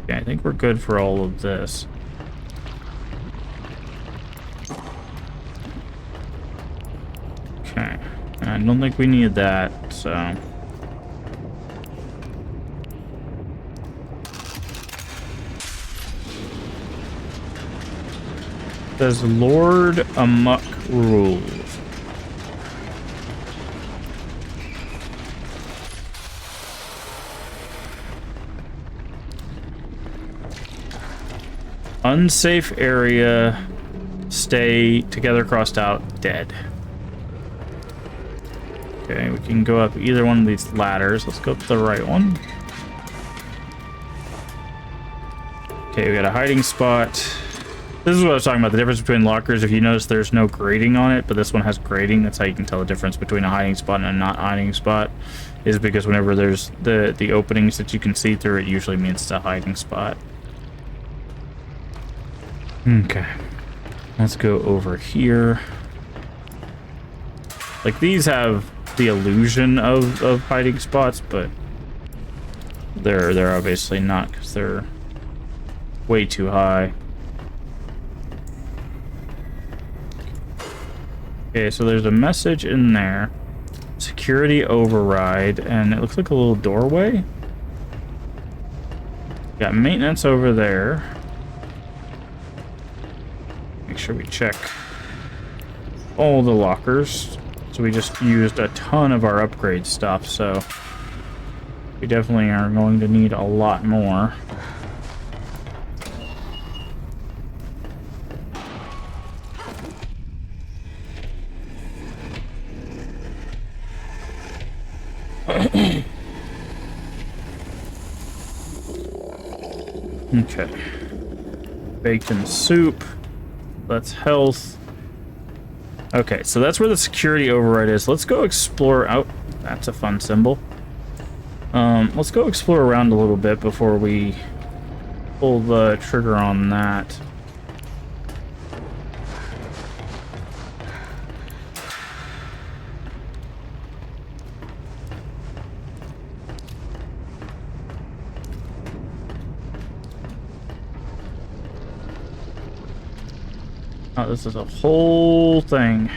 Okay, I think we're good for all of this. Okay, I don't think we need that, so... Says Lord Amok rules. Unsafe area, stay together crossed out, dead. Okay, we can go up either one of these ladders. Let's go up the right one. Okay, we got a hiding spot. This is what I was talking about, the difference between lockers. If you notice, there's no grating on it, but this one has grating. That's how you can tell the difference between a hiding spot and a not hiding spot, is because whenever there's the openings that you can see through, it usually means it's a hiding spot. Okay, let's go over here. Like, these have the illusion of hiding spots, but they're obviously not, because they're way too high. Okay, so there's a message in there. Security override, and it looks like a little doorway. Got maintenance over there. Make sure we check all the lockers. So we just used a ton of our upgrade stuff, so we definitely are going to need a lot more. Okay. Bacon soup. That's health. Okay, so that's where the security override is. Let's go explore. Oh, that's a fun symbol. Let's go explore around a little bit before we pull the trigger on that. Oh, this is a whole thing.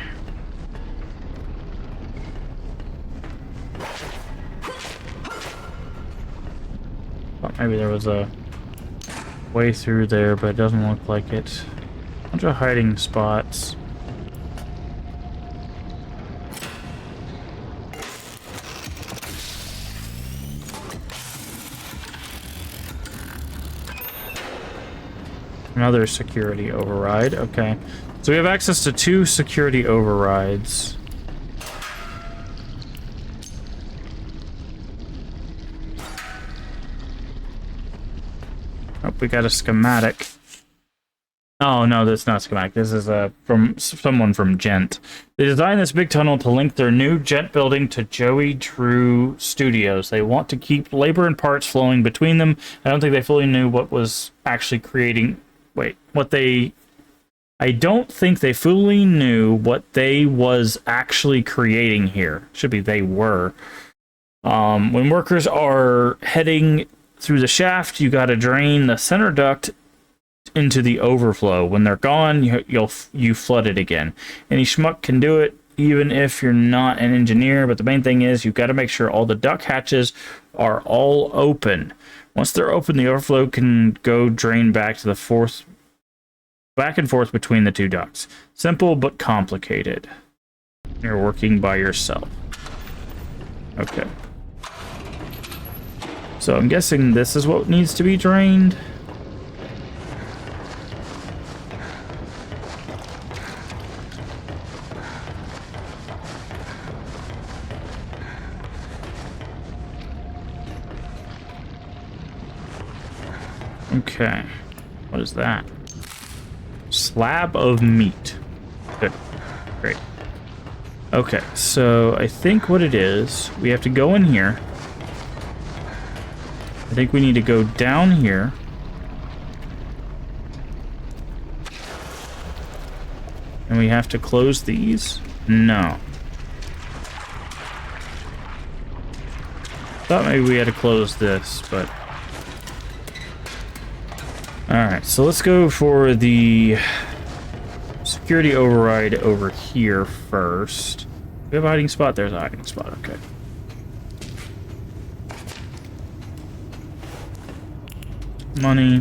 Thought maybe there was a way through there, but it doesn't look like it. Bunch of hiding spots. Another security override. Okay. So we have access to 2 security overrides. Oh, we got a schematic. Oh, no, that's not schematic. This is from someone from Gent. They designed this big tunnel to link their new Gent building to Joey Drew Studios. They want to keep labor and parts flowing between them. I don't think they fully knew what was actually creating... I don't think they fully knew what they was actually creating here. Should be they were. When workers are heading through the shaft, you gotta drain the center duct into the overflow. When they're gone, you flood it again. Any schmuck can do it, even if you're not an engineer, but the main thing is you've got to make sure all the duct hatches are all open. Once they're open, the overflow can go drain back and forth between the 2 ducts. Simple but complicated. You're working by yourself. Okay. So I'm guessing this is what needs to be drained. Okay. What is that? Slab of meat. Good. Great. Okay, so I think what it is, we have to go in here. I think we need to go down here. And we have to close these? No. Thought maybe we had to close this, but... Alright, so let's go for the security override over here first. We have a hiding spot? There's a hiding spot, okay. Money.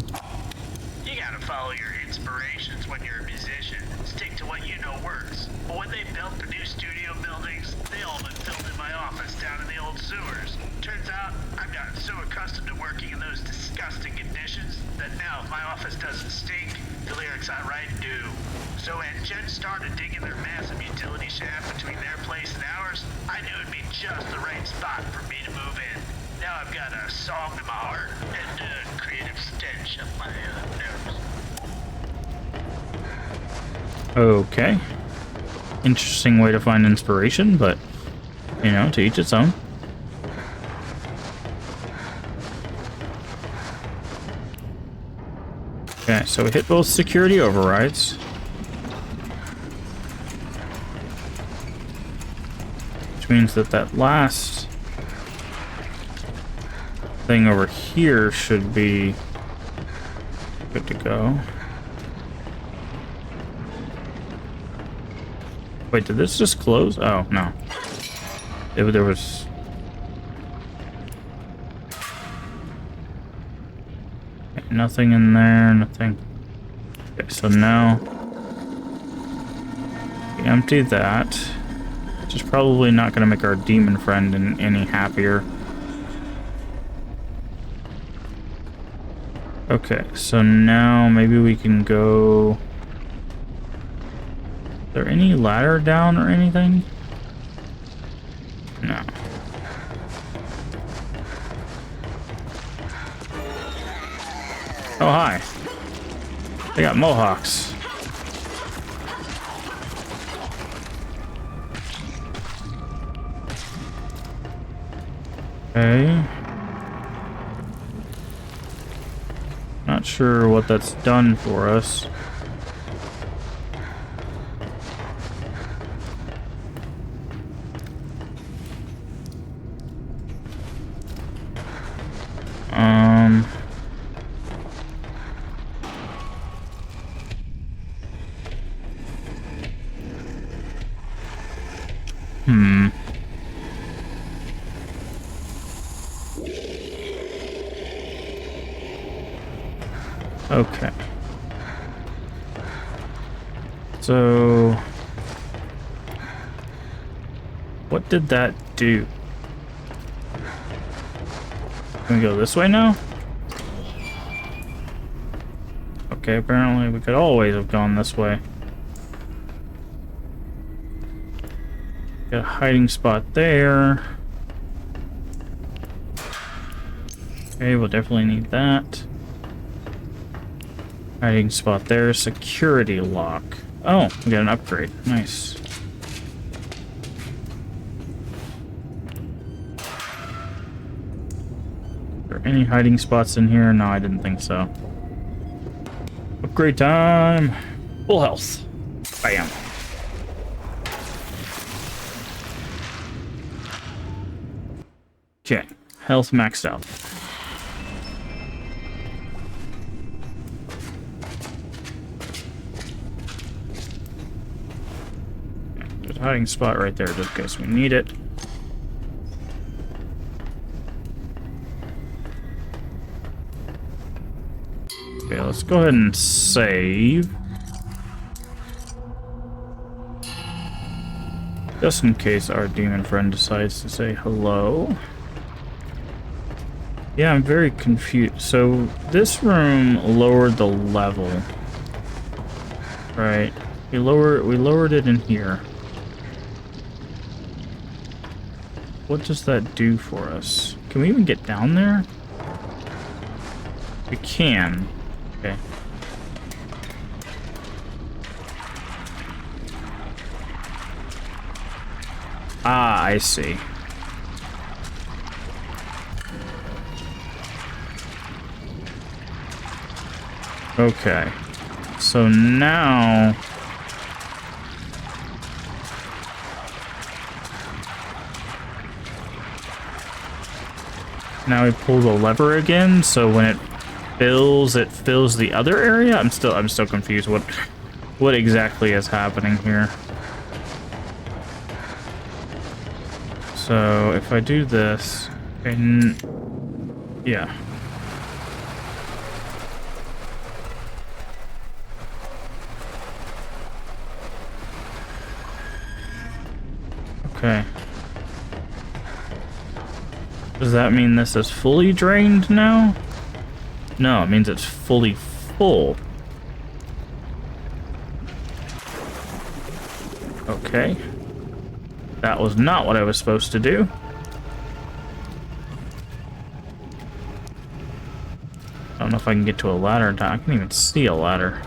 You gotta follow your inspirations when you're a musician. Stick to what you know works. But when they built the new studio buildings, they all been filmed in my office down in the old sewers. Turns out, I've gotten so accustomed to working in those disgusting conditions that now if my office doesn't stink, the lyrics I write do. So when Jen started digging their massive utility shaft between their place and ours, I knew it'd be just the right spot for me to move in. Now I've got a song in my heart and a creative stench up my nose. Okay. Interesting way to find inspiration, but, you know, to each its own. Okay, so we hit both security overrides. Which means that that last thing over here should be good to go. Wait, did this just close? Oh, no. There was... Nothing in there, nothing. Okay, so now we empty that, which is probably not going to make our demon friend any happier. Okay, so now maybe we can go... Is there any ladder down or anything? No. Oh, hi. They got mohawks. Okay. Not sure what that's done for us. Okay. So, what did that do? Can we go this way now? Okay, apparently we could always have gone this way. Got a hiding spot there. Okay, we'll definitely need that. Hiding spot there. Security lock. Oh, we got an upgrade. Nice. Are there any hiding spots in here? No, I didn't think so. Upgrade time. Full health. Bam. Okay. Health maxed out. There's a hiding spot right there just in case we need it. Okay, let's go ahead and save. Just in case our demon friend decides to say hello. Yeah, I'm very confused. So, this room lowered the level. Right. We lowered it in here. What does that do for us? Can we even get down there? We can. Okay. Ah, I see. Okay. So now... Now we pull the lever again, so when it fills the other area? I'm still confused what exactly is happening here. So if I do this, and yeah. Okay. Does that mean this is fully drained now? No, it means it's fully full. Okay. That was not what I was supposed to do. I don't know if I can get to a ladder. I can't even see a ladder.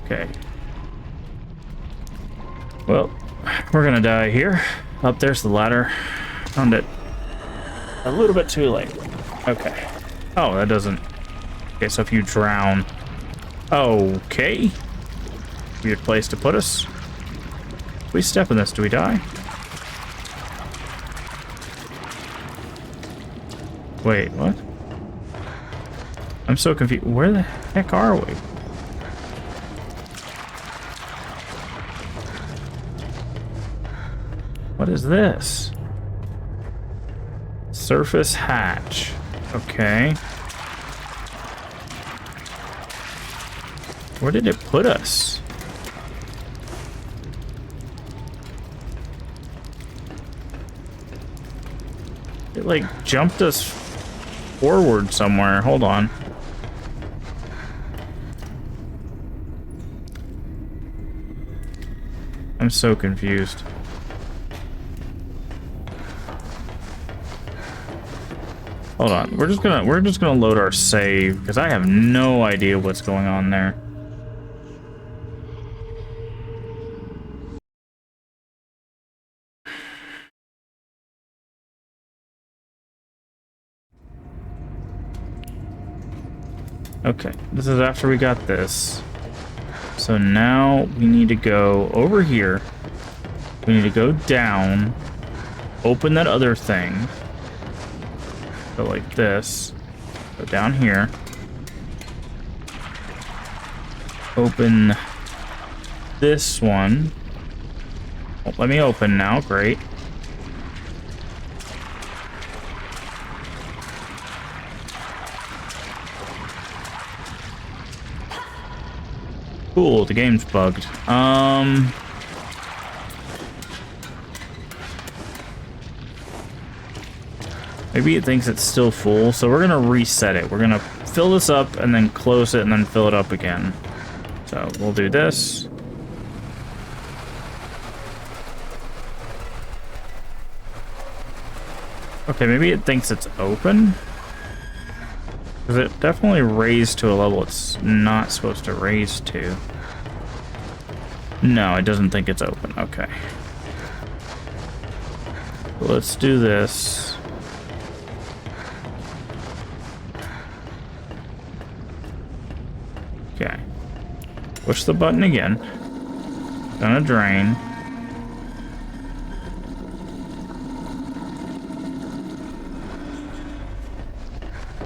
Okay. Well, we're gonna die here. Up there's the ladder. Found it a little bit too late. Okay. Oh, that doesn't... Okay, so if you drown... Okay. Weird place to put us. If we step in this, do we die? Wait, what? I'm so confused. Where the heck are we? What is this? Surface hatch. Okay. Where did it put us? It like jumped us forward somewhere. Hold on. I'm so confused. Hold on. We're just gonna load our save because I have no idea what's going on there. Okay, this is after we got this. So now we need to go over here. We need to go down, open that other thing. Go like this. Go down here. Open this one. Won't let me open now. Great. Cool, the game's bugged. Maybe it thinks it's still full, so we're gonna reset it. We're gonna fill this up and then close it and then fill it up again. So we'll do this. Okay, maybe it thinks it's open. Because it definitely raised to a level it's not supposed to raise to. No, it doesn't think it's open. Okay. Let's do this. Okay. Push the button again. Gonna drain.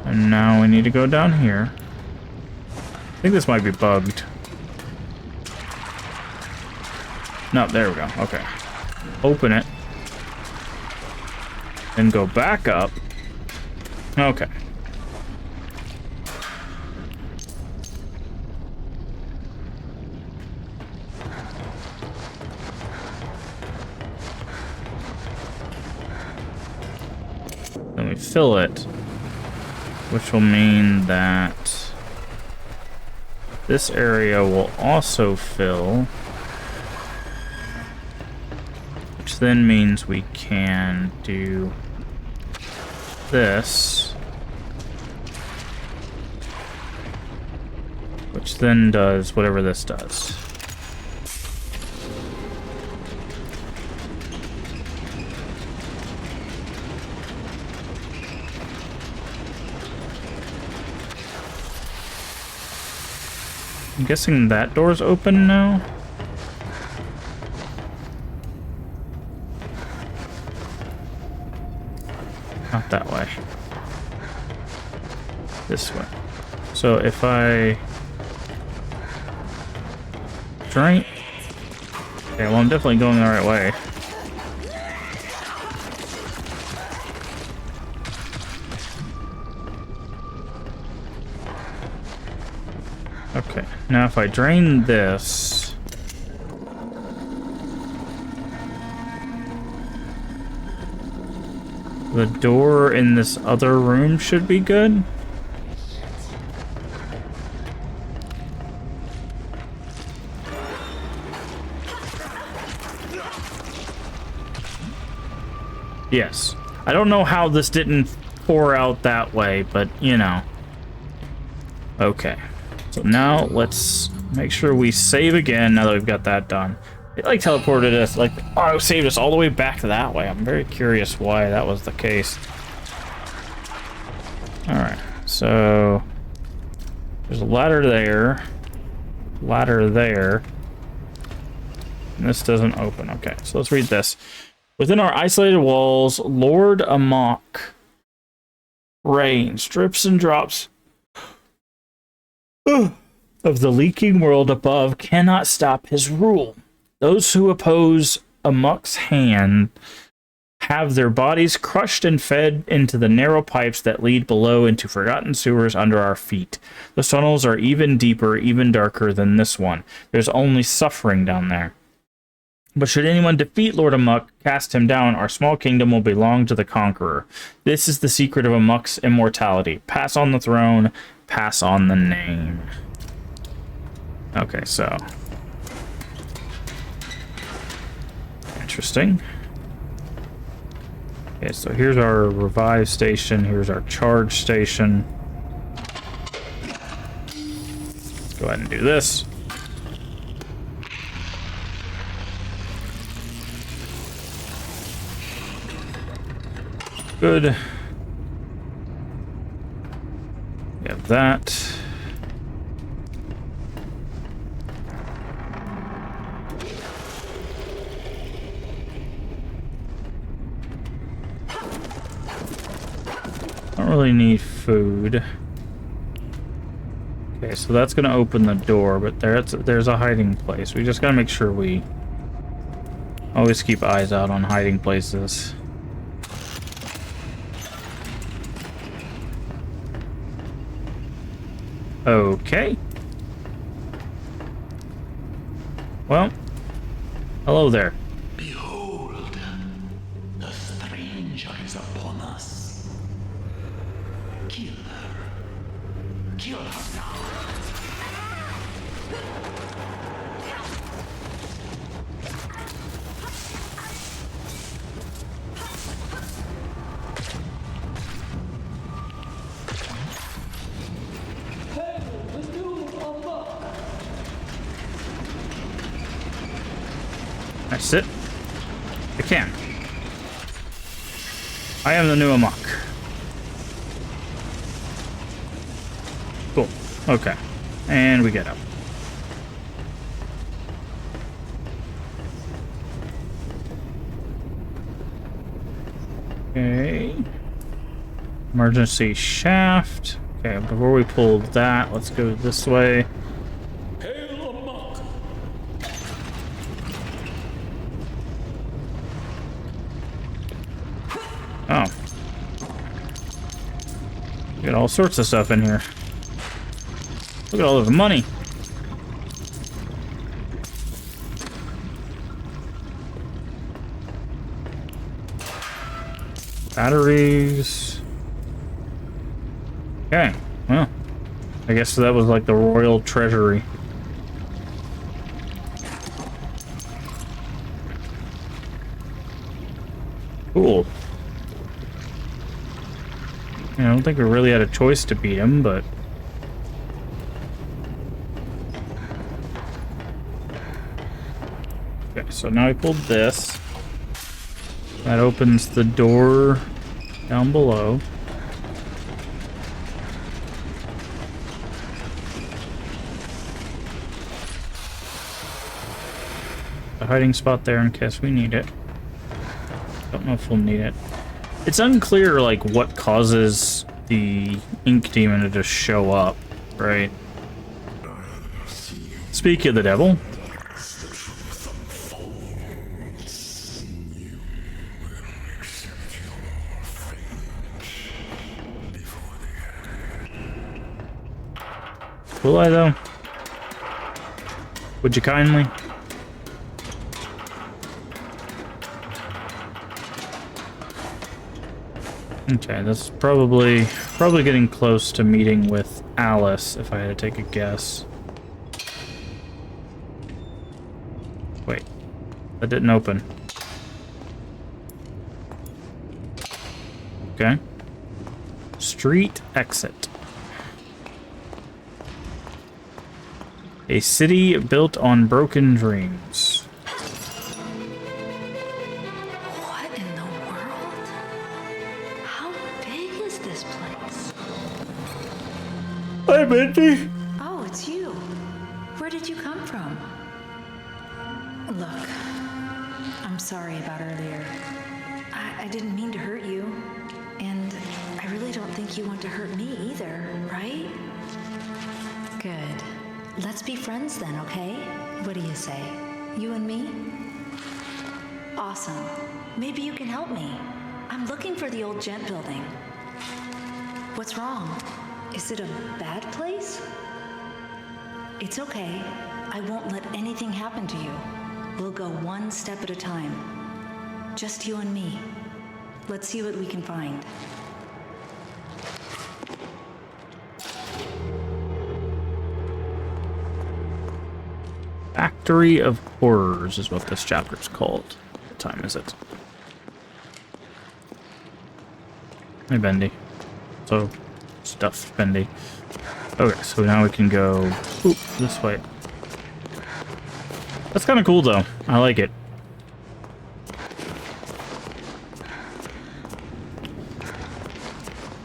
And now we need to go down here. I think this might be bugged. No, there we go. Okay. Open it. Then go back up. Okay. Then we fill it. Which will mean that this area will also fill, which then means we can do this, which then does whatever this does. I'm guessing that door's open now. Not that way. This way. So if I drain... Okay, well I'm definitely going the right way. Okay, now if I drain this, the door in this other room should be good. Yes. I don't know how this didn't pour out that way, but you know. Okay. So now let's make sure we save again now that we've got that done. It like teleported us, like, oh, saved us all the way back that way. I'm very curious why that was the case. Alright, so there's a ladder there, and this doesn't open. Okay, so let's read this. Within our isolated walls, Lord Amok reigns, drips and drops of the leaking world above cannot stop his rule. Those who oppose Amok's hand have their bodies crushed and fed into the narrow pipes that lead below into forgotten sewers under our feet. The tunnels are even deeper, even darker than this one. There's only suffering down there. But should anyone defeat Lord Amok, cast him down, our small kingdom will belong to the conqueror. This is the secret of Amok's immortality. Pass on the throne, pass on the name. Okay, so interesting. Okay, so here's our revive station, here's our charge station. Let's go ahead and do this. Good. We have that. really need food. Okay, so that's gonna open the door, but there's a hiding place. We just gotta make sure we always keep eyes out on hiding places. Okay. Well, hello there. Behold, the stranger is upon us. Kill her. Kill her now. That's it. I can. I am the new Amok. Cool. Okay. And we get up. Okay. Emergency shaft. Okay, before we pull that, let's go this way. Oh. Got all sorts of stuff in here. Look at all of the money. Batteries. Okay, well, I guess that was like the royal treasury. Cool. I don't think we really had a choice to beat him, but... Okay, so now I pulled this. That opens the door down below. A hiding spot there in case we need it. Don't know if we'll need it. It's unclear, like, what causes the ink demon to just show up, right? Speak of the devil. Will I, though? Would you kindly? Okay, that's probably getting close to meeting with Alice, if I had to take a guess. Wait, that didn't open. Okay. Street exit. A city built on broken dreams. What in the world? How big is this place? Hi, Bendy. Oh, it's you. Where did you come from? Look, I'm sorry about earlier. I didn't mean to hurt you. And I really don't think you want to hurt me either, right? Good. Let's be friends then, okay? What do you say? You and me? Awesome. Maybe you can help me. I'm looking for the old gent building. What's wrong? Is it a bad place? It's okay. I won't let anything happen to you. We'll go one step at a time. Just you and me. Let's see what we can find. Factory of Horrors is what this chapter's called. What time is it? Hey, Bendy. So, stuff, Bendy. Okay, so now we can go this way. That's kind of cool, though. I like it.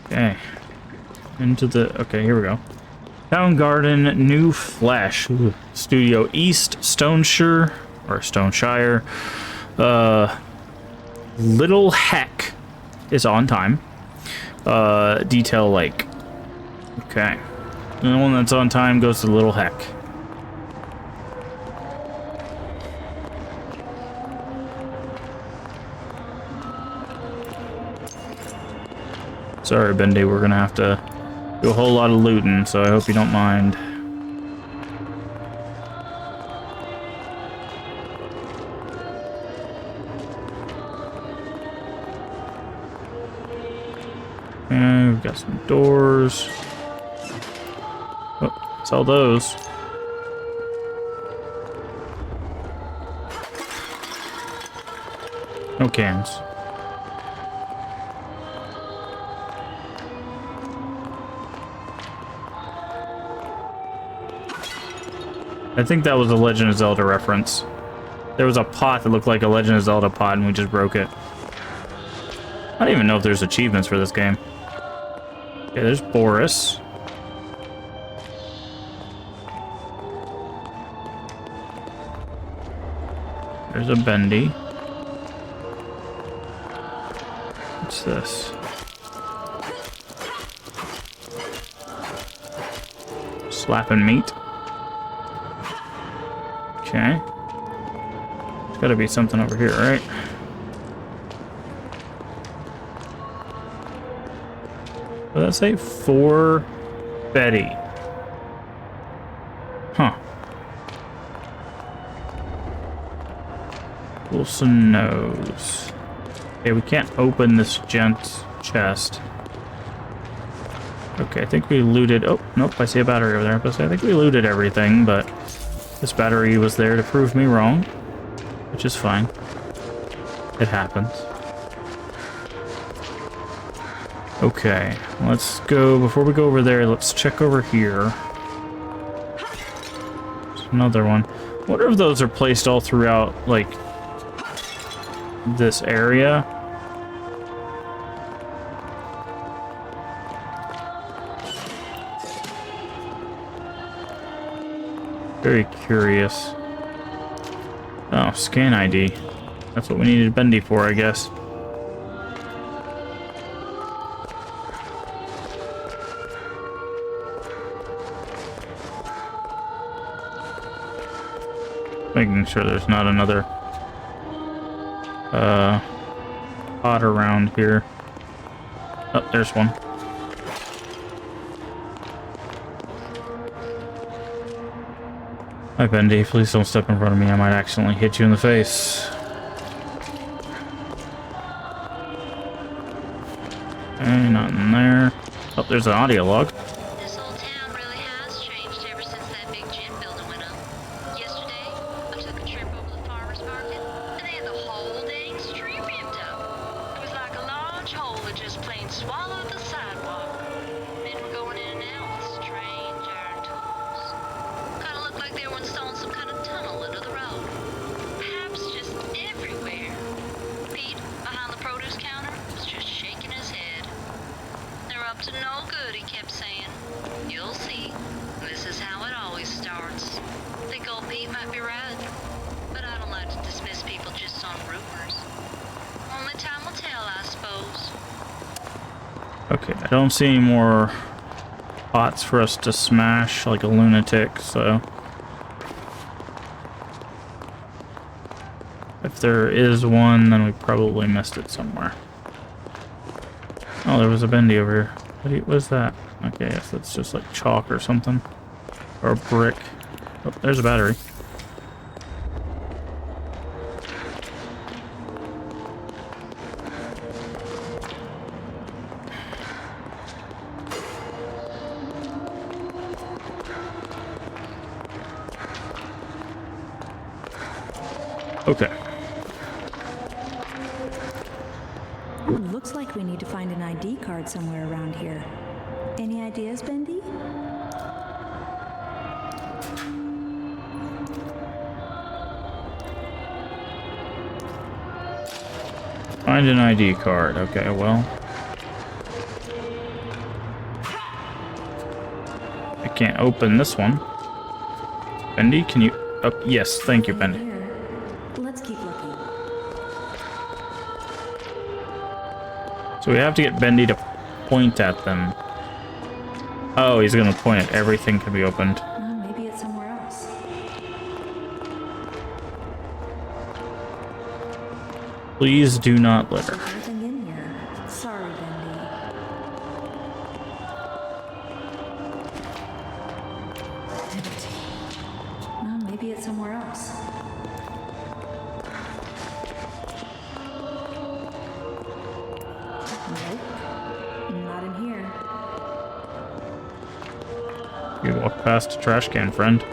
Okay. Into the... Okay, here we go. Town Garden, New Flesh. Ooh. Studio East, Stoneshire. Or Stoneshire. Little Heck is on time. Detail Lake. Okay. And the one that's on time goes to Little Heck. Sorry, Bendy, we're gonna have to do a whole lot of looting, so I hope you don't mind. And we've got some doors. Oh, sell those. No cans. I think that was a Legend of Zelda reference. There was a pot that looked like a Legend of Zelda pot and we just broke it. I don't even know if there's achievements for this game. Okay, there's Boris. There's a Bendy. What's this? Slapping meat. Okay. There's gotta be something over here, right? What did that say? For Betty. Huh. Wilson knows. Okay, we can't open this gent's chest. Okay, I think we looted... Oh, nope, I see a battery over there. But I think we looted everything, but this battery was there to prove me wrong, which is fine. It happens. Okay, let's go, before we go over there, let's check over here. There's another one. I wonder if those are placed all throughout, like, this area. Very curious. Oh, scan ID. That's what we needed Bendy for, I guess. Making sure there's not another pot around here. Oh, there's one. Hi, Bendy. Please don't step in front of me. I might accidentally hit you in the face. Okay, not in there. Oh, there's an audio log. This whole town really has changed ever since that big gym building went up. Yesterday, I took a trip over the farmer's market, and they had the whole dang street ripped up. It was like a large hole that just plain swallowed the sidewalk. Men were going in and out with strange iron tools. Kind of looked like they were installing some kind of tunnel under the road. Perhaps just everywhere. Pete, behind the produce counter, was just shaking his head. They're up to no good, he kept saying. You'll see. This is how it always starts. Think old Pete might be right. But I don't like to dismiss people just on rumors. Only time will tell, I suppose. Okay, I don't see any more pots for us to smash like a lunatic, so... If there is one, then we probably missed it somewhere. Oh, there was a Bendy over here. What was that? Okay, yes, that's just like chalk or something. Or a brick. Oh, there's a battery. Okay. Looks like we need to find an ID card somewhere around here. Any ideas, Bendy? Find an ID card. Okay, well. I can't open this one. Bendy, can you... Oh, yes, thank you, Bendy. Let's keep looking. So we have to get Bendy to point at them. Oh, he's gonna point at everything can be opened. Maybe it's somewhere else. Please do not litter. Nothing in here. Sorry, Bendy. Maybe it's somewhere else. Nope. Not in here. You walk past a trash can, friend.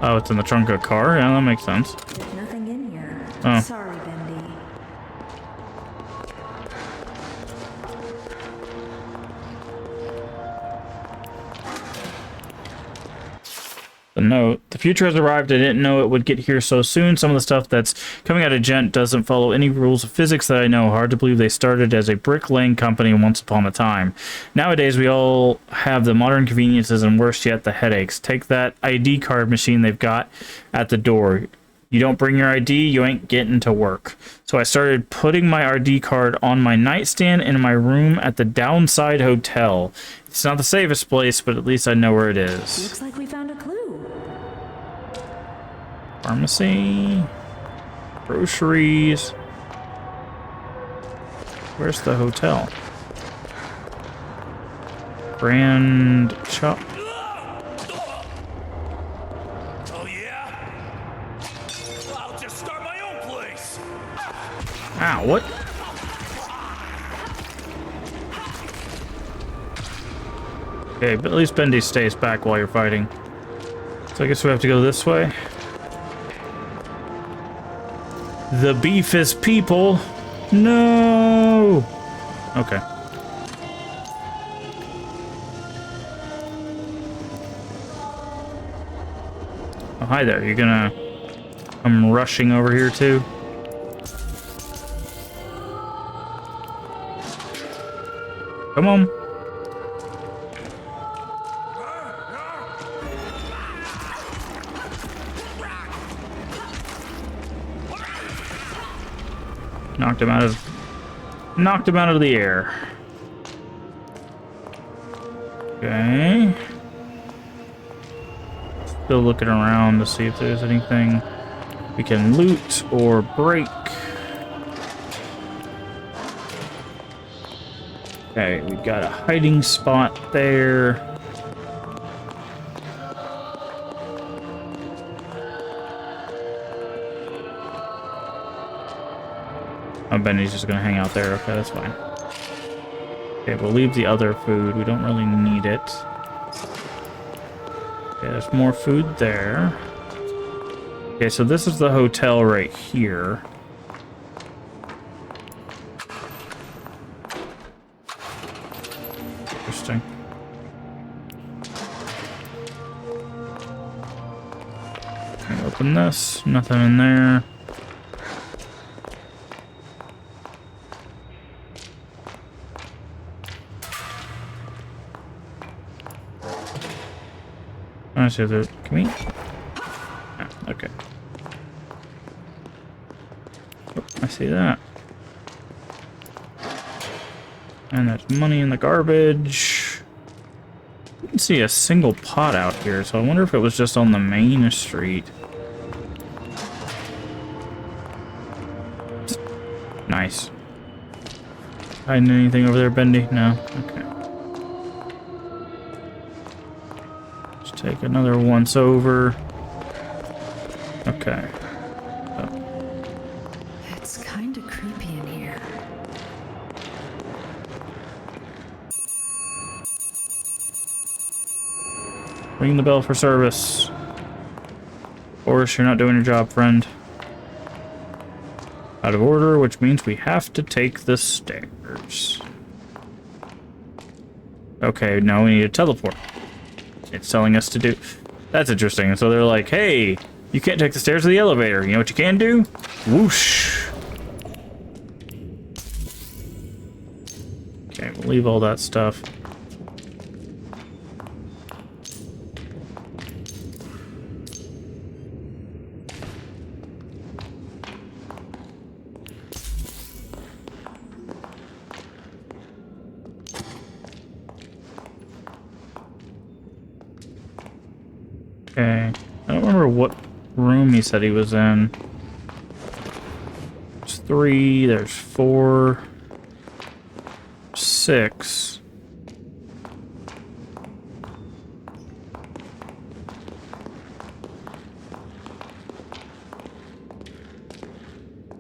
Oh, it's in the trunk of a car? Yeah, that makes sense. There's nothing in here. Oh. Sorry, Bendy. The note. The future has arrived. I didn't know it would get here so soon. Some of the stuff that's coming out of Gent doesn't follow any rules of physics that I know. Hard to believe they started as a brick-laying company once upon a time. Nowadays, we all have the modern conveniences and worse yet, the headaches. Take that ID card machine they've got at the door. You don't bring your ID, you ain't getting to work. So I started putting my ID card on my nightstand in my room at the Downside Hotel. It's not the safest place, but at least I know where it is. Looks like we found a clue. Pharmacy. Groceries. Where's the hotel? Grand Shop. Oh yeah? I'll just start my own place. Ow, what? Okay, but at least Bendy stays back while you're fighting. So I guess we have to go this way. The beef is people. No. Okay. Oh, hi there. You're gonna come rushing over here too? Come on. Knocked him out of the air. Okay. Still looking around to see if there's anything we can loot or break. Okay, we've got a hiding spot there. Oh, Bendy's just gonna hang out there. Okay, that's fine. Okay, we'll leave the other food. We don't really need it. Okay, there's more food there. Okay, so this is the hotel right here. Interesting. Okay, open this. Nothing in there. I see the. Can we? Ah, okay. Oh, I see that. And there's money in the garbage. I didn't see a single pot out here, so I wonder if it was just on the main street. Nice. Hiding anything over there, Bendy? No? Okay. Take another once over. Okay. Oh. It's kind of creepy in here. Ring the bell for service. Or you're not doing your job, friend. Out of order, which means we have to take the stairs. Okay, now we need to teleport. It's telling us to do. That's interesting. So they're like, hey, you can't take the stairs or the elevator. You know what you can do? Whoosh. Okay, we'll leave all that stuff. Okay. I don't remember what room he said he was in. There's 3, there's 4, 6.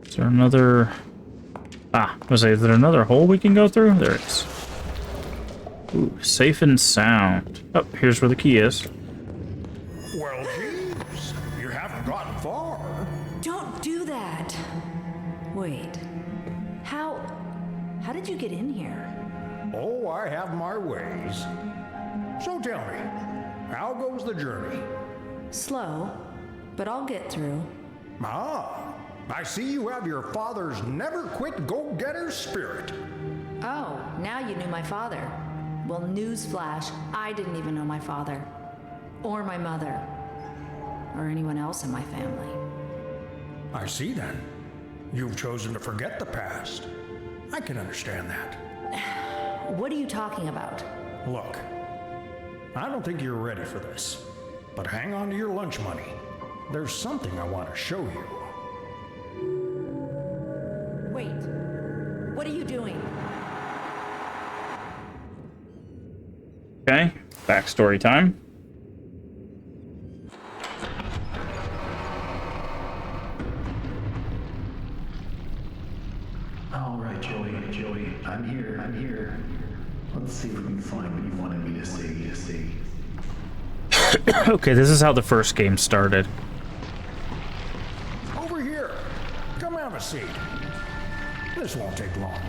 Is there another... I was gonna say, is there another hole we can go through? There is. Ooh, safe and sound. Oh, here's where the key is. Well, geez, you haven't gotten far. Don't do that. Wait. How did you get in here? Oh, I have my ways. So tell me, how goes the journey? Slow, but I'll get through. Ah, I see you have your father's never-quit go-getter spirit. Oh, now you knew my father. Well, newsflash, I didn't even know my father. Or my mother. Or anyone else in my family. I see then. You've chosen to forget the past. I can understand that. What are you talking about? Look, I don't think you're ready for this. But hang on to your lunch money. There's something I want to show you. Wait. What are you doing? Okay, backstory time. All right, Joey, I'm here. Let's see if we can find what you wanted me to see. Okay, this is how the first game started. Over here. Come have a seat. This won't take long.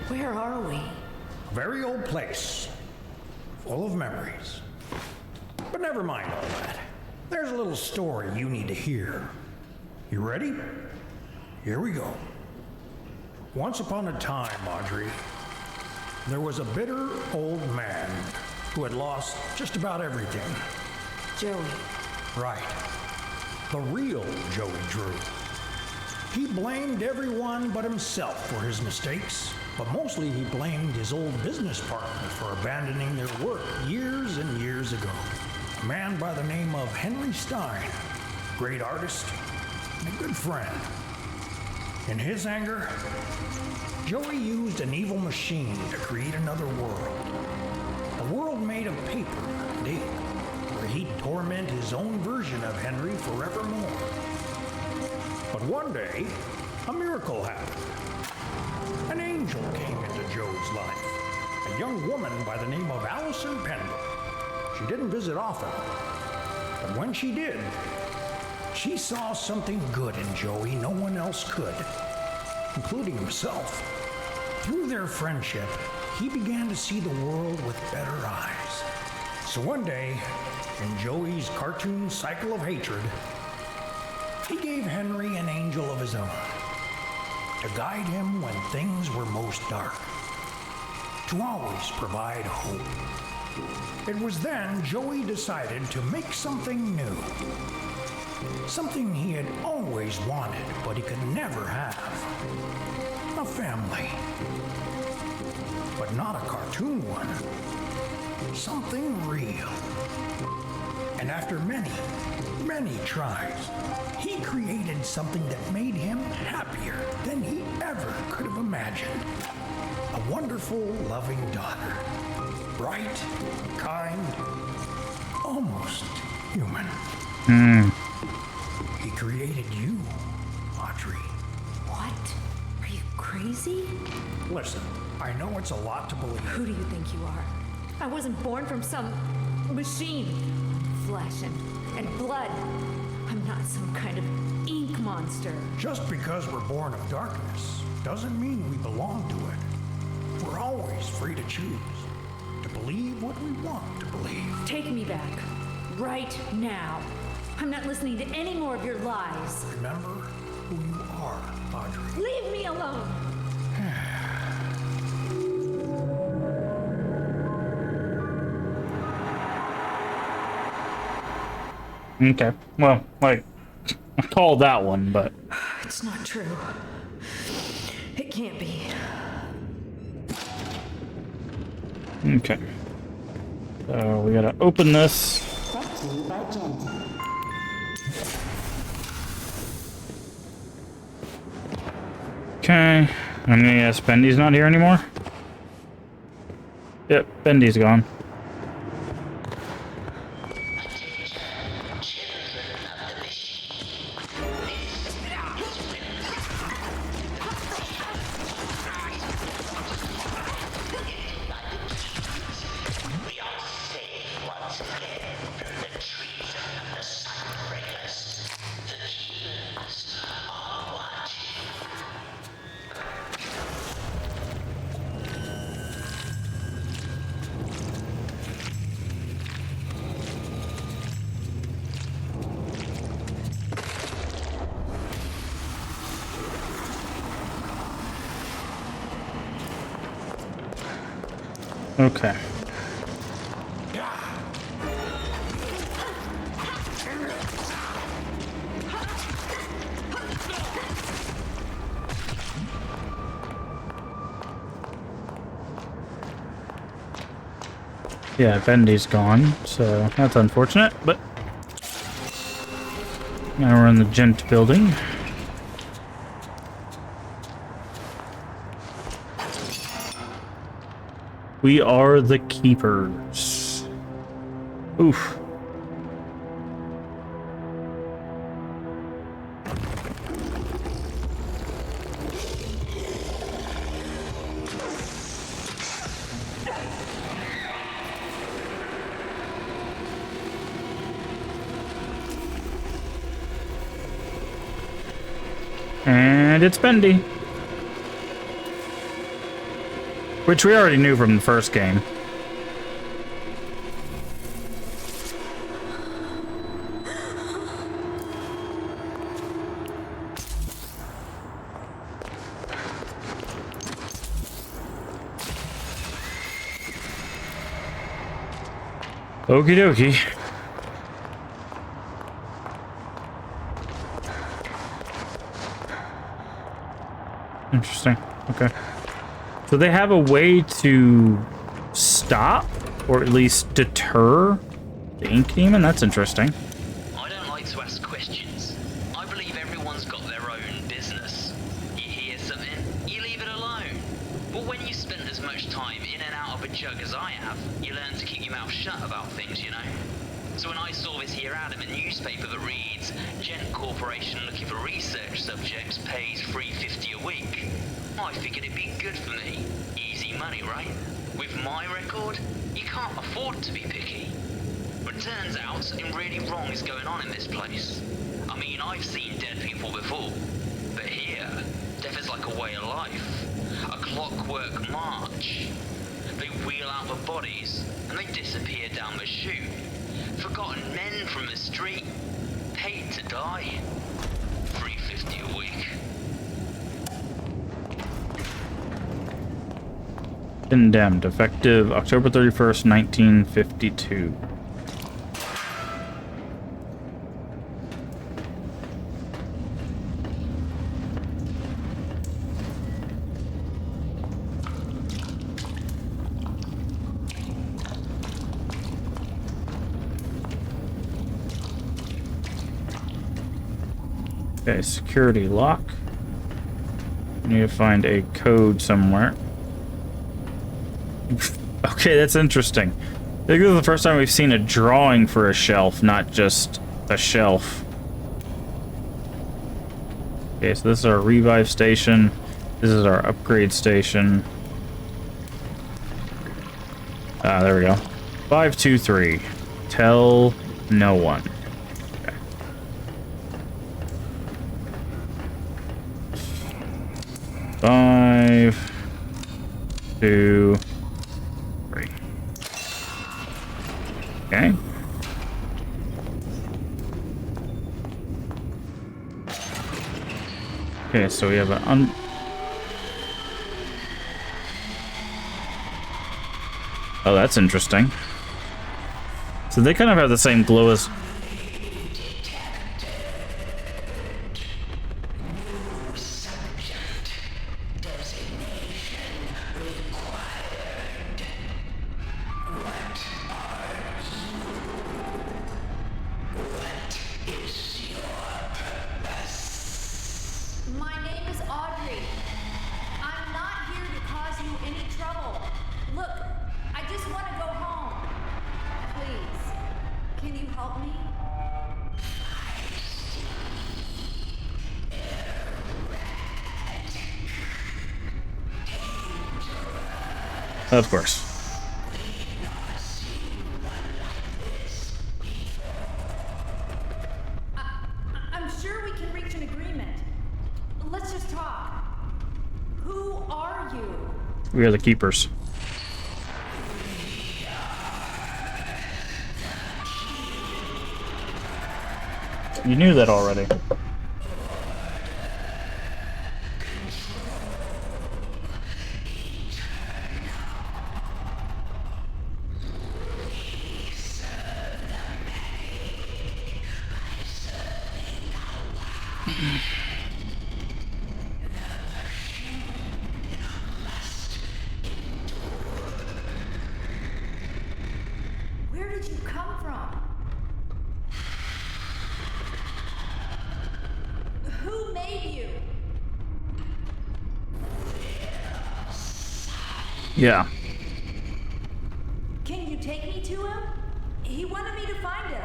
Where are we? A very old place. Full of memories. But never mind all that. There's a little story you need to hear. You ready? Here we go. Once upon a time, Audrey, there was a bitter old man who had lost just about everything. Joey. Right. The real Joey Drew. He blamed everyone but himself for his mistakes, but mostly he blamed his old business partner for abandoning their work years and years ago. A man by the name of Henry Stein, great artist and a good friend. In his anger, Joey used an evil machine to create another world. A world made of paper and ink, where he'd torment his own version of Henry forevermore. But one day, a miracle happened. An angel came into Joe's life, a young woman by the name of Allison Pendle. She didn't visit often, but when she did, she saw something good in Joey no one else could, including himself. Through their friendship, he began to see the world with better eyes. So one day, in Joey's cartoon cycle of hatred, he gave Henry an angel of his own to guide him when things were most dark, to always provide hope. It was then Joey decided to make something new. Something he had always wanted, but he could never have. A family. But not a cartoon one. Something real. And after many, many tries, he created something that made him happier than he ever could have imagined. A wonderful, loving daughter. Bright, kind, almost human. He created you, Audrey. What? Are you crazy? Listen, I know it's a lot to believe. Who do you think you are? I wasn't born from some machine. Flesh and blood. I'm not some kind of ink monster. Just because we're born of darkness doesn't mean we belong to it. We're always free to choose, to believe what we want to believe. Take me back. Right now. I'm not listening to any more of your lies. Remember who you are, Audrey. Leave me alone! Okay, well, like, I called that one, but... It's not true. It can't be. Okay. So we gotta open this. Okay. I'm gonna guess Bendy's not here anymore. Yep, Bendy's gone. Okay. Yeah, Bendy's gone, so that's unfortunate, but now we're in the Gent building. We are the keepers. Oof. And it's Bendy. Which we already knew from the first game. Okie dokie. Interesting. Okay. So they have a way to stop, or at least deter, the Ink Demon? That's interesting. I don't like to ask questions. I believe everyone's got their own business. You hear something, you leave it alone. But when you spend as much time in and out of a jug as I have, you learn to keep your mouth shut about things, you know? So when I saw this here ad in the newspaper that reads, Gent Corporation looking for research subjects, pays $3.50 a week, I figured it'd be good for me. Easy money, right? With my record, you can't afford to be picky. But it turns out something really wrong is going on in this place. I mean, I've seen dead people before, but here, death is like a way of life. A clockwork march. They wheel out the bodies, and they disappear down the chute. Forgotten men from the street, paid to die. $3.50 a week. Condemned, effective October 31st, 1952. Okay, security lock. I need to find a code somewhere. Okay, that's interesting. I think this is the first time we've seen a drawing for a shelf, not just a shelf. Okay, so this is our revive station. This is our upgrade station. Ah, there we go. 523. Tell no one. Okay. 5, 2, 3. Okay. Okay, so we have an Oh, that's interesting. So they kind of have the same glow as... help me? Of course. I'm sure we can reach an agreement. Let's just talk. Who are you? We are the keepers. You knew that already. Where did you come from? Who made you? Yeah. Can you take me to him? He wanted me to find him.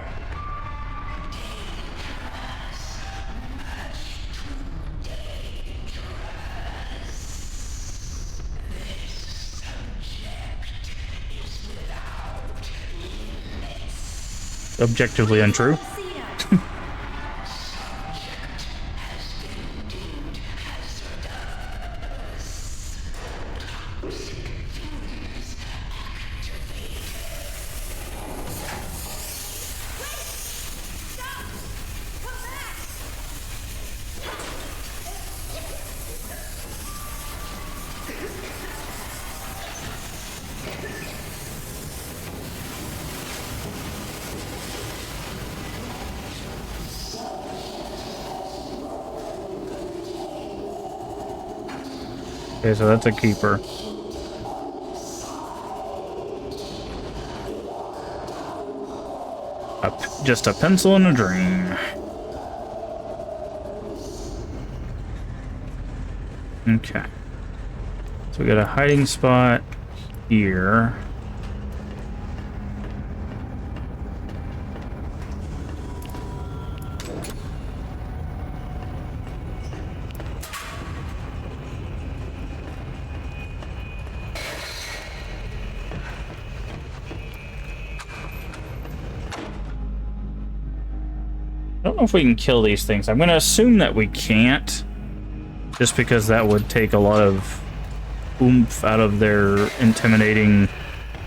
Objectively untrue. Okay, so that's a keeper. Just a pencil and a dream. Okay. So we got a hiding spot here. I don't know if we can kill these things. I'm going to assume that we can't, just because that would take a lot of oomph out of their intimidating,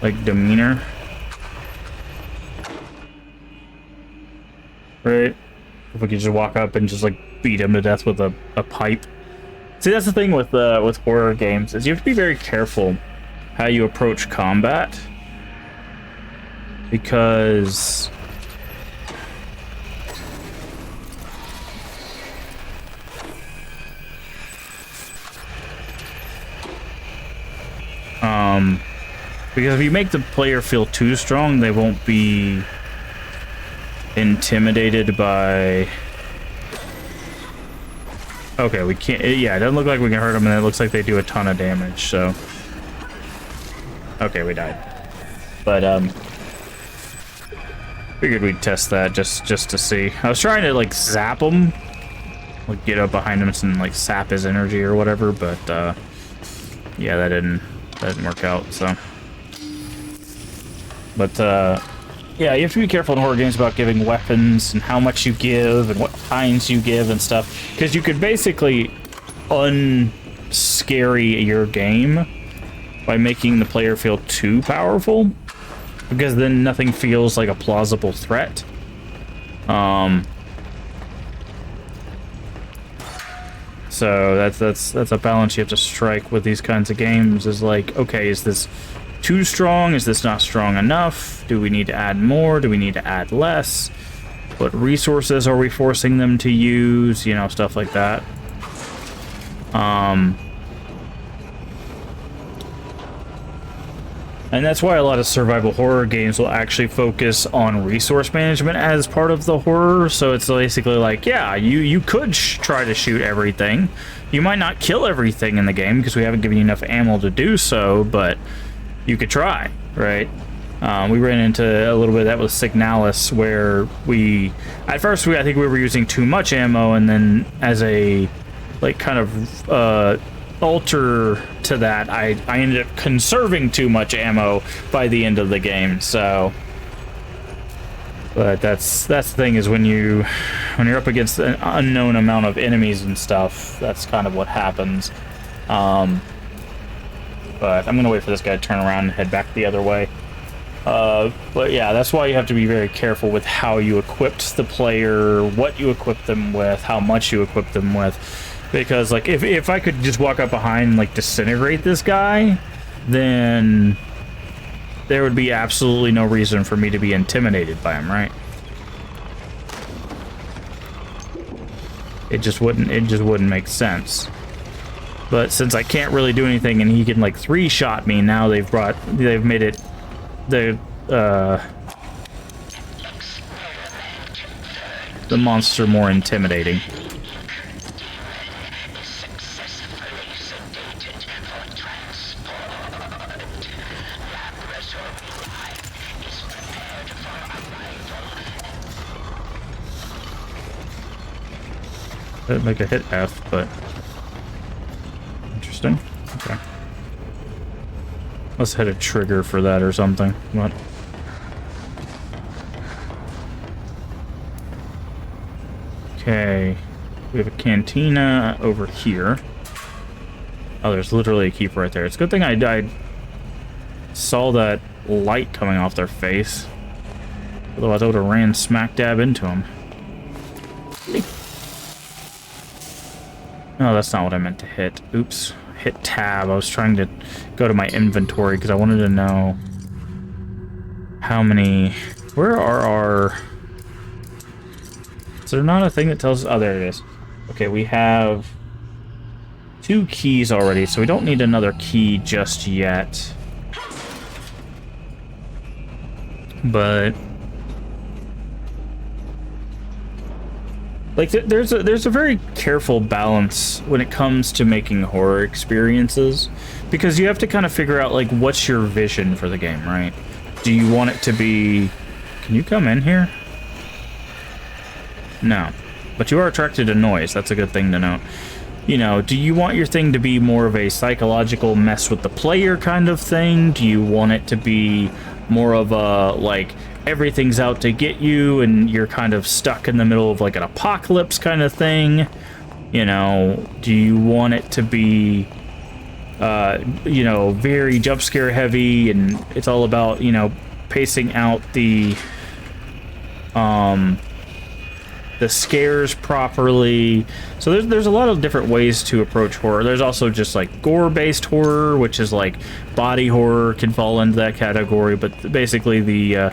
like, demeanor. Right? If we could just walk up and just, like, beat him to death with a pipe. See, that's the thing with horror games, is you have to be very careful how you approach combat. Because if you make the player feel too strong, they won't be intimidated by... Okay, we can't... Yeah, it doesn't look like we can hurt them, and it looks like they do a ton of damage, so... Okay, we died. But, figured we'd test that just to see. I was trying to, like, zap him. Like, get up behind him and, like, sap his energy or whatever, but, yeah, that didn't work out, so... But, yeah, you have to be careful in horror games about giving weapons and how much you give and what kinds you give and stuff. Because you could basically unscary your game by making the player feel too powerful. Because then nothing feels like a plausible threat. So that's a balance you have to strike with these kinds of games. Is like, okay, is this too strong? Is this not strong enough? Do we need to add more? Do we need to add less? What resources are we forcing them to use? You know, stuff like that. And that's why a lot of survival horror games will actually focus on resource management as part of the horror. So it's basically like, yeah, you could try to shoot everything. You might not kill everything in the game because we haven't given you enough ammo to do so, but you could try, right? We ran into a little bit of that with Signalis, where at first I think we were using too much ammo, and then as a like kind of alter to that, I ended up conserving too much ammo by the end of the game. So, but that's the thing, is when you're up against an unknown amount of enemies and stuff, that's kind of what happens. But I'm gonna wait for this guy to turn around and head back the other way. But yeah, that's why you have to be very careful with how you equipped the player, what you equip them with, how much you equip them with. Because, like, if I could just walk up behind and, like, disintegrate this guy, then there would be absolutely no reason for me to be intimidated by him, right? It just wouldn't make sense. But since I can't really do anything and he can, like, 3-shot me, now they've made it the monster more intimidating. Didn't make a hit F, but interesting. Okay. Let's hit a trigger for that or something. What? Okay. We have a cantina over here. Oh, there's literally a keeper right there. It's a good thing I saw that light coming off their face. Otherwise, I would have ran smack dab into him. No, that's not what I meant to hit. Oops. Hit tab. I was trying to go to my inventory because I wanted to know how many... Where are our... Is there not a thing that tells us... Oh, there it is. Okay, we have 2 keys already, so we don't need another key just yet. But... Like, there's a very careful balance when it comes to making horror experiences, because you have to kind of figure out, like, what's your vision for the game, right? Do you want it to be... Can you come in here? No. But you are attracted to noise. That's a good thing to note. You know, do you want your thing to be more of a psychological mess with the player kind of thing? Do you want it to be more of a, like... everything's out to get you and you're kind of stuck in the middle of like an apocalypse kind of thing? You know, do you want it to be you know, very jump scare heavy and it's all about, you know, pacing out the scares properly? So there's a lot of different ways to approach horror. There's also just like gore-based horror, which is like body horror can fall into that category, but basically the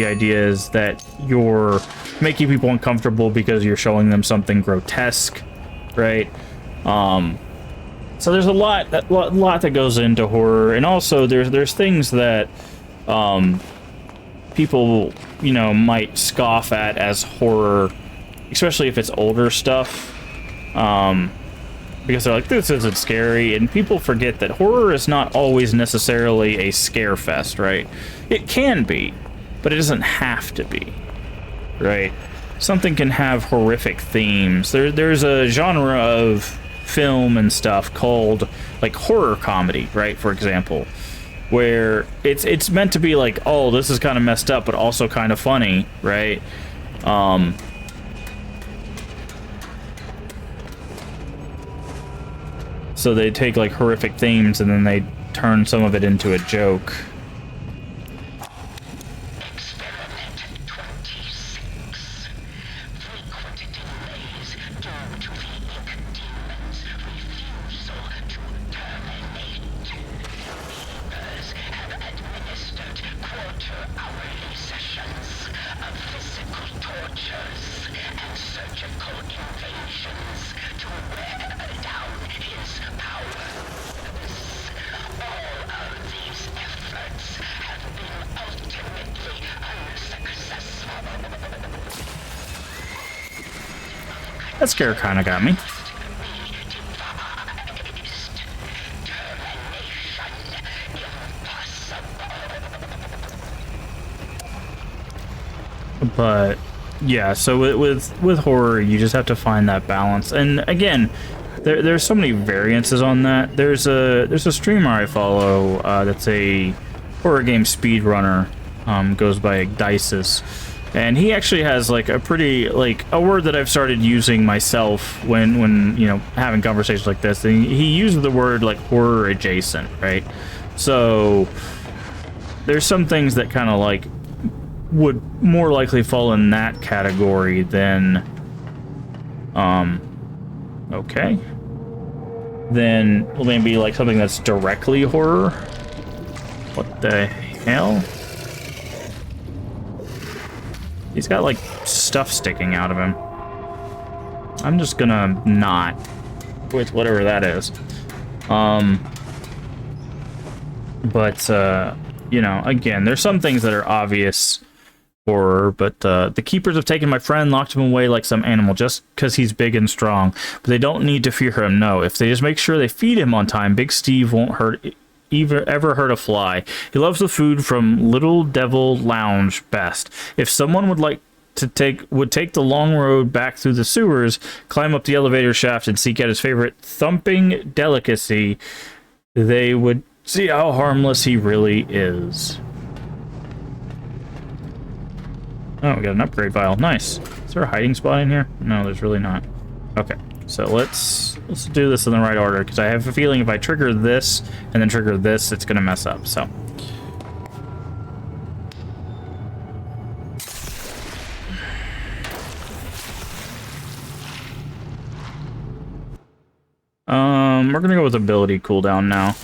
idea is that you're making people uncomfortable because you're showing them something grotesque, right? So there's a lot that goes into horror, and also there's things that people, you know, might scoff at as horror, especially if it's older stuff, because they're like, this isn't scary, and people forget that horror is not always necessarily a scare fest, right? It can be, but it doesn't have to be, right? Something can have horrific themes. There's a genre of film and stuff called, like, horror comedy, right, for example, where it's meant to be like, oh, this is kind of messed up, but also kind of funny, right? So they take, like, horrific themes and then they turn some of it into a joke. That scare kind of got me. But yeah, so with horror, you just have to find that balance. And again, there's so many variances on that. There's a streamer I follow that's a horror game speedrunner, goes by Igdices, and he actually has like a pretty, like, a word that I've started using myself when you know, having conversations like this. And he uses the word like horror adjacent, right? So there's some things that kind of like would more likely fall in that category than okay, then maybe like something that's directly horror. What the hell? He's got like stuff sticking out of him. I'm just gonna not with whatever that is. But you know, again, there's some things that are obvious horror, but the keepers have taken my friend, locked him away like some animal just because he's big and strong. But they don't need to fear him, no. If they just make sure they feed him on time, Big Steve won't ever hurt a fly. He loves the food from Little Devil Lounge best. If someone would take the long road back through the sewers, climb up the elevator shaft, and seek out his favorite thumping delicacy, they would see how harmless he really is. Oh, we got an upgrade vial. Nice. Is there a hiding spot in here? No, there's really not. Okay, so let's do this in the right order, because I have a feeling if I trigger this and then trigger this, it's gonna mess up. So we're gonna go with ability cooldown now.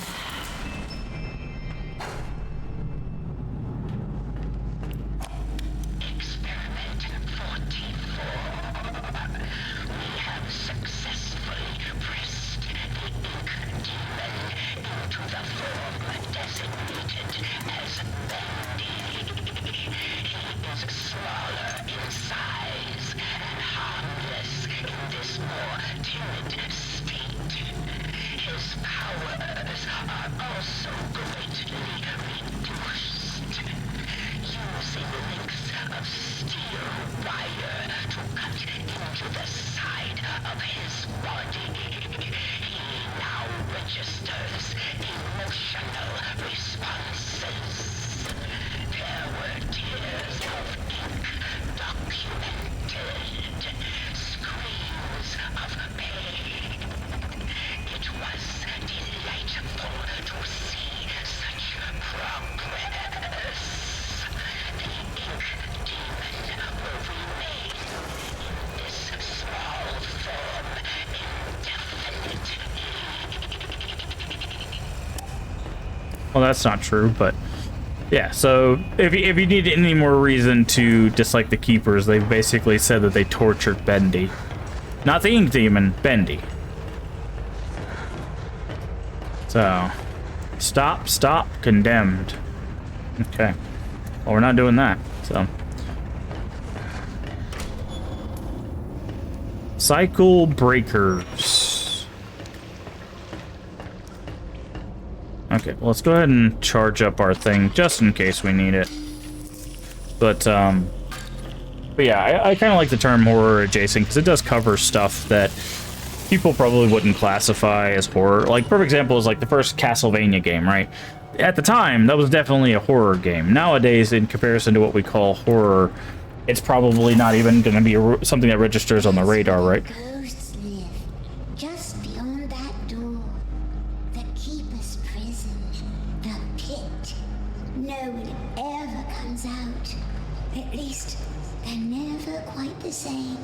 Well, that's not true, but yeah, so if you need any more reason to dislike the Keepers, they've basically said that they tortured Bendy. Not the Ink Demon, Bendy. So, stop, condemned. Okay. Well, we're not doing that, so. Cycle breakers. Okay, well, let's go ahead and charge up our thing just in case we need it. But yeah, I kind of like the term horror adjacent because it does cover stuff that people probably wouldn't classify as horror. Like, perfect example is like the first Castlevania game, right? At the time, that was definitely a horror game. Nowadays, in comparison to what we call horror, it's probably not even going to be something that registers on the radar, right? Just beyond that door, the Keeper's prison, the pit. No one ever comes out. At least, they're never quite the same.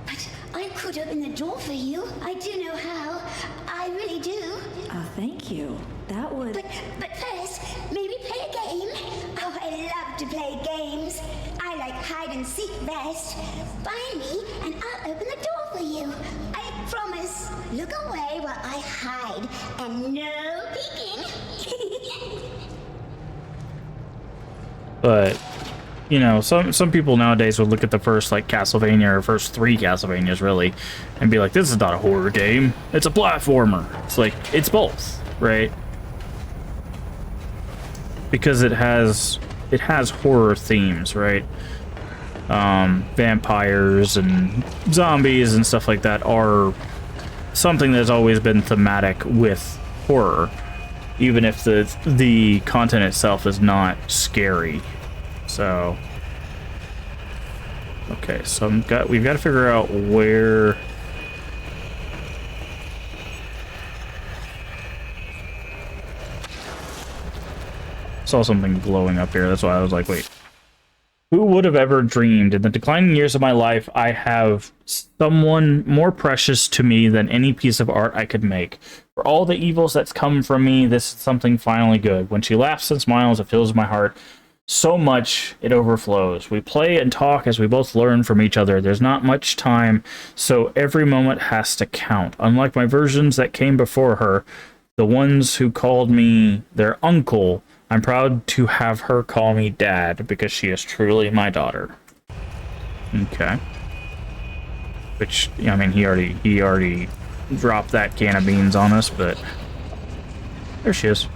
But I could open the door for you. I do know how. I really do. Thank you. That would... But first, maybe play a game? Oh, I love to play games. I like hide and seek best. Find me, and I'll open the door for you. I promise. Look away while I hide, and no peeking. But, you know, some people nowadays would look at the first, like, Castlevania, or first 3 Castlevanias, really, and be like, this is not a horror game. It's a platformer. It's like, it's both, right? Because it has horror themes, right? vampires and zombies and stuff like that are something that's always been thematic with horror, even if the content itself is not scary. So, okay, so we've got to figure out where. Saw something glowing up here. That's why I was like, wait. Who would have ever dreamed in the declining years of my life I have someone more precious to me than any piece of art I could make? For all the evils that's come from me, this is something finally good. When she laughs and smiles, it fills my heart so much it overflows. We play and talk as we both learn from each other. There's not much time, so every moment has to count. Unlike my versions that came before her, the ones who called me their uncle, I'm proud to have her call me Dad because she is truly my daughter. Okay. Which, I mean, he already dropped that can of beans on us, but there she is.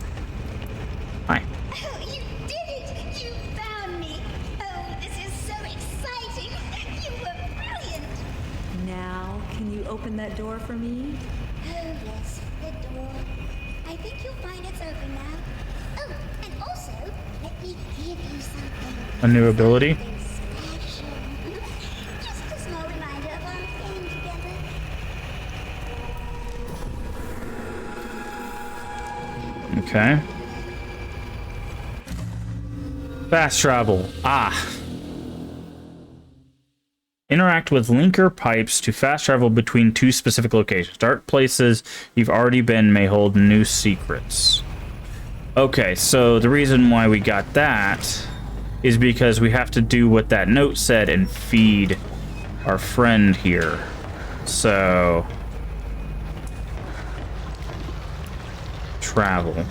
Hi. Oh, you did it! You found me! Oh, this is so exciting! You were brilliant! Now, can you open that door for me? Oh, yes, the door. I think you'll find it's open now. Oh, and also, let me give you something. A new ability? Special. Just a small reminder of our thing together. Okay. Fast travel. Ah. Interact with linker pipes to fast travel between two specific locations. Dark places you've already been may hold new secrets. Okay, so the reason why we got that is because we have to do what that note said and feed our friend here. So, travel.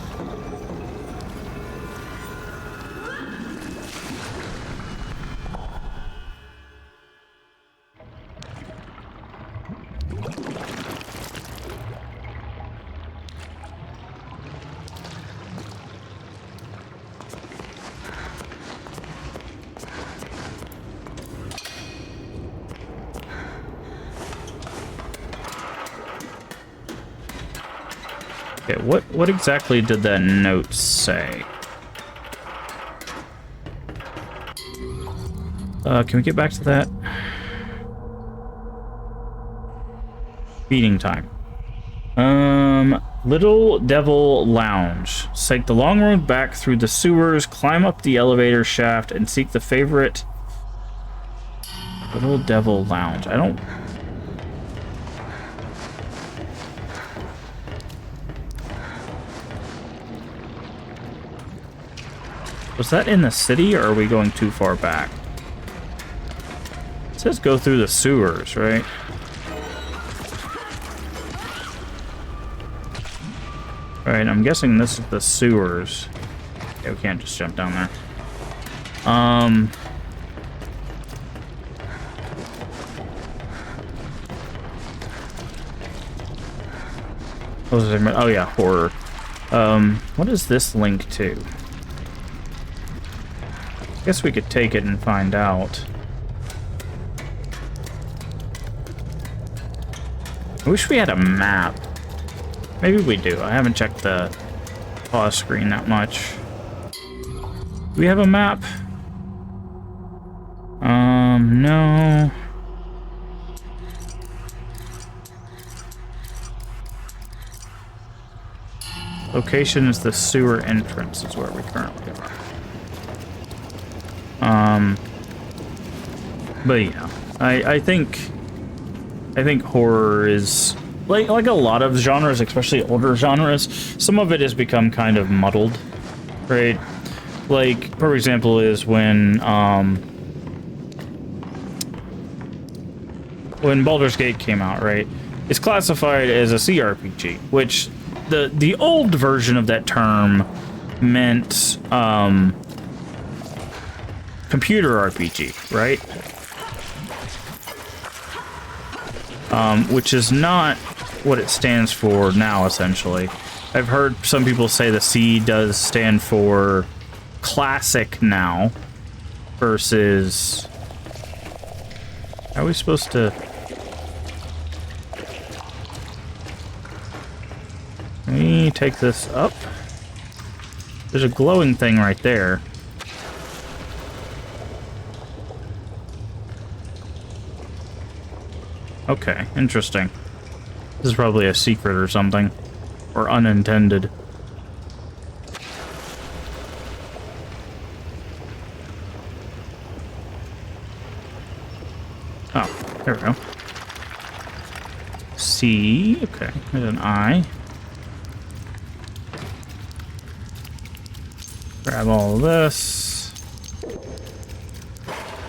Okay, what exactly did that note say? Can we get back to that? Feeding time. Little Devil Lounge. Take the long road back through the sewers, climb up the elevator shaft, and seek the favorite Little Devil Lounge. I don't... Was that in the city, or are we going too far back? It says go through the sewers, right? Alright, I'm guessing this is the sewers. Okay, we can't just jump down there. Oh yeah, horror. What is this link to? Guess we could take it and find out. I wish we had a map. Maybe we do. I haven't checked the pause screen that much. Do we have a map? No. Location is the sewer entrance is where we currently are. But yeah, I think horror is like a lot of genres, especially older genres. Some of it has become kind of muddled, right? Like, for example, is when Baldur's Gate came out, right? It's classified as a CRPG, which the old version of that term meant computer RPG, right? Which is not what it stands for now, essentially. I've heard some people say the C does stand for classic now versus How are we supposed to... Let me take this up. There's a glowing thing right there. Okay, interesting. This is probably a secret or something. Or unintended. Oh, there we go. C. Okay, there's an I. Grab all of this.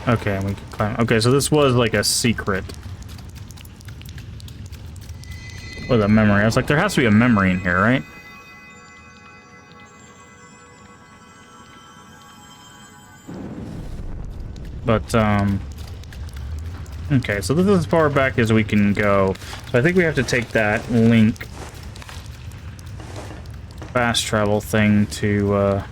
Okay, and we can climb. Okay, so this was like a secret. With a memory. I was like, there has to be a memory in here, right? But, okay, so this is as far back as we can go. So I think we have to take that link fast travel thing to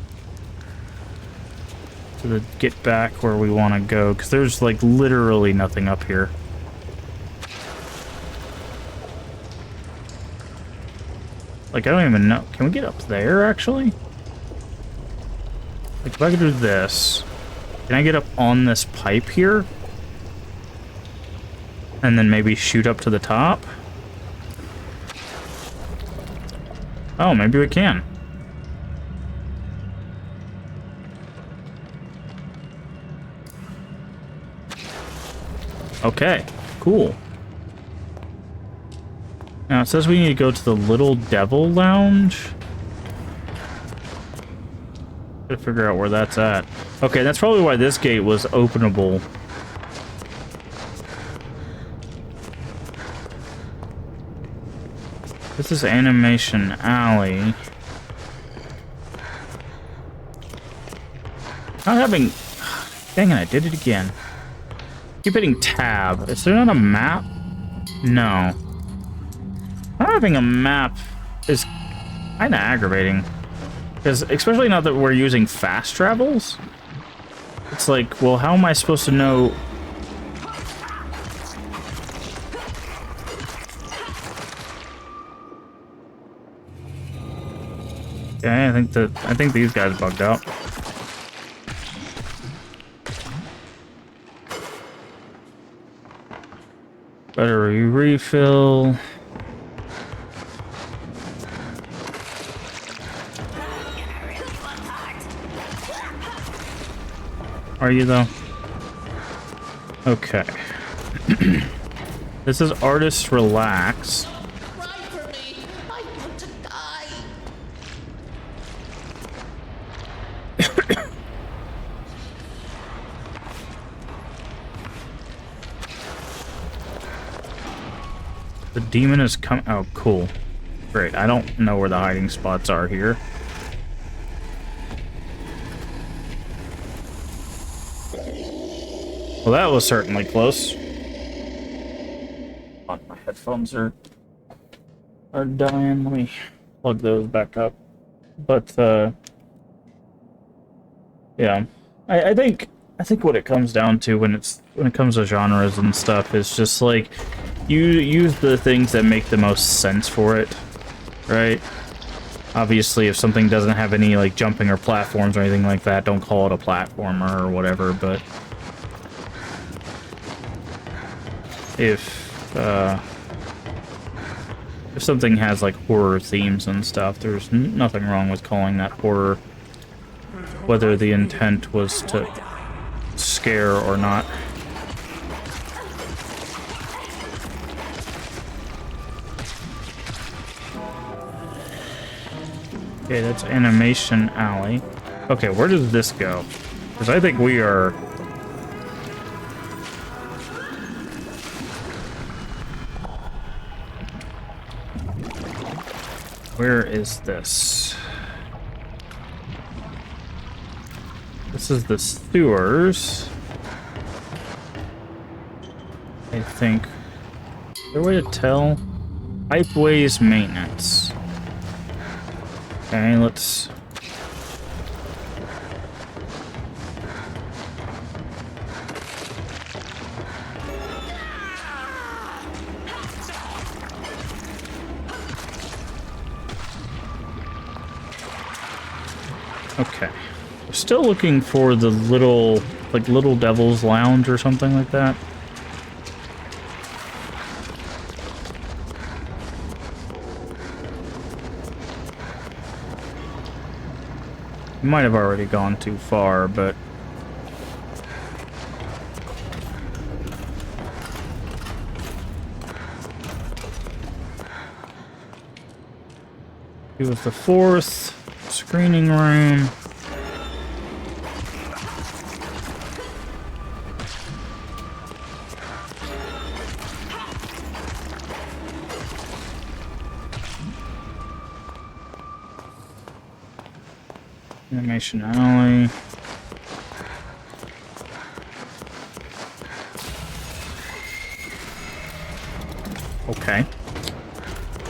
get back where we want to go, because there's like literally nothing up here. Like, I don't even know. Can we get up there, actually? Like, if I could do this, can I get up on this pipe here? And then maybe shoot up to the top? Oh, maybe we can. Okay, cool. Now it says we need to go to the Little Devil Lounge. Gotta figure out where that's at. Okay, that's probably why this gate was openable. This is Animation Alley. Not having... Dang it, I did it again. Keep hitting tab. Is there not a map? No. Not having a map is kind of aggravating. Because, especially now that we're using fast travels, it's like, well, how am I supposed to know? Okay, I think these guys bugged out. Battery refill. Are you though? Okay. This is Artist Relax. Cry for me. I want to die. The demon is coming. Oh, cool. Great. I don't know where the hiding spots are here. Well, that was certainly close. Oh, my headphones are dying. Let me plug those back up. But yeah, I think what it comes down to when it comes to genres and stuff is just like you use the things that make the most sense for it, right? Obviously, if something doesn't have any like jumping or platforms or anything like that, don't call it a platformer or whatever. But if something has like horror themes and stuff, there's nothing wrong with calling that horror, whether the intent was to scare or not. Okay, that's Animation Alley. Okay, where does this go? Because I think we are... Where is this? This is the sewers. I think. Is there a way to tell? Pipeways maintenance. Okay, let's... Okay. We're still looking for the little, like, Little Devil's Lounge or something like that. We might have already gone too far, but... It was the 4th screening room. Animation alley. Okay.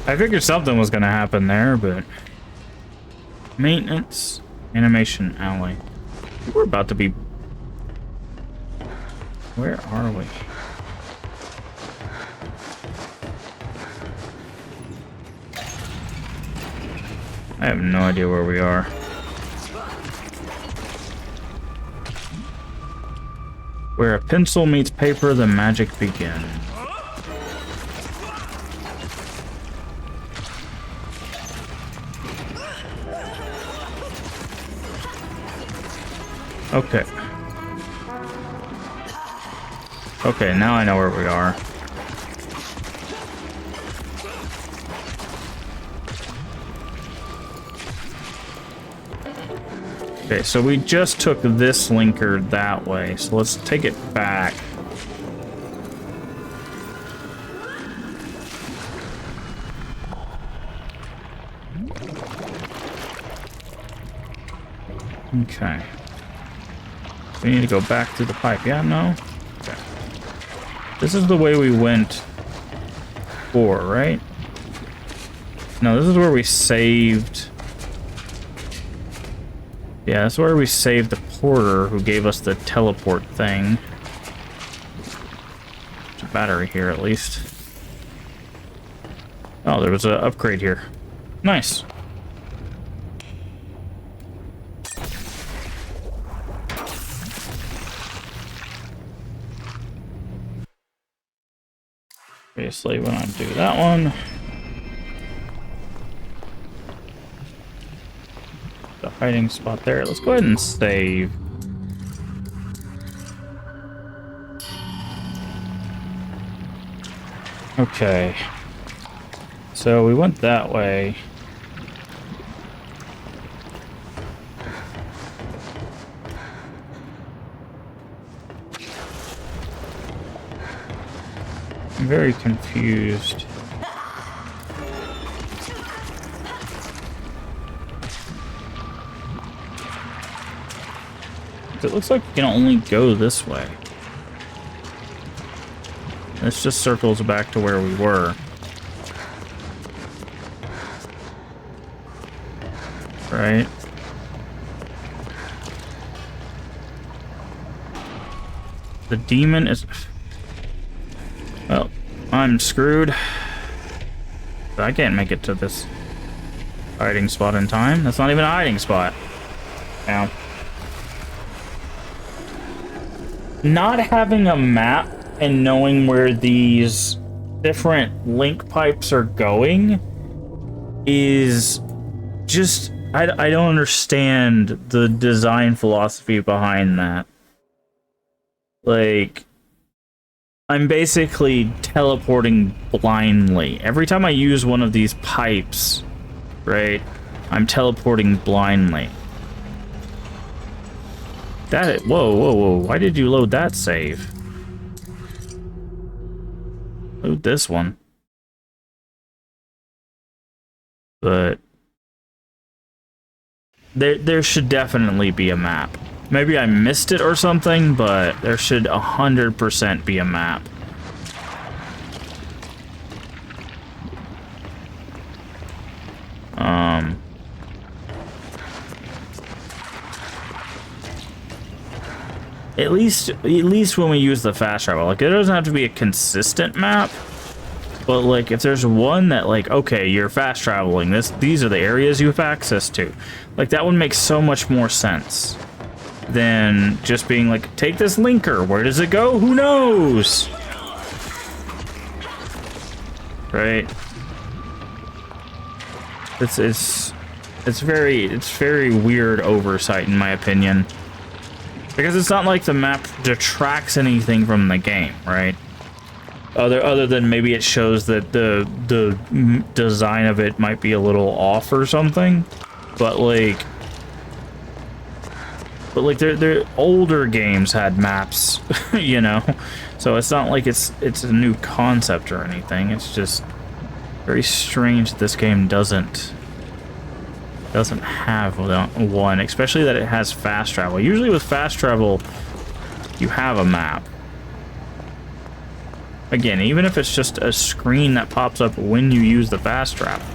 I figured something was gonna happen there, but... Maintenance, animation alley. We're about to be... Where are we? I have no idea where we are. Where a pencil meets paper, the magic begins. Okay. Okay, now I know where we are. Okay, so we just took this linker that way, so let's take it back. Okay. We need to go back through the pipe. Yeah, no? Okay. This is the way we went before, right? No, this is where we saved... Yeah, that's where we saved the porter who gave us the teleport thing. There's a battery here, at least. Oh, there was an upgrade here. Nice. Obviously, when I do that one. The hiding spot there. Let's go ahead and save. Okay. So we went that way. I'm very confused. It looks like we can only go this way. This just circles back to where we were. Right? The demon is... Well, I'm screwed. I can't make it to this hiding spot in time. That's not even a hiding spot. Now, not having a map and knowing where these different link pipes are going is just... I don't understand the design philosophy behind that. Like... I'm basically teleporting blindly. Every time I use one of these pipes, right, I'm teleporting blindly. Whoa. Why did you load that save? Load this one. But there should definitely be a map. Maybe I missed it or something, but there should 100% be a map. At least when we use the fast travel, like, it doesn't have to be a consistent map, But like, if there's one that like, okay, you're fast traveling, these are the areas you have access to. Like, that would make so much more sense than just being like, take this linker. Where does it go? Who knows? Right? It's very weird oversight in my opinion. Because it's not like the map detracts anything from the game, right? Other than maybe it shows that the design of it might be a little off or something, but like their older games had maps, you know, so it's not like it's a new concept or anything. It's just very strange that this game doesn't have one, especially that it has fast travel. Usually with fast travel, you have a map. Again, even if it's just a screen that pops up when you use the fast travel.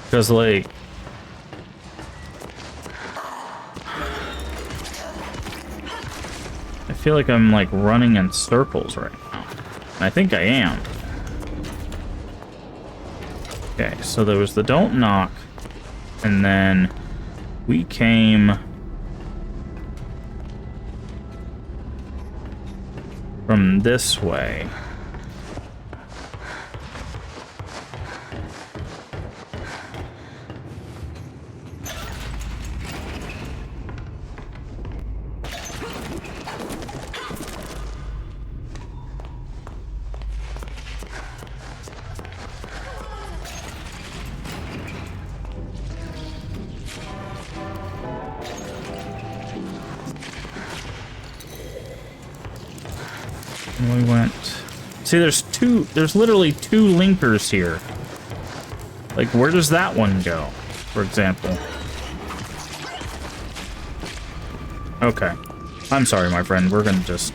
Because, like, I feel like I'm, like, running in circles right now. And I think I am. Okay, so there was the don't knock. And then we came from this way. We went. See, there's literally two linkers here. Like, where does that one go, for example? Okay. I'm sorry, my friend. We're gonna just...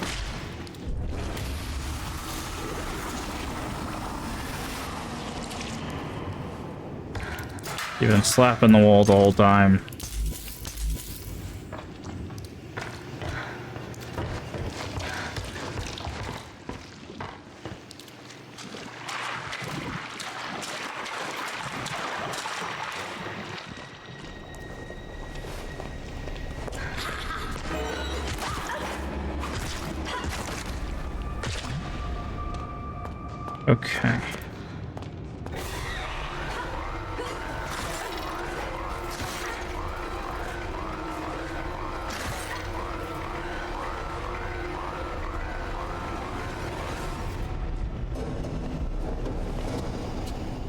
You've been slapping the wall the whole time. Okay.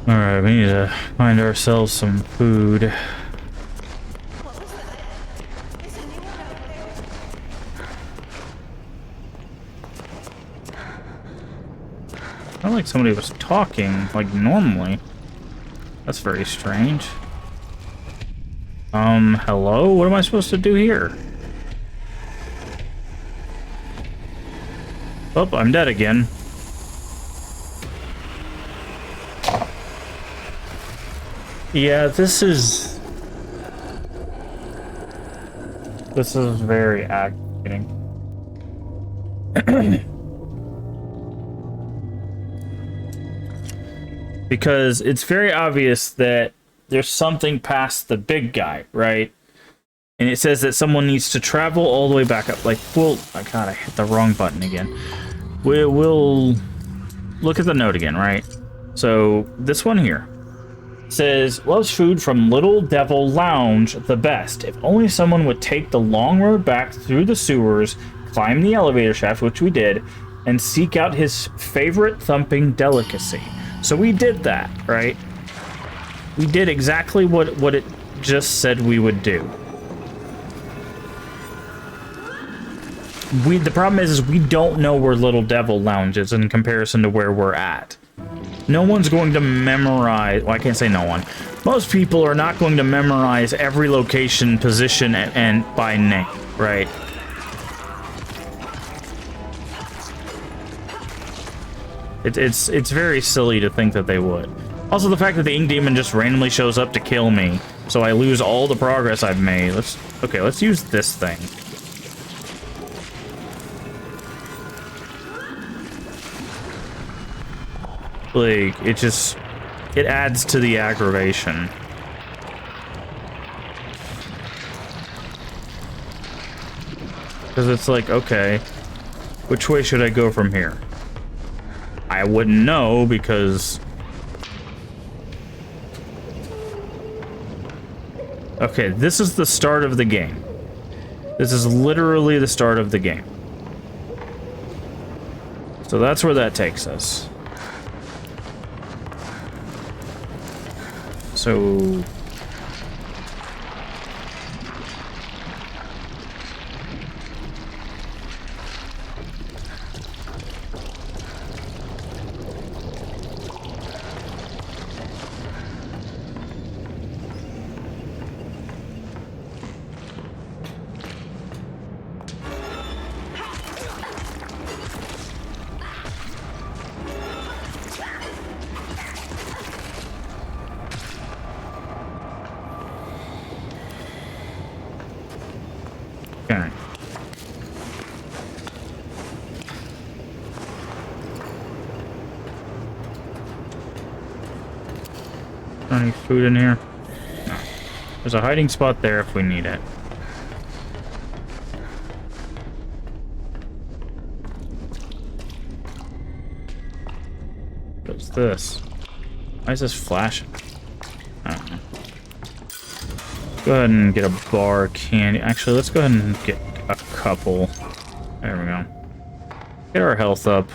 Alright, we need to find ourselves some food. Felt like somebody was talking, like normally. That's very strange. Hello? What am I supposed to do here? Oh, I'm dead again. Yeah, this is very aggravating. Because it's very obvious that there's something past the big guy, right? And it says that someone needs to travel all the way back up. Like, well, oh God, I hit the wrong button again. We'll look at the note again, right? So this one here says, loves food from Little Devil Lounge the best. If only someone would take the long road back through the sewers, climb the elevator shaft, which we did, and seek out his favorite thumping delicacy. So we did that, right? We did exactly what it just said we would do. The problem is we don't know where Little Devil Lounge is in comparison to where we're at. No one's going to memorize... Well, I can't say no one. Most people are not going to memorize every location, position, and by name, right? It's very silly to think that they would. Also, the fact that the ink demon just randomly shows up to kill me, so I lose all the progress I've made. Let's use this thing. Like, it adds to the aggravation. Because it's like, okay, which way should I go from here? I wouldn't know because... Okay, this is the start of the game. This is literally the start of the game. So that's where that takes us. So... Okay. Any food in here? No. There's a hiding spot there if we need it. What's this? Why is this flashing? I don't know. Go ahead and get a bar of candy. Actually, let's go ahead and get a couple. There we go. Get our health up.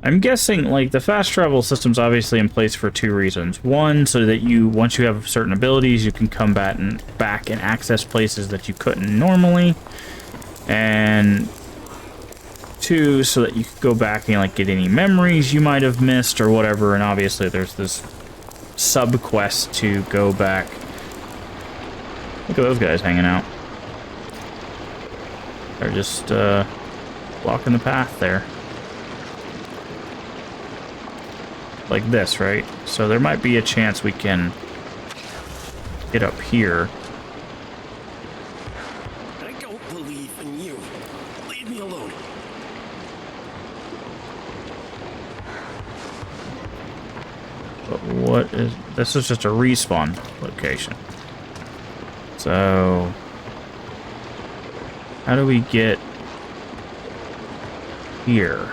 I'm guessing, like, the fast travel system's obviously in place for two reasons. One, so that once you have certain abilities, you can come back and access places that you couldn't normally. And two, so that you could go back and, like, get any memories you might have missed or whatever. And obviously there's this sub-quest to go back. Look at those guys hanging out. They're just, blocking the path there. Like this, right? So there might be a chance we can get up here. I don't believe in you. Leave me alone. But what is... This is just a respawn location. So... How do we get here?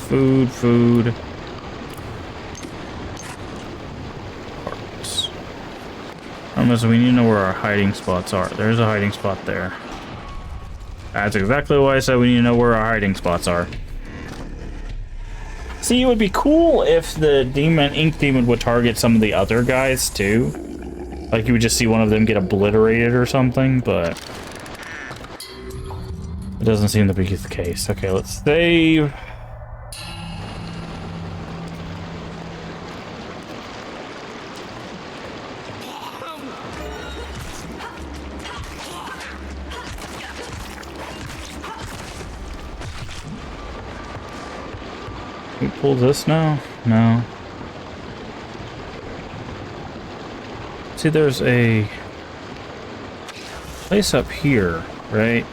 Food. Parts. Unless we need to know where our hiding spots are. There's a hiding spot there. That's exactly why I said we need to know where our hiding spots are. See, it would be cool if the ink demon would target some of the other guys too. Like you would just see one of them get obliterated or something, but it doesn't seem to be the case. Okay, let's save. We pull this now? No. See, there's a place up here, right?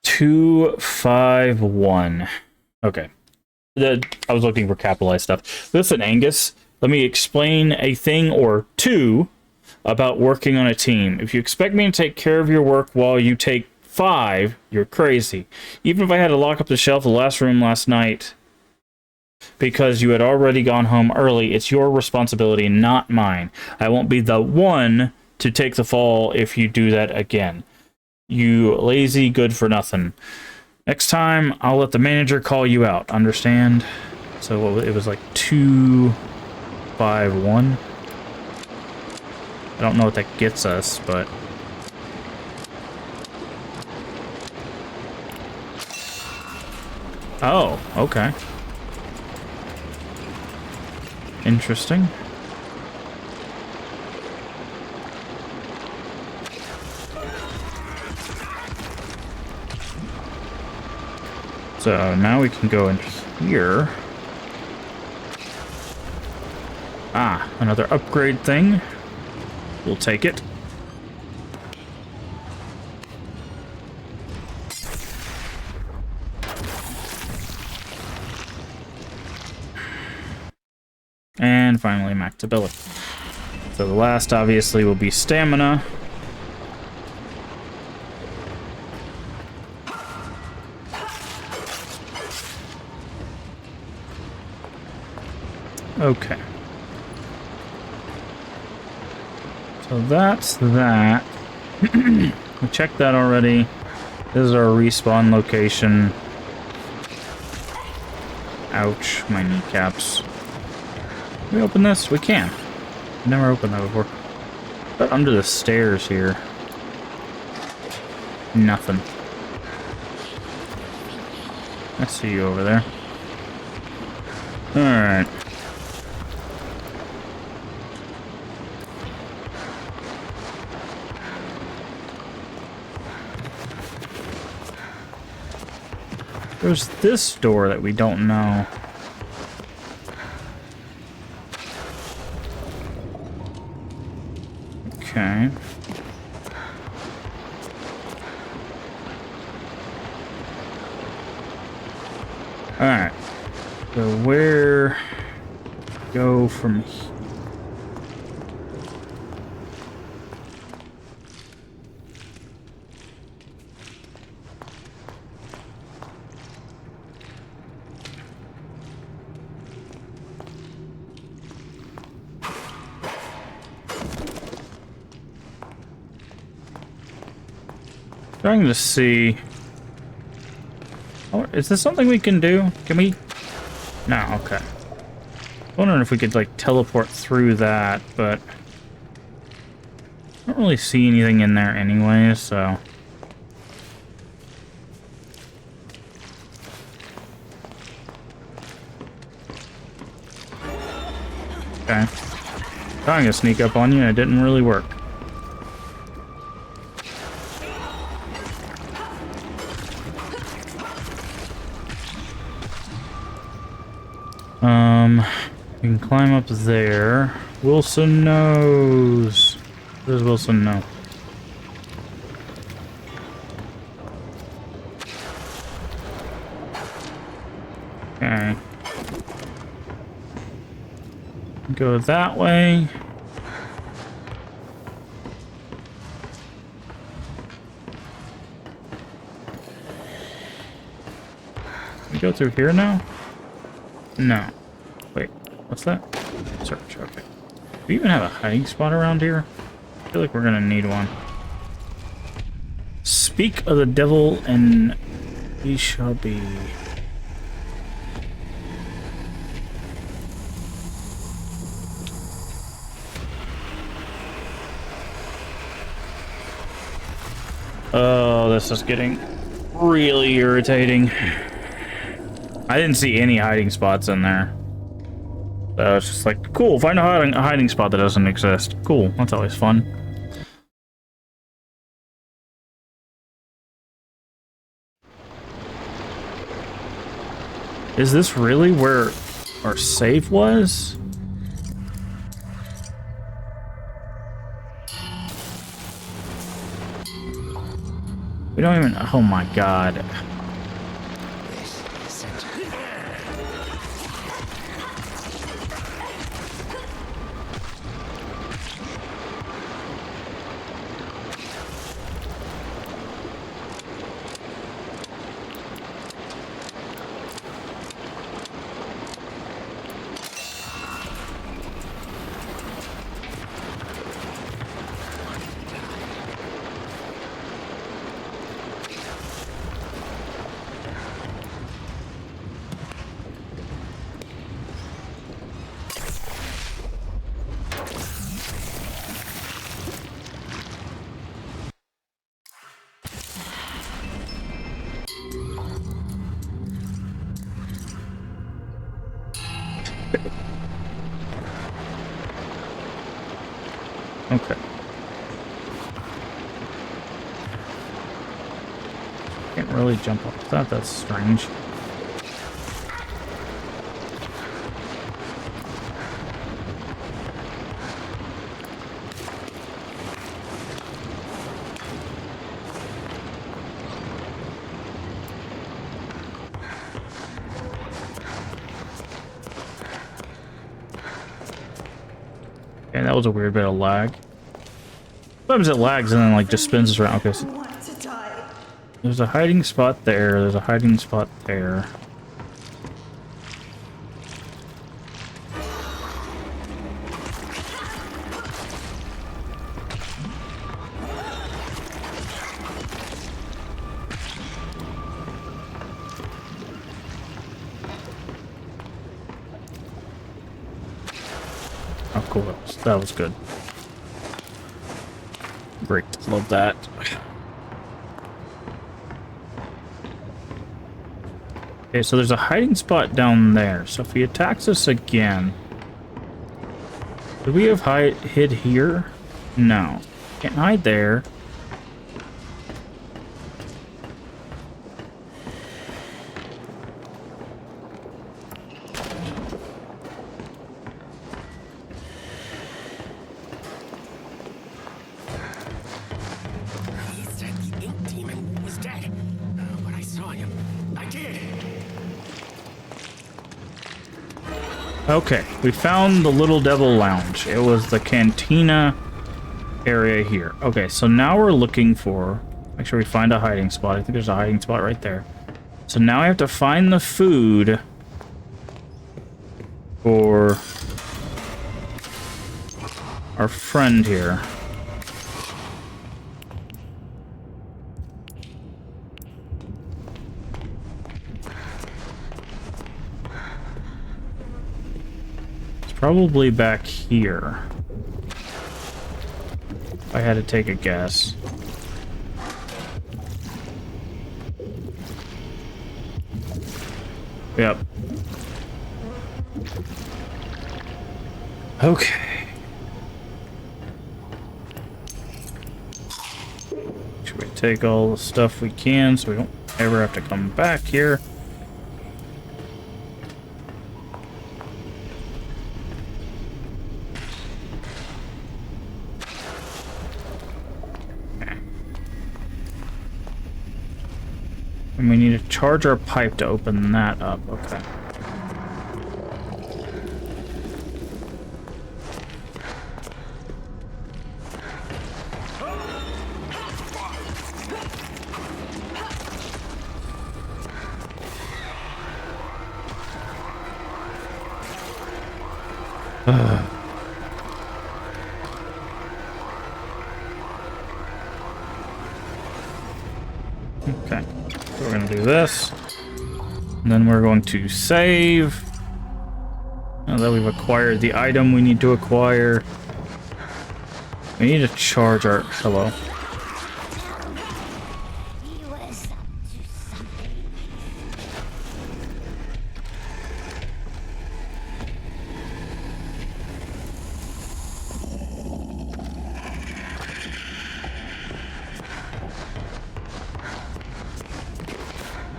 251. Okay. I was looking for capitalized stuff. Listen, Angus, let me explain a thing or two about working on a team. If you expect me to take care of your work while you take 5, you're crazy. Even if I had to lock up the shelf in the last room last night because you had already gone home early, it's your responsibility, not mine. I won't be the one to take the fall if you do that again. You lazy good for nothing. Next time, I'll let the manager call you out. Understand? So it was like 251. I don't know what that gets us, but... Oh, okay. Interesting. So now we can go in here. Ah, another upgrade thing. We'll take it. And finally, max ability. So the last, obviously, will be stamina. Okay. So that's that. We checked that already. This is our respawn location. Ouch, my kneecaps. Can we open this? We can. Never opened that before. But under the stairs here. Nothing. I see you over there. Alright. There's this door that we don't know. Okay. Alright. So where go from here? Trying to see. Oh, is this something we can do? Can we? No, okay. Wondering if we could like teleport through that, but I don't really see anything in there anyway, so. Okay. Trying to sneak up on you, and it didn't really work. We can climb up there. Wilson knows. What does Wilson know? Okay. Go that way. Can we go through here now? No. Wait, what's that? Search, okay. Do we even have a hiding spot around here? I feel like we're gonna need one. Speak of the devil and he shall be. Oh, this is getting really irritating. I didn't see any hiding spots in there. So it's just like, cool, find a hiding spot that doesn't exist. Cool, that's always fun. Is this really where our save was? We don't even, oh my god. Okay. Can't really jump off that. That's strange. Okay, that was a weird bit of lag. Sometimes it lags and then like just spins us around. Okay, so there's a hiding spot there. There's a hiding spot there. Oh, cool. That was good. Great. Love that. Okay, so there's a hiding spot down there. So if he attacks us again... Could we have hid here? No. Can't hide there. He said the ink demon was dead, but I saw him. I did. Okay, we found the Little Devil Lounge. It was the cantina area here. Okay, so now we're looking for... Make sure we find a hiding spot. I think there's a hiding spot right there. So now I have to find the food for our friend here. Probably back here. If I had to take a guess. Yep. Okay. Should we take all the stuff we can so we don't ever have to come back here? And we need to charge our pipe to open that up. Okay. Okay. So we're going to do this. And then we're going to save. Now that we've acquired the item we need to acquire. We need to charge our... Hello.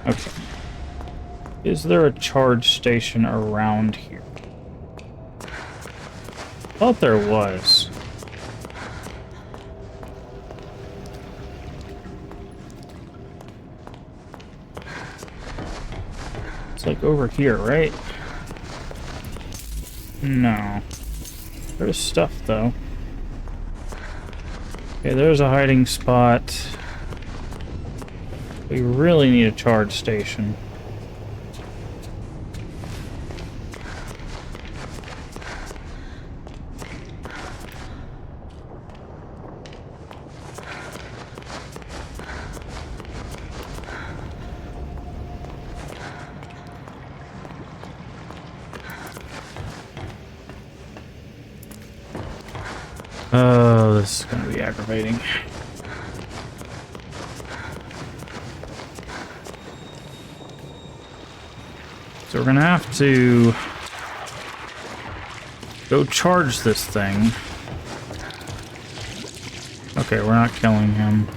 Okay. Is there a charge station around here? Thought there was. It's like over here, right? No. There's stuff, though. Okay, there's a hiding spot. We really need a charge station. Oh, this is going to be aggravating. So we're going to have to go charge this thing. Okay, we're not killing him.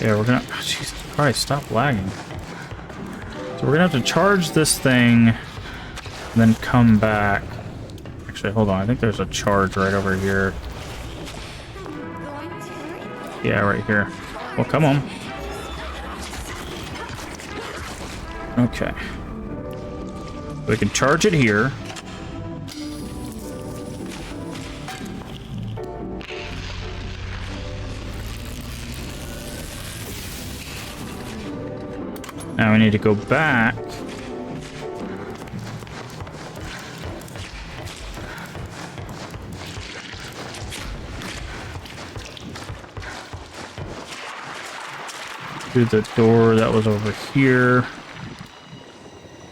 Yeah, we're gonna... Oh, Jesus Christ, stop lagging. So we're gonna have to charge this thing, and then come back. Actually, hold on. I think there's a charge right over here. Yeah, right here. Well, come on. Okay. We can charge it here. Now we need to go back. Through the door that was over here.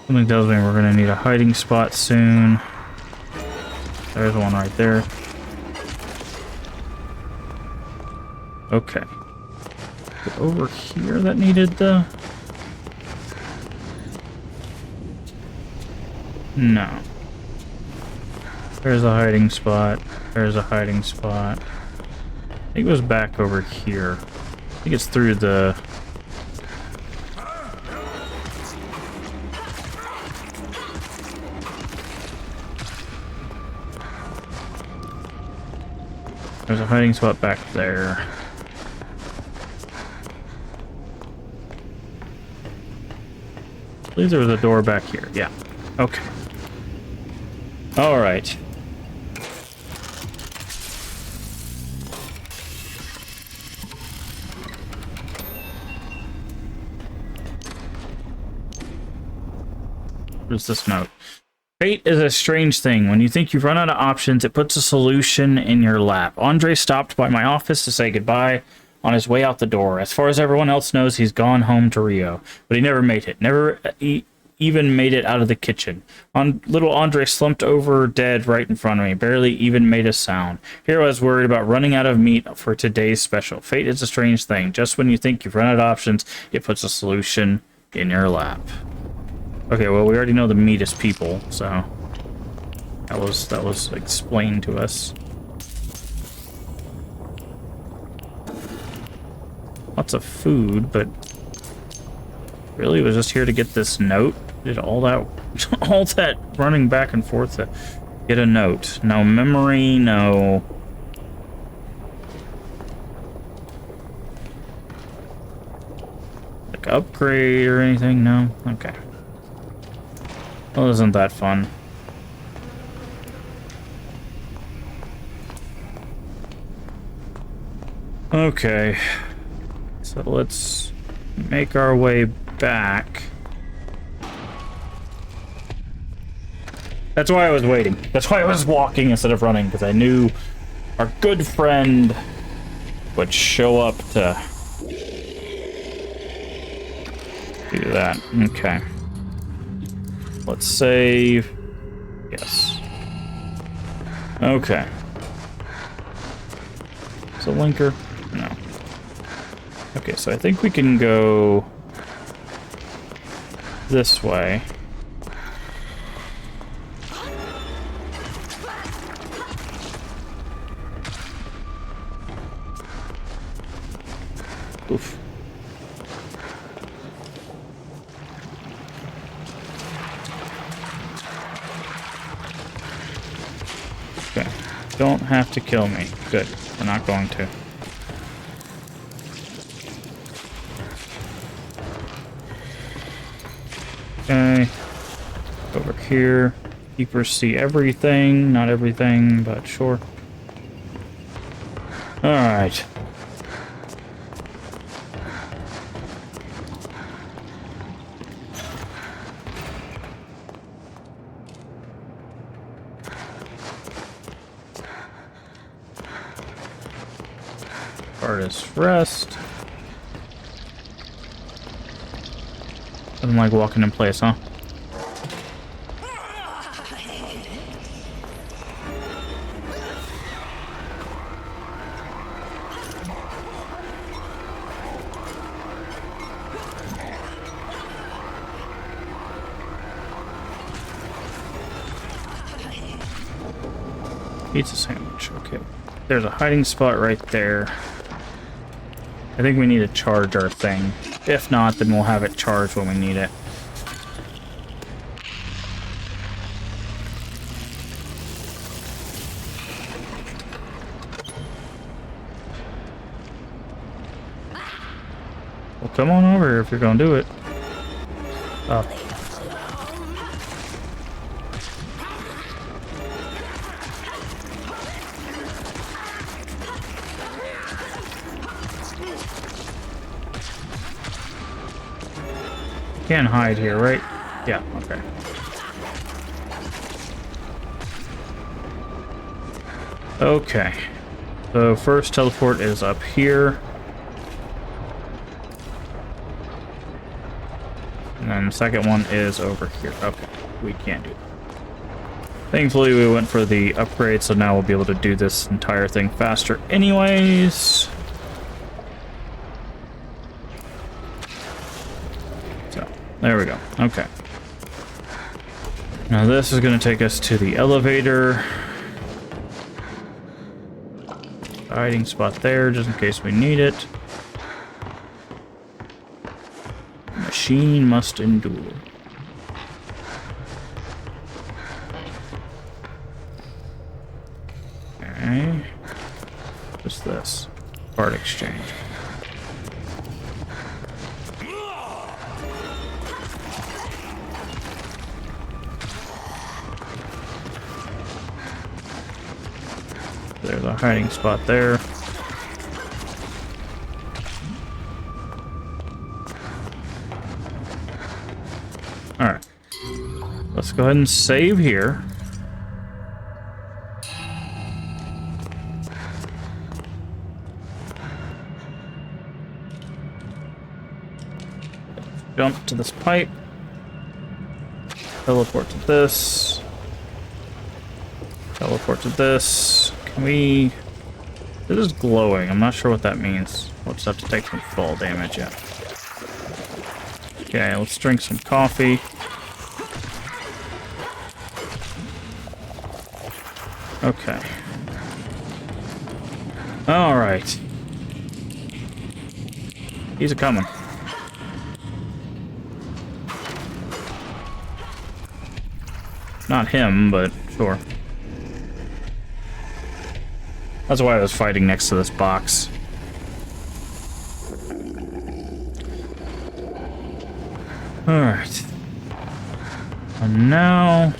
Something tells me we're going to need a hiding spot soon. There's one right there. Okay. Over here that needed the... No. There's a hiding spot. There's a hiding spot. I think it was back over here. I think it's through the... There's a hiding spot back there. I believe there was a door back here. Yeah. Okay. All right. What's this note? Fate is a strange thing. When you think you've run out of options, it puts a solution in your lap. Andre stopped by my office to say goodbye on his way out the door. As far as everyone else knows, he's gone home to Rio. But he never made it. Never even made it out of the kitchen. Little Andre slumped over dead right in front of me. Barely even made a sound. Here I was worried about running out of meat for today's special. Fate is a strange thing. Just when you think you've run out of options, it puts a solution in your lap. Okay, well, we already know the meat is people, so that was explained to us. Lots of food, but really was just here to get this note. Did all that running back and forth to get a note. No memory, no. Like upgrade or anything? No? Okay. Well, isn't that fun? Okay. So let's make our way back. That's why I was waiting. That's why I was walking instead of running, because I knew our good friend would show up to do that. Okay. Let's save. Yes. Okay. Is it linker? No. Okay, so I think we can go this way. Oof. Okay. Don't have to kill me. Good. We're not going to. Okay. Over here. Keepers see everything. Not everything, but sure. Alright. Artist rest. Doesn't like walking in place, huh? Pizza sandwich, okay. There's a hiding spot right there. I think we need to charge our thing. If not, then we'll have it charged when we need it. Well, come on over here if you're gonna do it. Oh. Can't hide here, right? Yeah, okay. Okay. So first teleport is up here. And then the second one is over here. Okay, we can't do that. Thankfully, we went for the upgrade, so now we'll be able to do this entire thing faster anyways. So, there we go. Okay. Now this is going to take us to the elevator. Hiding spot there, just in case we need it. Machine must endure. Okay. What's this? Part exchange. There's a hiding spot there. Alright. Let's go ahead and save here. Jump to this pipe. Teleport to this. Teleport to this. Can we... This is glowing. I'm not sure what that means. We'll just have to take some fall damage, yeah. Okay, let's drink some coffee. Okay. Alright. He's a-coming. Not him, but sure. That's why I was fighting next to this box. Alright. And now...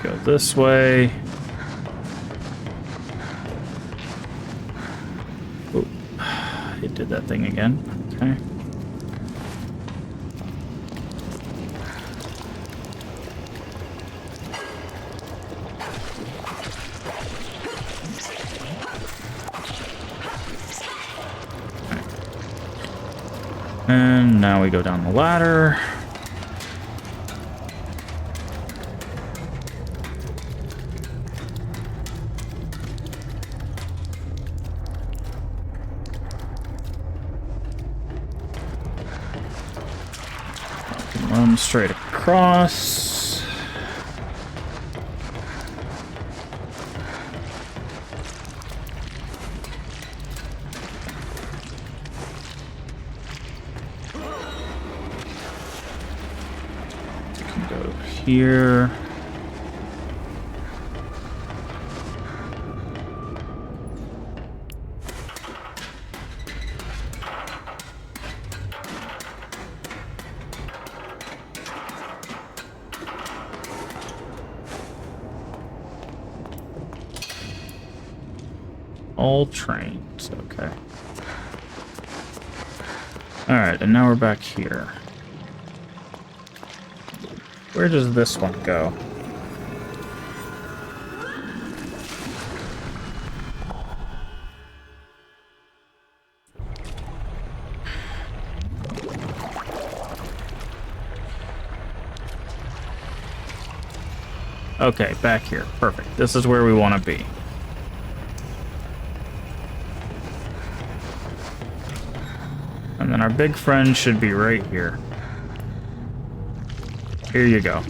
go this way. Ooh. It did that thing again. Okay. And now we go down the ladder. Run straight across. Here. All trains, okay. Alright, and now we're back here. Where does this one go? Okay, back here. Perfect. This is where we want to be. And then our big friend should be right here. Here you go.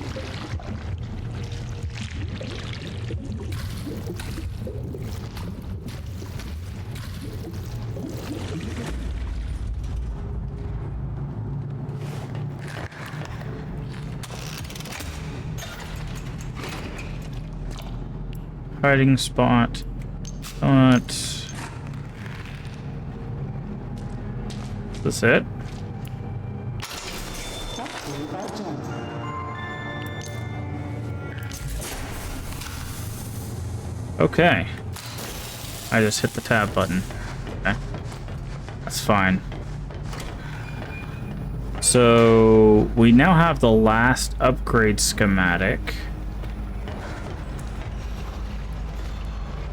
hiding spot. Is this it? Okay. I just hit the tab button. Okay. That's fine. So we now have the last upgrade schematic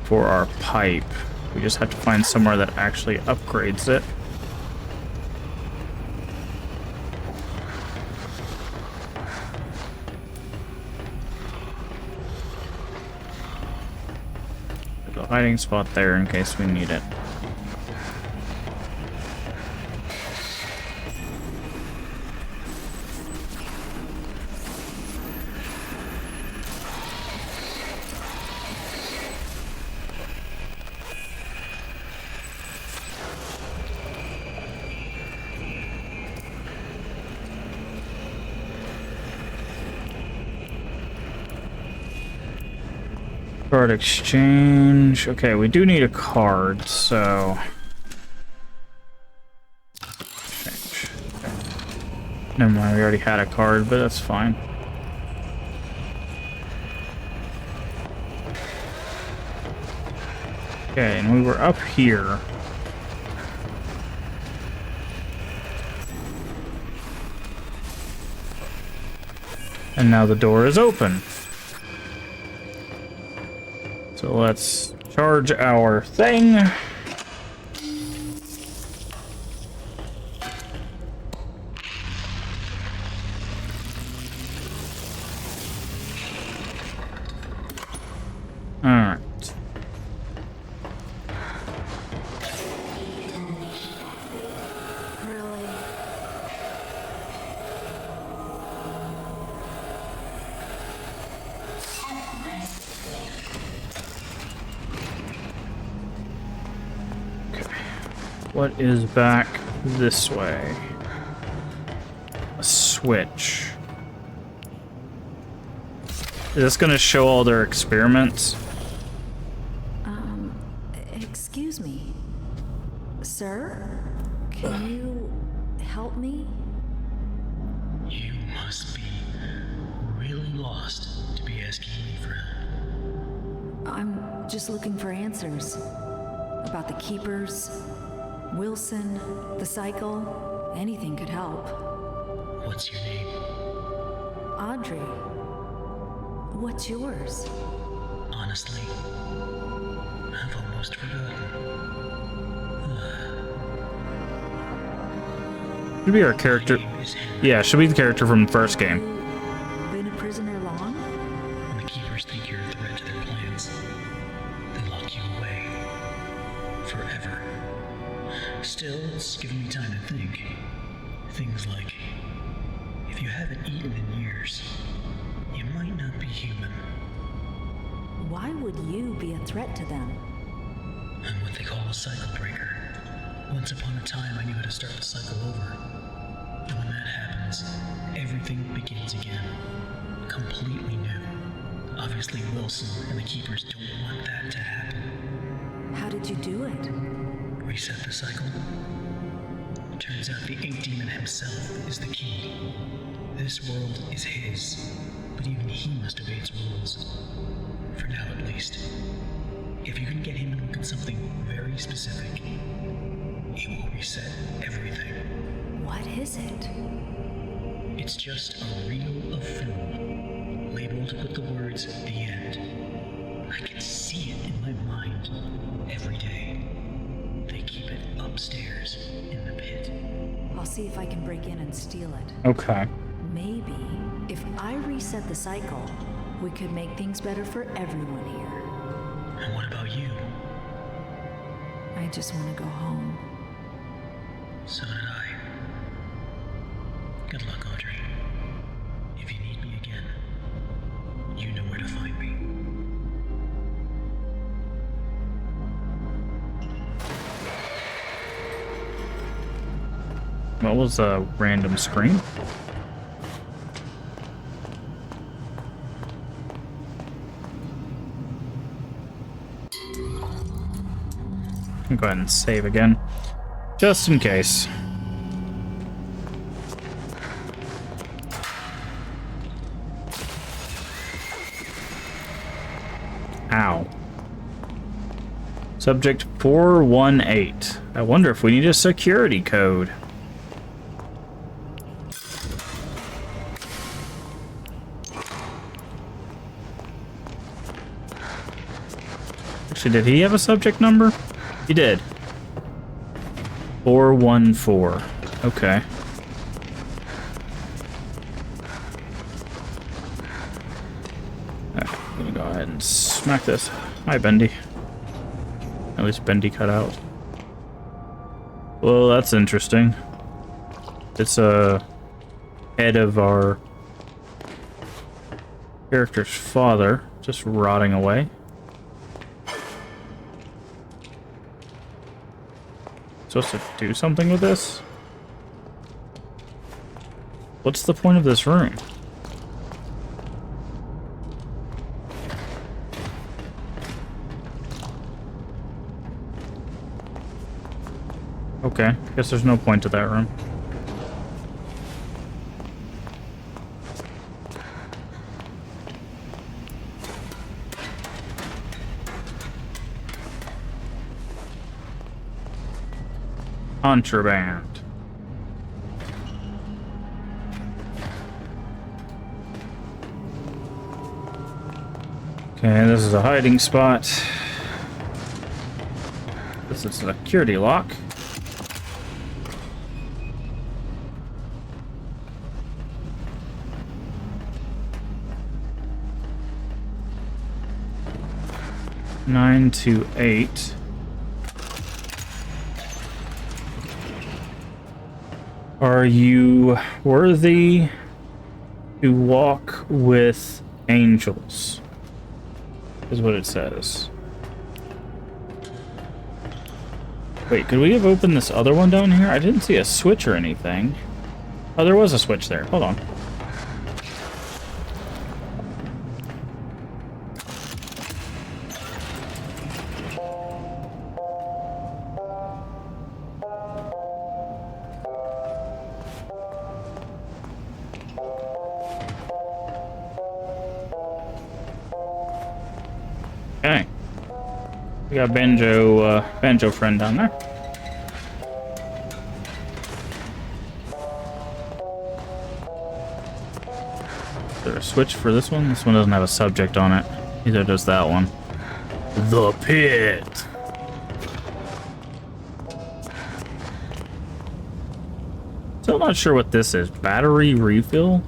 for our pipe. We just have to find somewhere that actually upgrades it. There's a hiding spot there in case we need it. Card exchange. Okay, we do need a card, so... Exchange. Okay. Never mind, we already had a card, but that's fine. Okay, and we were up here. And now the door is open. So let's charge our thing. All right. What is back this way? A switch. Is this gonna show all their experiments? Excuse me. Sir? Can you help me? You must be really lost to be asking me for help. I'm just looking for answers. About the Keepers, Wilson, the cycle. Anything could help. What's your name? Audrey. What's yours? Honestly, I've almost forgotten. Should be our character. Yeah, should be the character from the first game. Been a prisoner long? When the Keepers think you're a threat to their plans, they lock you away. Forever. Still, it's given me time to think. Things like, if you haven't eaten in years, you might not be human. Why would you be a threat to them? I'm what they call a cycle breaker. Once upon a time, I knew how to start the cycle over. And when that happens, everything begins again. Completely new. Obviously, Wilson and the Keepers don't want that to happen. How did you do it? Reset the cycle. Turns out the Ink Demon himself is the key. This world is his, but even he must obey its rules. For now, at least. If you can get him to look at something very specific, he will reset everything. What is it? It's just a reel of film, labeled with the words, "The End." I can see it in my mind every day. They keep it upstairs in the pit. I'll see if I can break in and steal it. Okay. Maybe if I reset the cycle, we could make things better for everyone here. And what about you? I just want to go home. So did I. Good luck, Audrey. If you need me again, you know where to find me. What was a random screen? I'll go ahead and save again, just in case. Ow. Subject 418. I wonder if we need a security code. Actually, did he have a subject number? He did. 414. Okay. Alright, I'm gonna go ahead and smack this. Hi, Bendy. At least Bendy cut out. Well, that's interesting. It's a head of our character's father, just rotting away. Supposed to do something with this? What's the point of this room? Okay, guess there's no point to that room. Contraband. Okay, this is a hiding spot. This is a security lock. Nine to 8. Are you worthy to walk with angels? Is what it says. Wait, could we have opened this other one down here? I didn't see a switch or anything. Oh, there was a switch there. Hold on. Okay. We got Banjo friend down there. Is there a switch for this one? This one doesn't have a subject on it. Neither does that one. The pit. Still not sure what this is. Battery refill?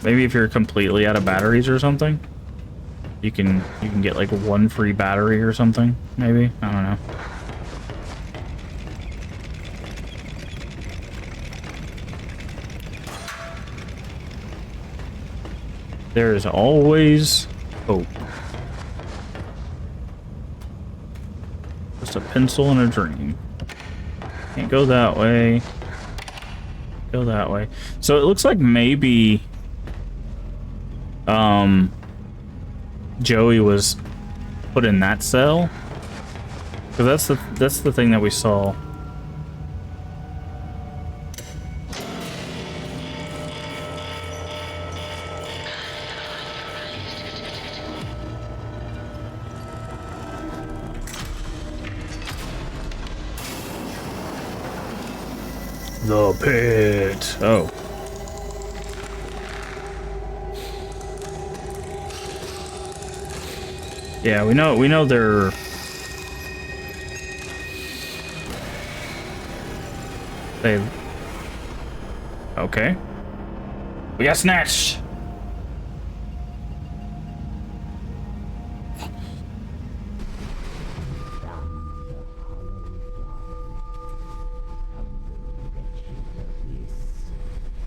Maybe if you're completely out of batteries or something? You can get like one free battery or something, maybe? I don't know. There is always hope. Just a pencil and a dream. Can't go that way. Go that way. So it looks like maybe Joey was put in that cell, because that's the thing that we saw. The pit. Oh. Yeah, we know they're... Okay. We got snatched!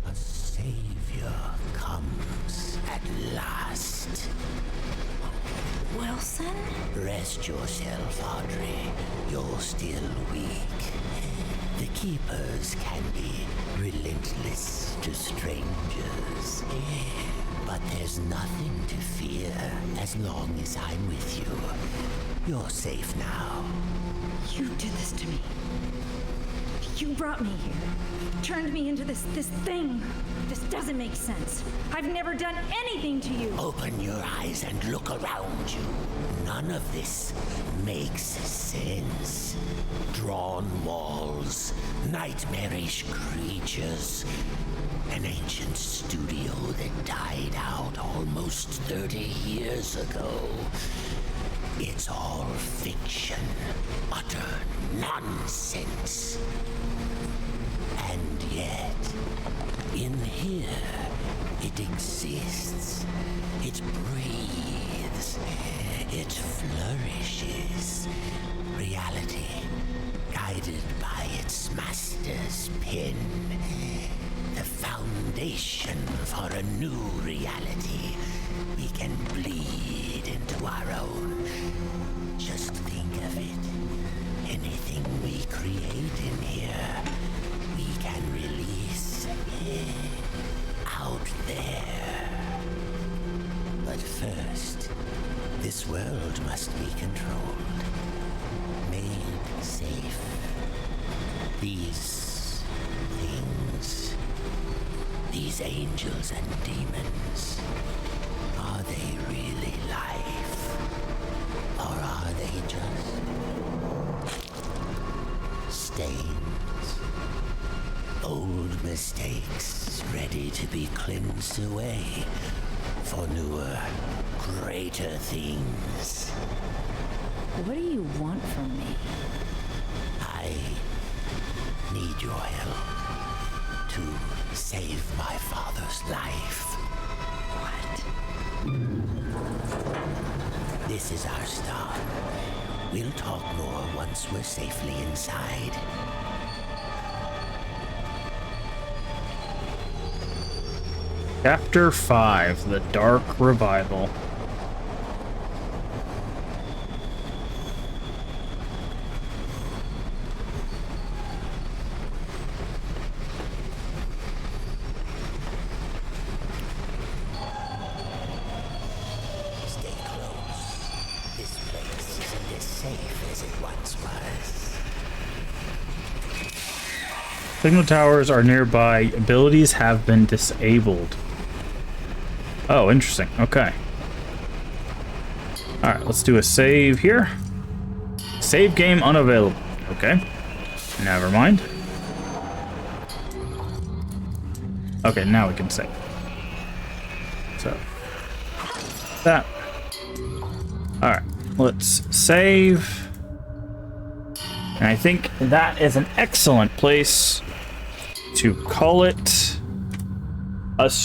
A savior comes at last. Wilson? Rest yourself, Audrey. You're still weak. The Keepers can be relentless to strangers. But there's nothing to fear as long as I'm with you. You're safe now. You did this to me. You brought me here. Turned me into this thing. This doesn't make sense. I've never done anything to you. Open your eyes and look around you. None of this makes sense. Drawn walls, nightmarish creatures, an ancient studio that died out almost 30 years ago. It's all fiction, utter nonsense. And yet, in here, it exists. It breathes. It flourishes. Reality, guided by its master's pen. The foundation for a new reality. We can bleed into our own. Just think of it. Anything we create in here, we can release out there. But first, this world must be controlled, made safe. These things, these angels and demons, are they really life? Or are they just stains? Old mistakes ready to be cleansed away for newer, greater things. What do you want from me? I need your help to save my father's life. What? This is our start. We'll talk more once we're safely inside. Chapter 5, The Dark Revival. Stay close. This place isn't as safe as it once was. Signal towers are nearby. Abilities have been disabled. Oh, interesting. Okay. Alright, let's do a save here. Save game unavailable. Okay. Never mind. Okay, now we can save. So, that. Alright, let's save. And I think that is an excellent place to call it